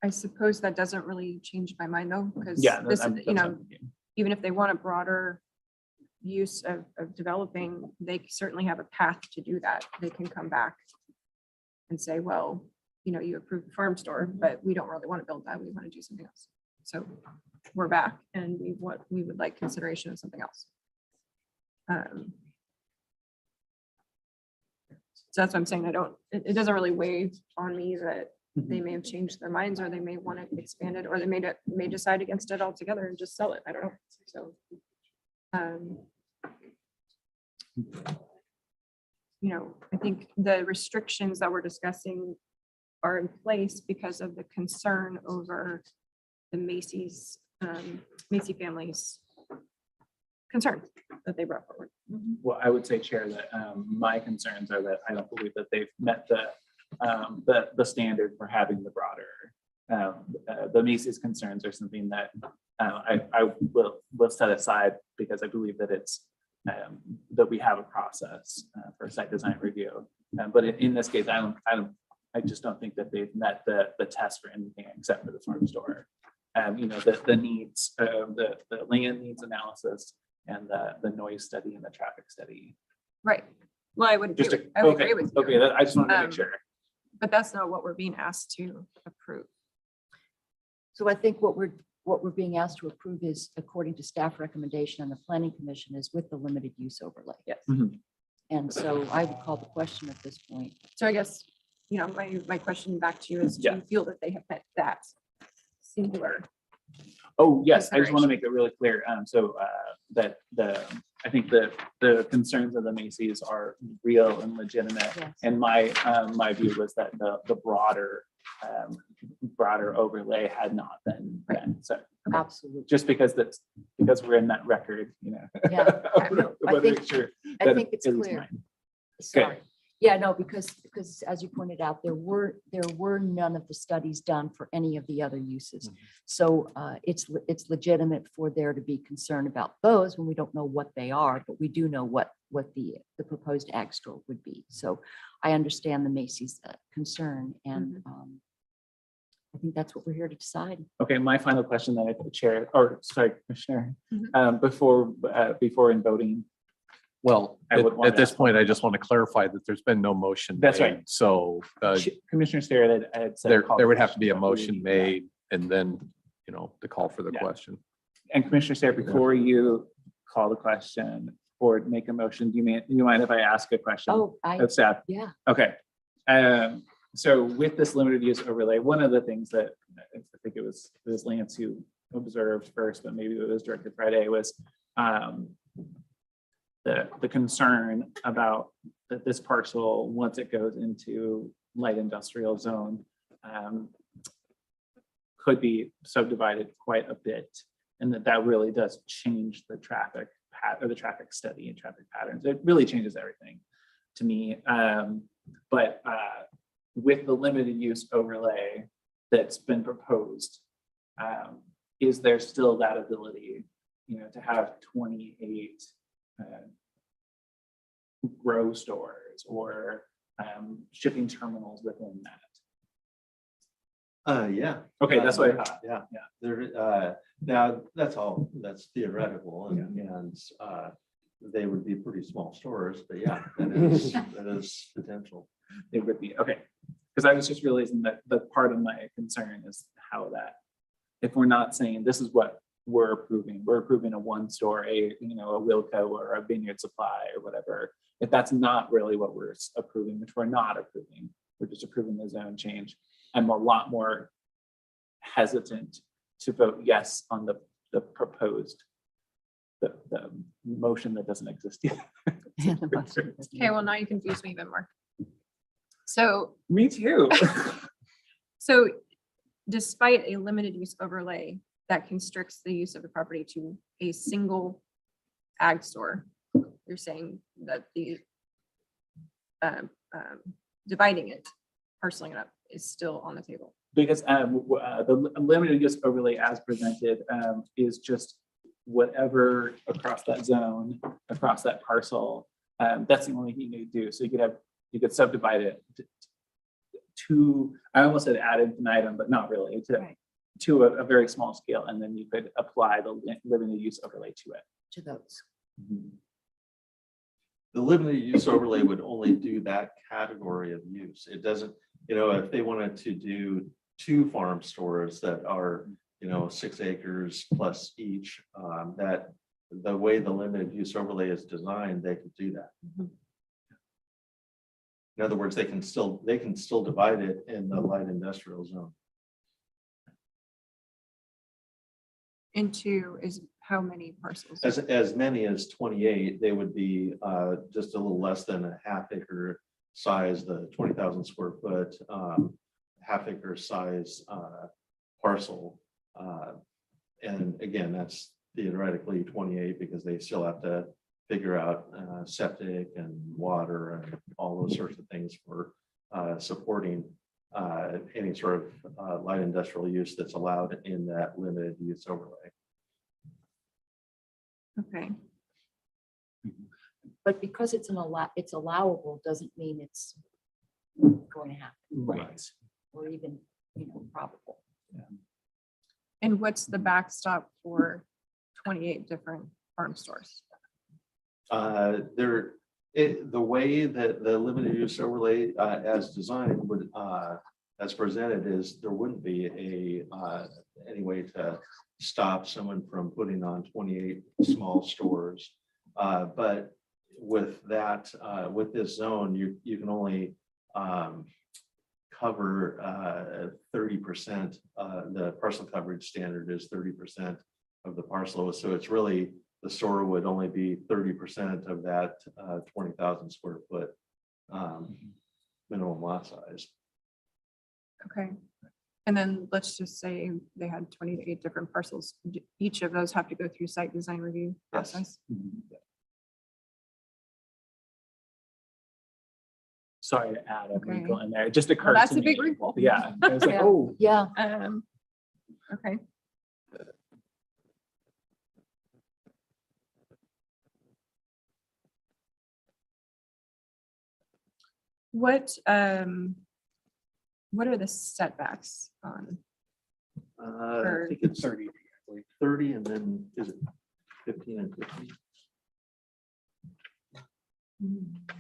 I suppose that doesn't really change my mind though, because Yeah. this, I'm- you that's know, what I'm thinking. even if they want a broader use of developing, they certainly have a path to do that. They can come back and say, well, you know, you approved the farm store, but we don't really want to build that. We want to do something else. So we're back and we would like consideration of something else. So that's what I'm saying. It doesn't really weigh on me that they may have changed their minds, or they may want to expand it, or they may decide against it altogether and just sell it. I don't know. So, you know, I think the restrictions that we're discussing are in place because of the concern over the Macy families' concern that they brought forward. Well, I would say, Chair, that my concerns are that I don't believe that they've met the standard for having the broader the Macy's concerns are something that I will set aside because I believe that it's that we have a process for site design review. But in this case, I just don't think that they've met the test for anything except for the farm store. The needs, the land needs analysis and the noise study and the traffic study. Right. Well, I would Just agree, I would agree with you. Okay, I just wanted to make sure. But that's not what we're being asked to approve. So I think what we're being asked to approve is, according to staff recommendation and the planning commission, is with the limited use overlay. Yes. Mhm. And so I would call the question at this point. So I guess, my question back to you is, do you feel that they have met that singular? Oh, yes, I just want to make it really clear. That I think the concerns of the Macy's are real and legitimate. Yes. And my view was that the broader overlay had not been done. So Absolutely. just because we're in that record, Yeah. I No, I want to make think- sure I that think it's it is clear. mine. Sorry. Yeah, no, because as you pointed out, there were none of the studies done for any of the other uses. So it's legitimate for there to be concern about those when we don't know what they are, but we do know what the proposed ag store would be. So I understand the Macy's concern, and I think that's what we're here to decide. Okay, my final question that I could chair, or sorry, Commissioner, Mhm. before in voting. Well, I would want at this to- point, I just want to clarify that there's been no motion. That's made. right. So Commissioner Starrett had said. there would have to be a call motion yeah. made and then, to call for the Yeah. question. And Commissioner Starrett, before you call the question or make a motion, do you mind if I ask a question Oh, of staff? yeah. Okay. So with this limited use overlay, one of the things that I think it was Lance who observed first, but maybe it was Director Friday, was the concern about that this parcel, once it goes into light industrial zone, could be subdivided quite a bit, and that really does change the traffic or the traffic study and traffic patterns. It really changes everything to me. But with the limited use overlay that's been proposed, is there still that ability, to have 28 grow stores or shipping terminals within that? Yeah. Okay, that's what I thought. Yeah. Yeah. There, now, that's theoretical and they would be pretty small stores, but yeah, that is potential. It would be, okay. Because I was just realizing that the part of my concern is how that, if we're not saying this is what we're approving a one store, a Wilco or a Vineyard Supply or whatever. If that's not really what we're approving, which we're not approving, we're just approving the zone change. I'm a lot more hesitant to vote yes on the proposed, the motion that doesn't exist yet. Okay, well, now you confuse me even more. So, Me too. so despite a limited use overlay that constricts the use of the property to a single ag store, you're saying that the dividing it, parceling it up is still on the table. Because the limited use overlay as presented is just whatever across that zone, across that parcel. That's the only thing you could do. So you could subdivide it to, I almost said ad infinitum, but not really, to a very small scale, and then you could apply the limited use overlay to it. To those. The limited use overlay would only do that category of use. It doesn't, if they wanted to do 2 farm stores that are, 6 acres plus each, that the way the limited use overlay is designed, they could do that. In other words, they can still divide it in the light industrial zone. Into is how many parcels? As many as 28, they would be just a little less than a half acre size, the 20,000 square foot, half acre size parcel. And again, that's theoretically 28 because they still have to figure out septic and water and all those sorts of things for supporting any sort of light industrial use that's allowed in that limited use overlay. Okay, But because it's it's allowable, doesn't mean it's going to happen Right. or even, probable. and what's the backstop for 28 different farm stores? The way that the limited use overlay as designed would as presented is there wouldn't be any way to stop someone from putting on 28 small stores. But with that, with this zone, you can only cover 30%. The parcel coverage standard is 30% of the parcel. So it's really, the store would only be 30% of that 20,000 square foot minimum lot size. Okay. And then let's just say they had 28 different parcels. Each of those have to go through site design review Yes. process. Sorry to add a Okay. wrinkle in there. It just occurred that's to a big me. wrinkle. Yeah. I was like, Yeah. oh, Yeah, Okay. What are the setbacks on? I think it's 30, 30, and then is it 15 and 15?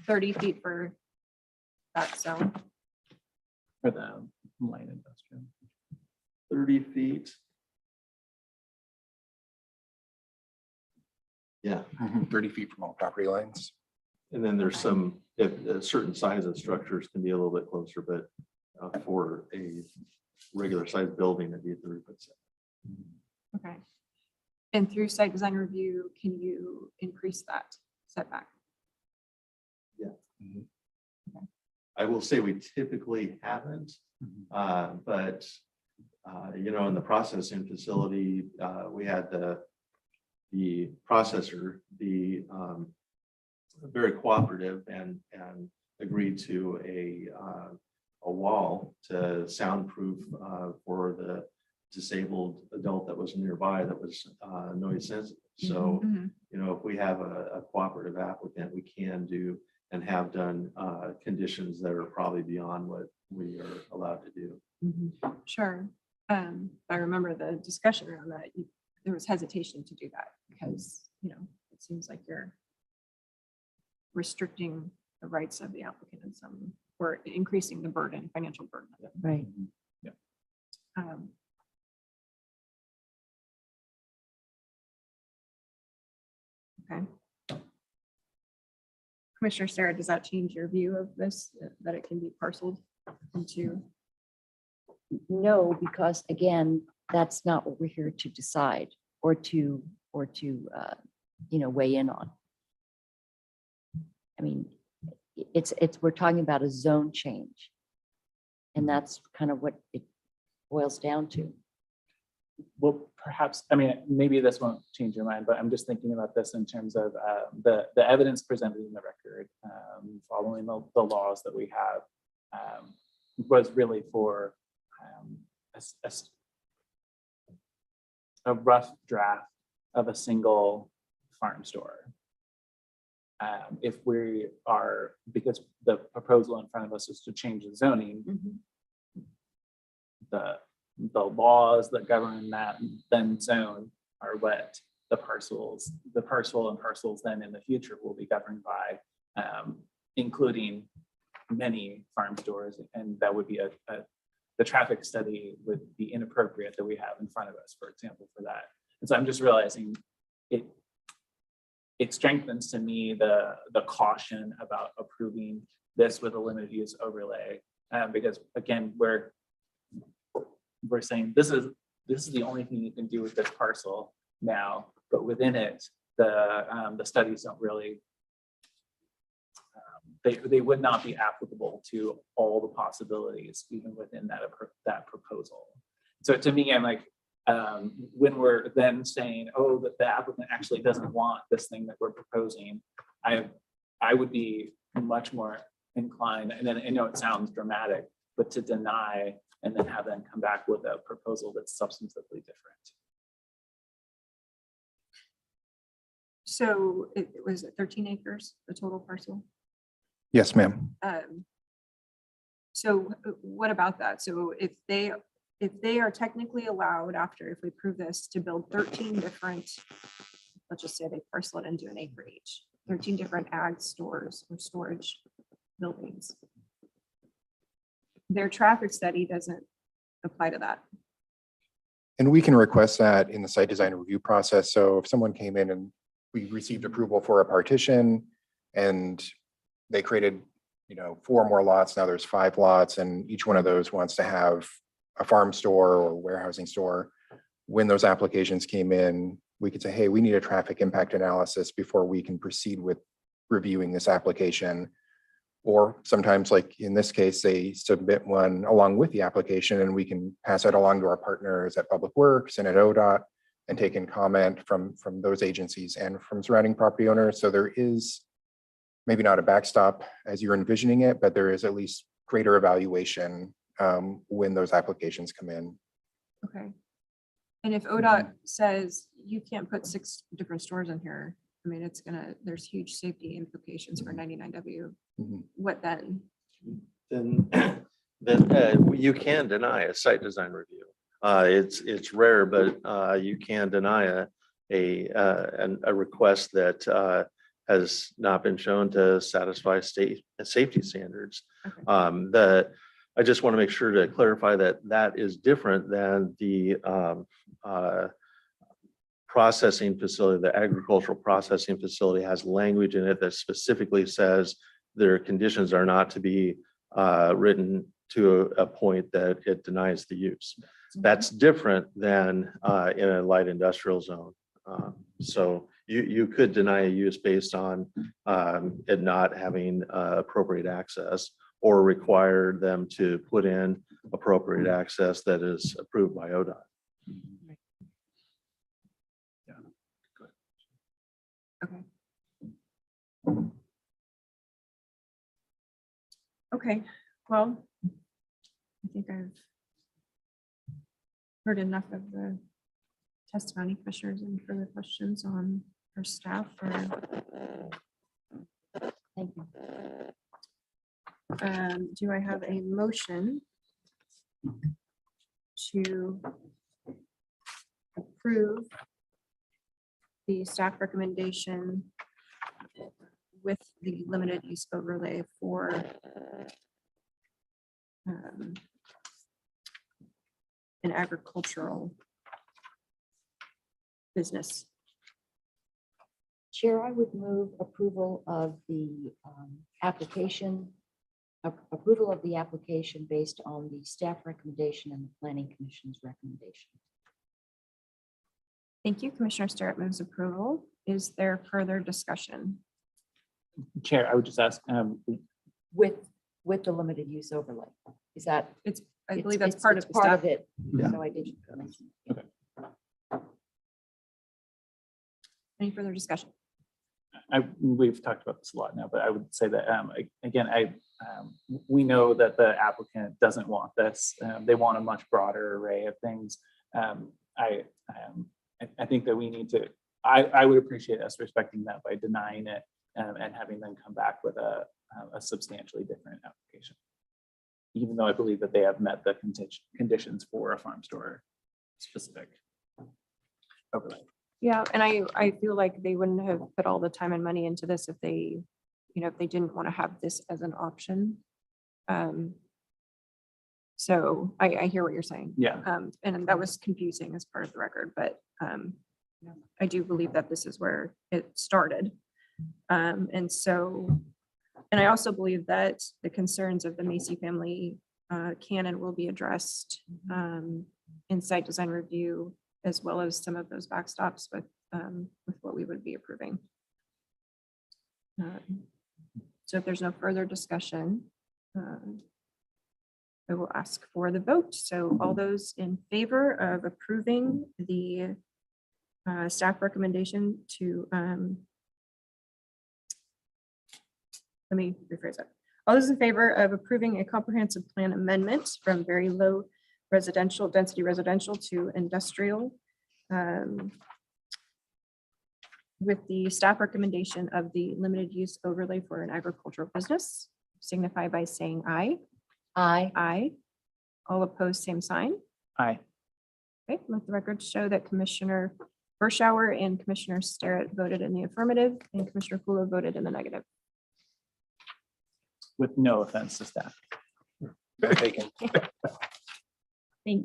30 feet for that zone? for the light industrial. 30 feet. Yeah, 30 feet from all property lines. and then there's some, if a certain size of structures can be a little bit closer, but for a regular sized building, it'd be a 30-foot set. Okay. And through site design review, can you increase that setback? I will say we typically haven't, but in the processing facility, we had the processor be very cooperative and agreed to a wall to soundproof for the disabled adult that was nearby that was noise sensitive. So, Mhm. if we have a cooperative applicant, we can do and have done conditions that are probably beyond what we are allowed to do. Sure. I remember the discussion around that. There was hesitation to do that because, it seems like you're restricting the rights of the applicant in some, or increasing the burden, financial burden. right. Um, Okay. Commissioner Sarah, does that change your view of this, that it can be parceled into? No, because again, that's not what we're here to decide or to weigh in on. I mean, we're talking about a zone change. And that's kind of what it boils down to. Well, perhaps, maybe this won't change your mind, but I'm just thinking about this in terms of the evidence presented in the record, following the laws that we have, was really for a rough draft of a single farm store. If we are, because the proposal in front of us is to change the zoning, the laws that govern that then zone are what the parcel and parcels then in the future will be governed by, including many farm stores. And that would be the traffic study would be inappropriate that we have in front of us, for example, for that. And so I'm just realizing it strengthens to me the caution about approving this with a limited use overlay, because again, we're saying this is the only thing you can do with this parcel now, but within it, the studies don't really, they would not be applicable to all the possibilities even within that proposal. So to me, I'm like, when we're then saying, oh, that the applicant actually doesn't want this thing that we're proposing, I would be much more inclined, and then I know it sounds dramatic, but to deny and then have them come back with a proposal that's substantively different. So it was 13 acres, the total parcel. Yes, ma'am. So what about that? So if they are technically allowed after, if we prove this, to build 13 different, let's just say they parcel it into an acre each, 13 different ag stores or storage buildings. Their traffic study doesn't apply to that. And we can request that in the site design review process. So if someone came in and we received approval for a partition and they created, 4 more lots, now there's 5 lots, and each one of those wants to have a farm store or warehousing store. When those applications came in, we could say, hey, we need a traffic impact analysis before we can proceed with reviewing this application. Or sometimes, like in this case, they submit one along with the application and we can pass it along to our partners at Public Works and at ODOT and take in comment from those agencies and from surrounding property owners. So there is maybe not a backstop as you're envisioning it, but there is at least greater evaluation when those applications come in. Okay. And if ODOT says you can't put 6 different stores in here, I mean, there's huge safety implications for 99W. Mhm. What then? Then you can deny a site design review. It's rare, but you can deny a request that has not been shown to satisfy state safety standards. Okay. I just want to make sure to clarify that is different than the processing facility. The agricultural processing facility has language in it that specifically says their conditions are not to be written to a point that it denies the use. That's different than in a light industrial zone. So you could deny a use based on it not having appropriate access, or require them to put in appropriate access that is approved by ODOT. Yeah. Good. Okay. Okay, well, I think I've heard enough of the testimony. Commissioners, any further questions on our staff or? Thank you. Do I have a motion to approve the staff recommendation with the limited use overlay for an agricultural business? Chair, I would move approval of the application based on the staff recommendation and the Planning Commission's recommendation. Thank you. Commissioner Sterrett moves approval. Is there further discussion? Chair, I would just ask, With the limited use overlay. Is that? I believe that's part of the staff. it. Yeah. So I didn't mention. Any further discussion? We've talked about this a lot now, but I would say that again, we know that the applicant doesn't want this. They want a much broader array of things. I think that we need to. I would appreciate us respecting that by denying it and having them come back with a substantially different application, even though I believe that they have met the conditions for a farm store specific overlay. Yeah, and I feel like they wouldn't have put all the time and money into this if they, if they didn't want to have this as an option. So I hear what you're saying. Yeah. And that was confusing as part of the record, but I do believe that this is where it started. And I also believe that the concerns of the Macy family can and will be addressed in site design review, as well as some of those backstops with what we would be approving. So if there's no further discussion, I will ask for the vote. So all those in favor of approving the staff recommendation to, let me rephrase that. All those in favor of approving a comprehensive plan amendment from very low residential, density residential to industrial with the staff recommendation of the limited use overlay for an agricultural business, signify by saying aye. Aye. Aye. All opposed, same sign. Aye. Okay, let the record show that Commissioner Bershauer and Commissioner Starrett voted in the affirmative and Commissioner Kula voted in the negative. With no offense to staff. Thank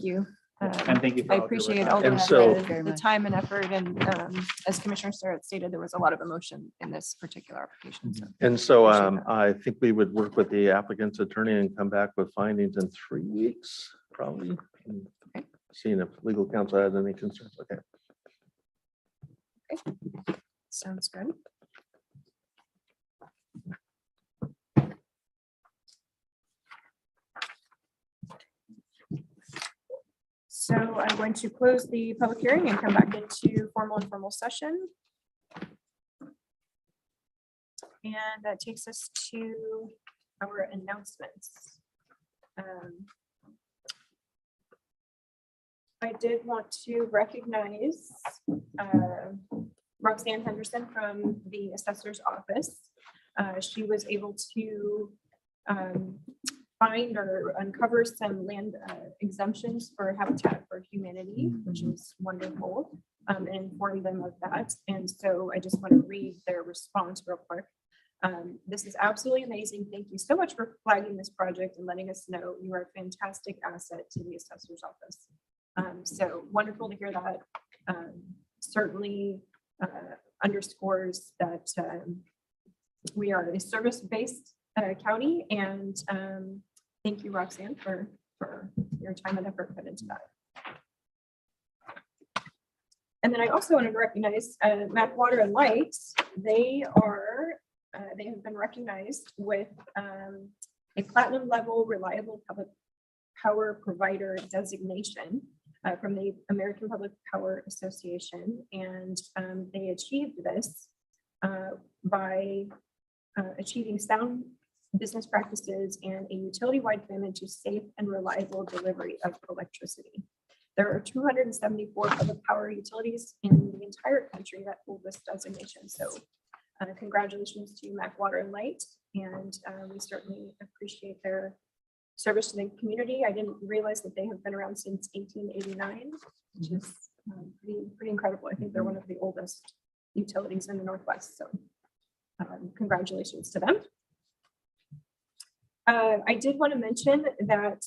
you. And thank you. For I all of your appreciate work. all And so- the time and effort, and as Commissioner Starrett stated, there was a lot of emotion in this particular application. So And so Appreciate that. I think we would work with the applicant's attorney and come back with findings in 3 weeks, probably. Okay. Seeing if legal counsel has any concerns. Okay. Sounds good. So I'm going to close the public hearing and come back into formal and informal session. And that takes us to our announcements. I did want to recognize Roxanne Henderson from the assessor's office. She was able to find or uncover some land exemptions for Habitat for Humanity, which is wonderful, and inform them of that. And so I just want to read their response real quick. This is absolutely amazing. Thank you so much for flagging this project and letting us know. You are a fantastic asset to the assessor's office. So wonderful to hear that. Certainly underscores that we are a service-based county, and thank you, Roxanne, for your time and effort put into that. And then I also wanted to recognize Mac Water and Light. They have been recognized with a platinum level reliable public power provider designation from the American Public Power Association. And they achieved this by achieving sound business practices and a utility-wide commitment to safe and reliable delivery of electricity. There are 274 public power utilities in the entire country that hold this designation. So congratulations to Mac Water and Light, and we certainly appreciate their service to the community. I didn't realize that they have been around since 1889, which is pretty incredible. I think they're one of the oldest utilities in the Northwest. So congratulations to them. I did want to mention that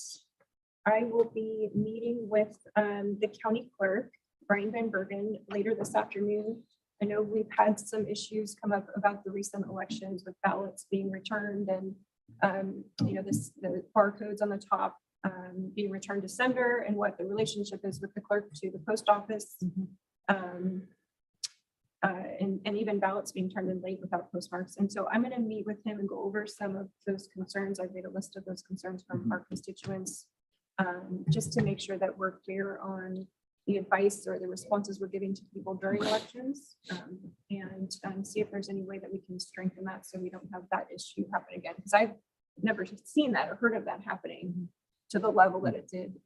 I will be meeting with the county clerk, Brian Van Bergen, later this afternoon. I know we've had some issues come up about the recent elections with ballots being returned and the barcodes on the top being returned to sender, and what the relationship is with the clerk to the post office. And even ballots being turned in late without postmarks. And so I'm going to meet with him and go over some of those concerns. I've made a list of those concerns from our constituents, just to make sure that we're clear on the advice or the responses we're giving to people during elections, and see if there's any way that we can strengthen that so we don't have that issue happen again. Because I've never seen that or heard of that happening to the level that it did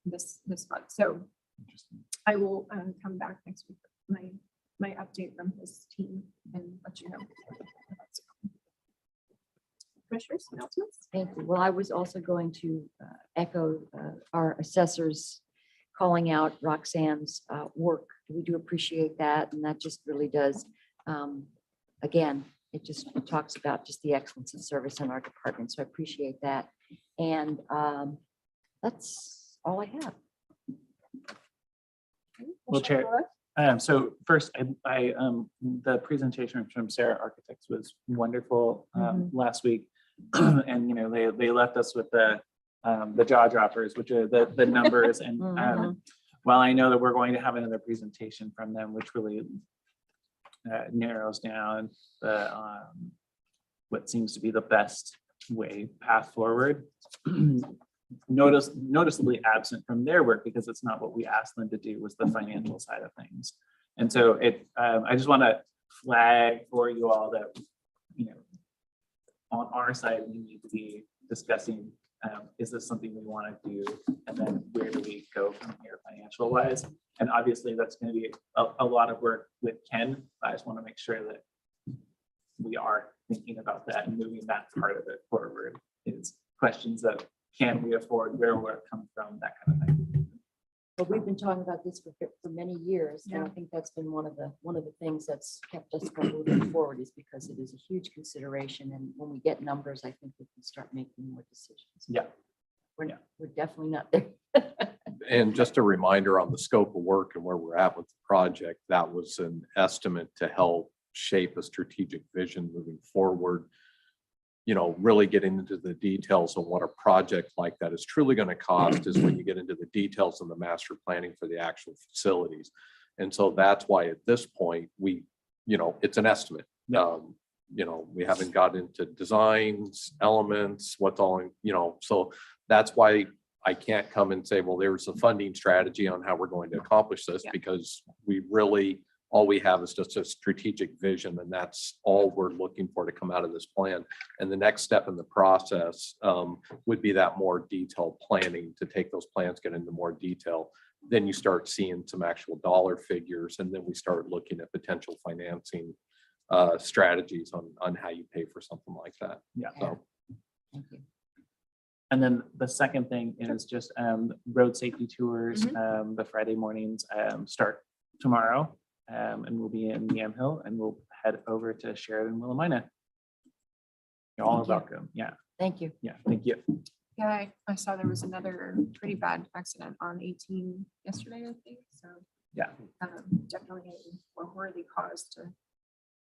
this month. So I will come back next week with my update from his team and let you know. Commissioners, announcements? Thank you. Well, I was also going to echo our assessors calling out Roxanne's work. We do appreciate that, and that just really does, again, it talks about just the excellence of service in our department. So I appreciate that. And that's all I have. Well, Chair, so first, the presentation from Sarah Architects was wonderful last week, and they left us with the jaw droppers, which are the numbers. And while I know that we're going to have another presentation from them, which really narrows down the what seems to be the best path forward. Noticeably absent from their work, because it's not what we asked them to do, was the financial side of things. And so I just want to flag for you all that on our side, we need to be discussing, is this something we want to do? And then where do we go from here financial wise? And obviously that's going to be a lot of work with Ken. I just want to make sure that we are thinking about that and moving that part of it forward. Is questions of can we afford, where will it come from, that kind of thing. But we've been talking about this for many years, and I think that's been one of the things that's kept us from moving forward, is because it is a huge consideration. And when we get numbers, I think we can start making more decisions. Yeah. We're definitely not there. And just a reminder on the scope of work and where we're at with the project, that was an estimate to help shape a strategic vision moving forward. You know, really getting into the details of what a project like that is truly going to cost is when you get into the details of the master planning for the actual facilities. And so that's why at this point, it's an estimate. We haven't got into designs, elements, what's all, so that's why I can't come and say, well, there's a funding strategy on how we're going to accomplish this, because all we have is just a strategic vision, and that's all we're looking for to come out of this plan. And the next step in the process would be that more detailed planning, to take those plans, get into more detail. Then you start seeing some actual dollar figures, and then we start looking at potential financing strategies on how you pay for something like that. Yeah. So. Thank you. And then the second thing is just road safety tours. The Friday mornings start tomorrow, and we'll be in Yamhill, and we'll head over to Sheridan, Willamina. You're all Thank you. welcome. Yeah. Thank you. Yeah. Thank you. Yeah, I saw there was another pretty bad accident on 18 yesterday, I think, so. Yeah. Definitely a worthy cause to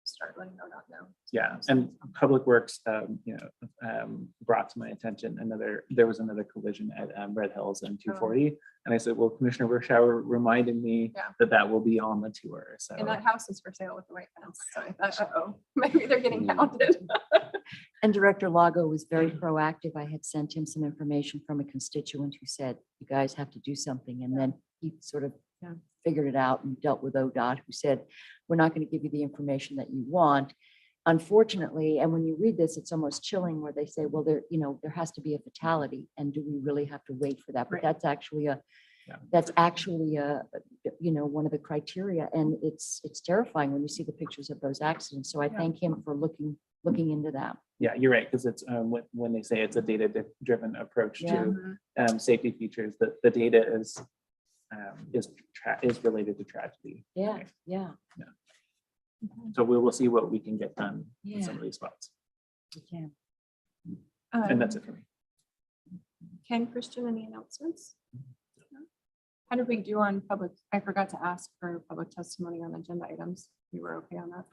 start letting ODOT know. Yeah. And Public Works, brought to my attention there was another collision at Red Hills and 240. And I said, well, Commissioner Werschauer reminded me that will be on the tour. So. And that house is for sale with the white fence. So I thought, maybe they're getting counted. And Director Lago was very proactive. I had sent him some information from a constituent who said, you guys have to do something. And then he sort of figured it out and dealt with ODOT, who said, we're not going to give you the information that you want. Unfortunately, and when you read this, it's almost chilling, where they say, well, there has to be a fatality. And do we really have to wait for that? But that's actually one of the criteria. And it's terrifying when you see the pictures of those accidents. So I thank him for looking into that. Yeah, you're right, because it's when they say it's a data-driven approach to safety features, that the data is related to tragedy. Yeah, right? yeah. So we will see what we can get done in some of these spots. We can. And that's it for me. Ken, Christian, any announcements? How did we do on public? I forgot to ask for public testimony on agenda items. You were okay on that?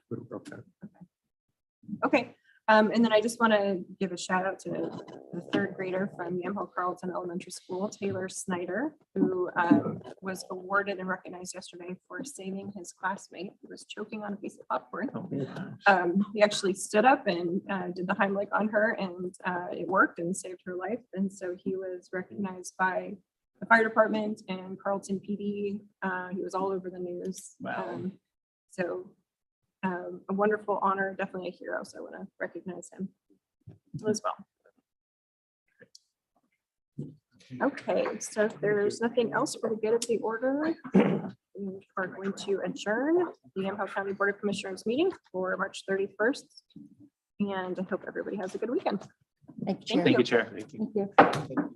Okay. And then I just want to give a shout out to the third grader from Yamhill Carlton Elementary School, Taylor Snyder, who was awarded and recognized yesterday for saving his classmate who was choking on a piece of popcorn. He actually stood up and did the Heimlich on her, and it worked and saved her life. And so he was recognized by the fire department and Carlton PD. He was all over the news. Wow. A wonderful honor, definitely a hero. So I want to recognize him as well. Okay, so if there's nothing else for the good of the order, we are going to adjourn the Yamhill County Board of Commissioners meeting for March 31st. And I hope everybody has a good weekend. Thank you, Chair. Thank you, Chair. Thank you.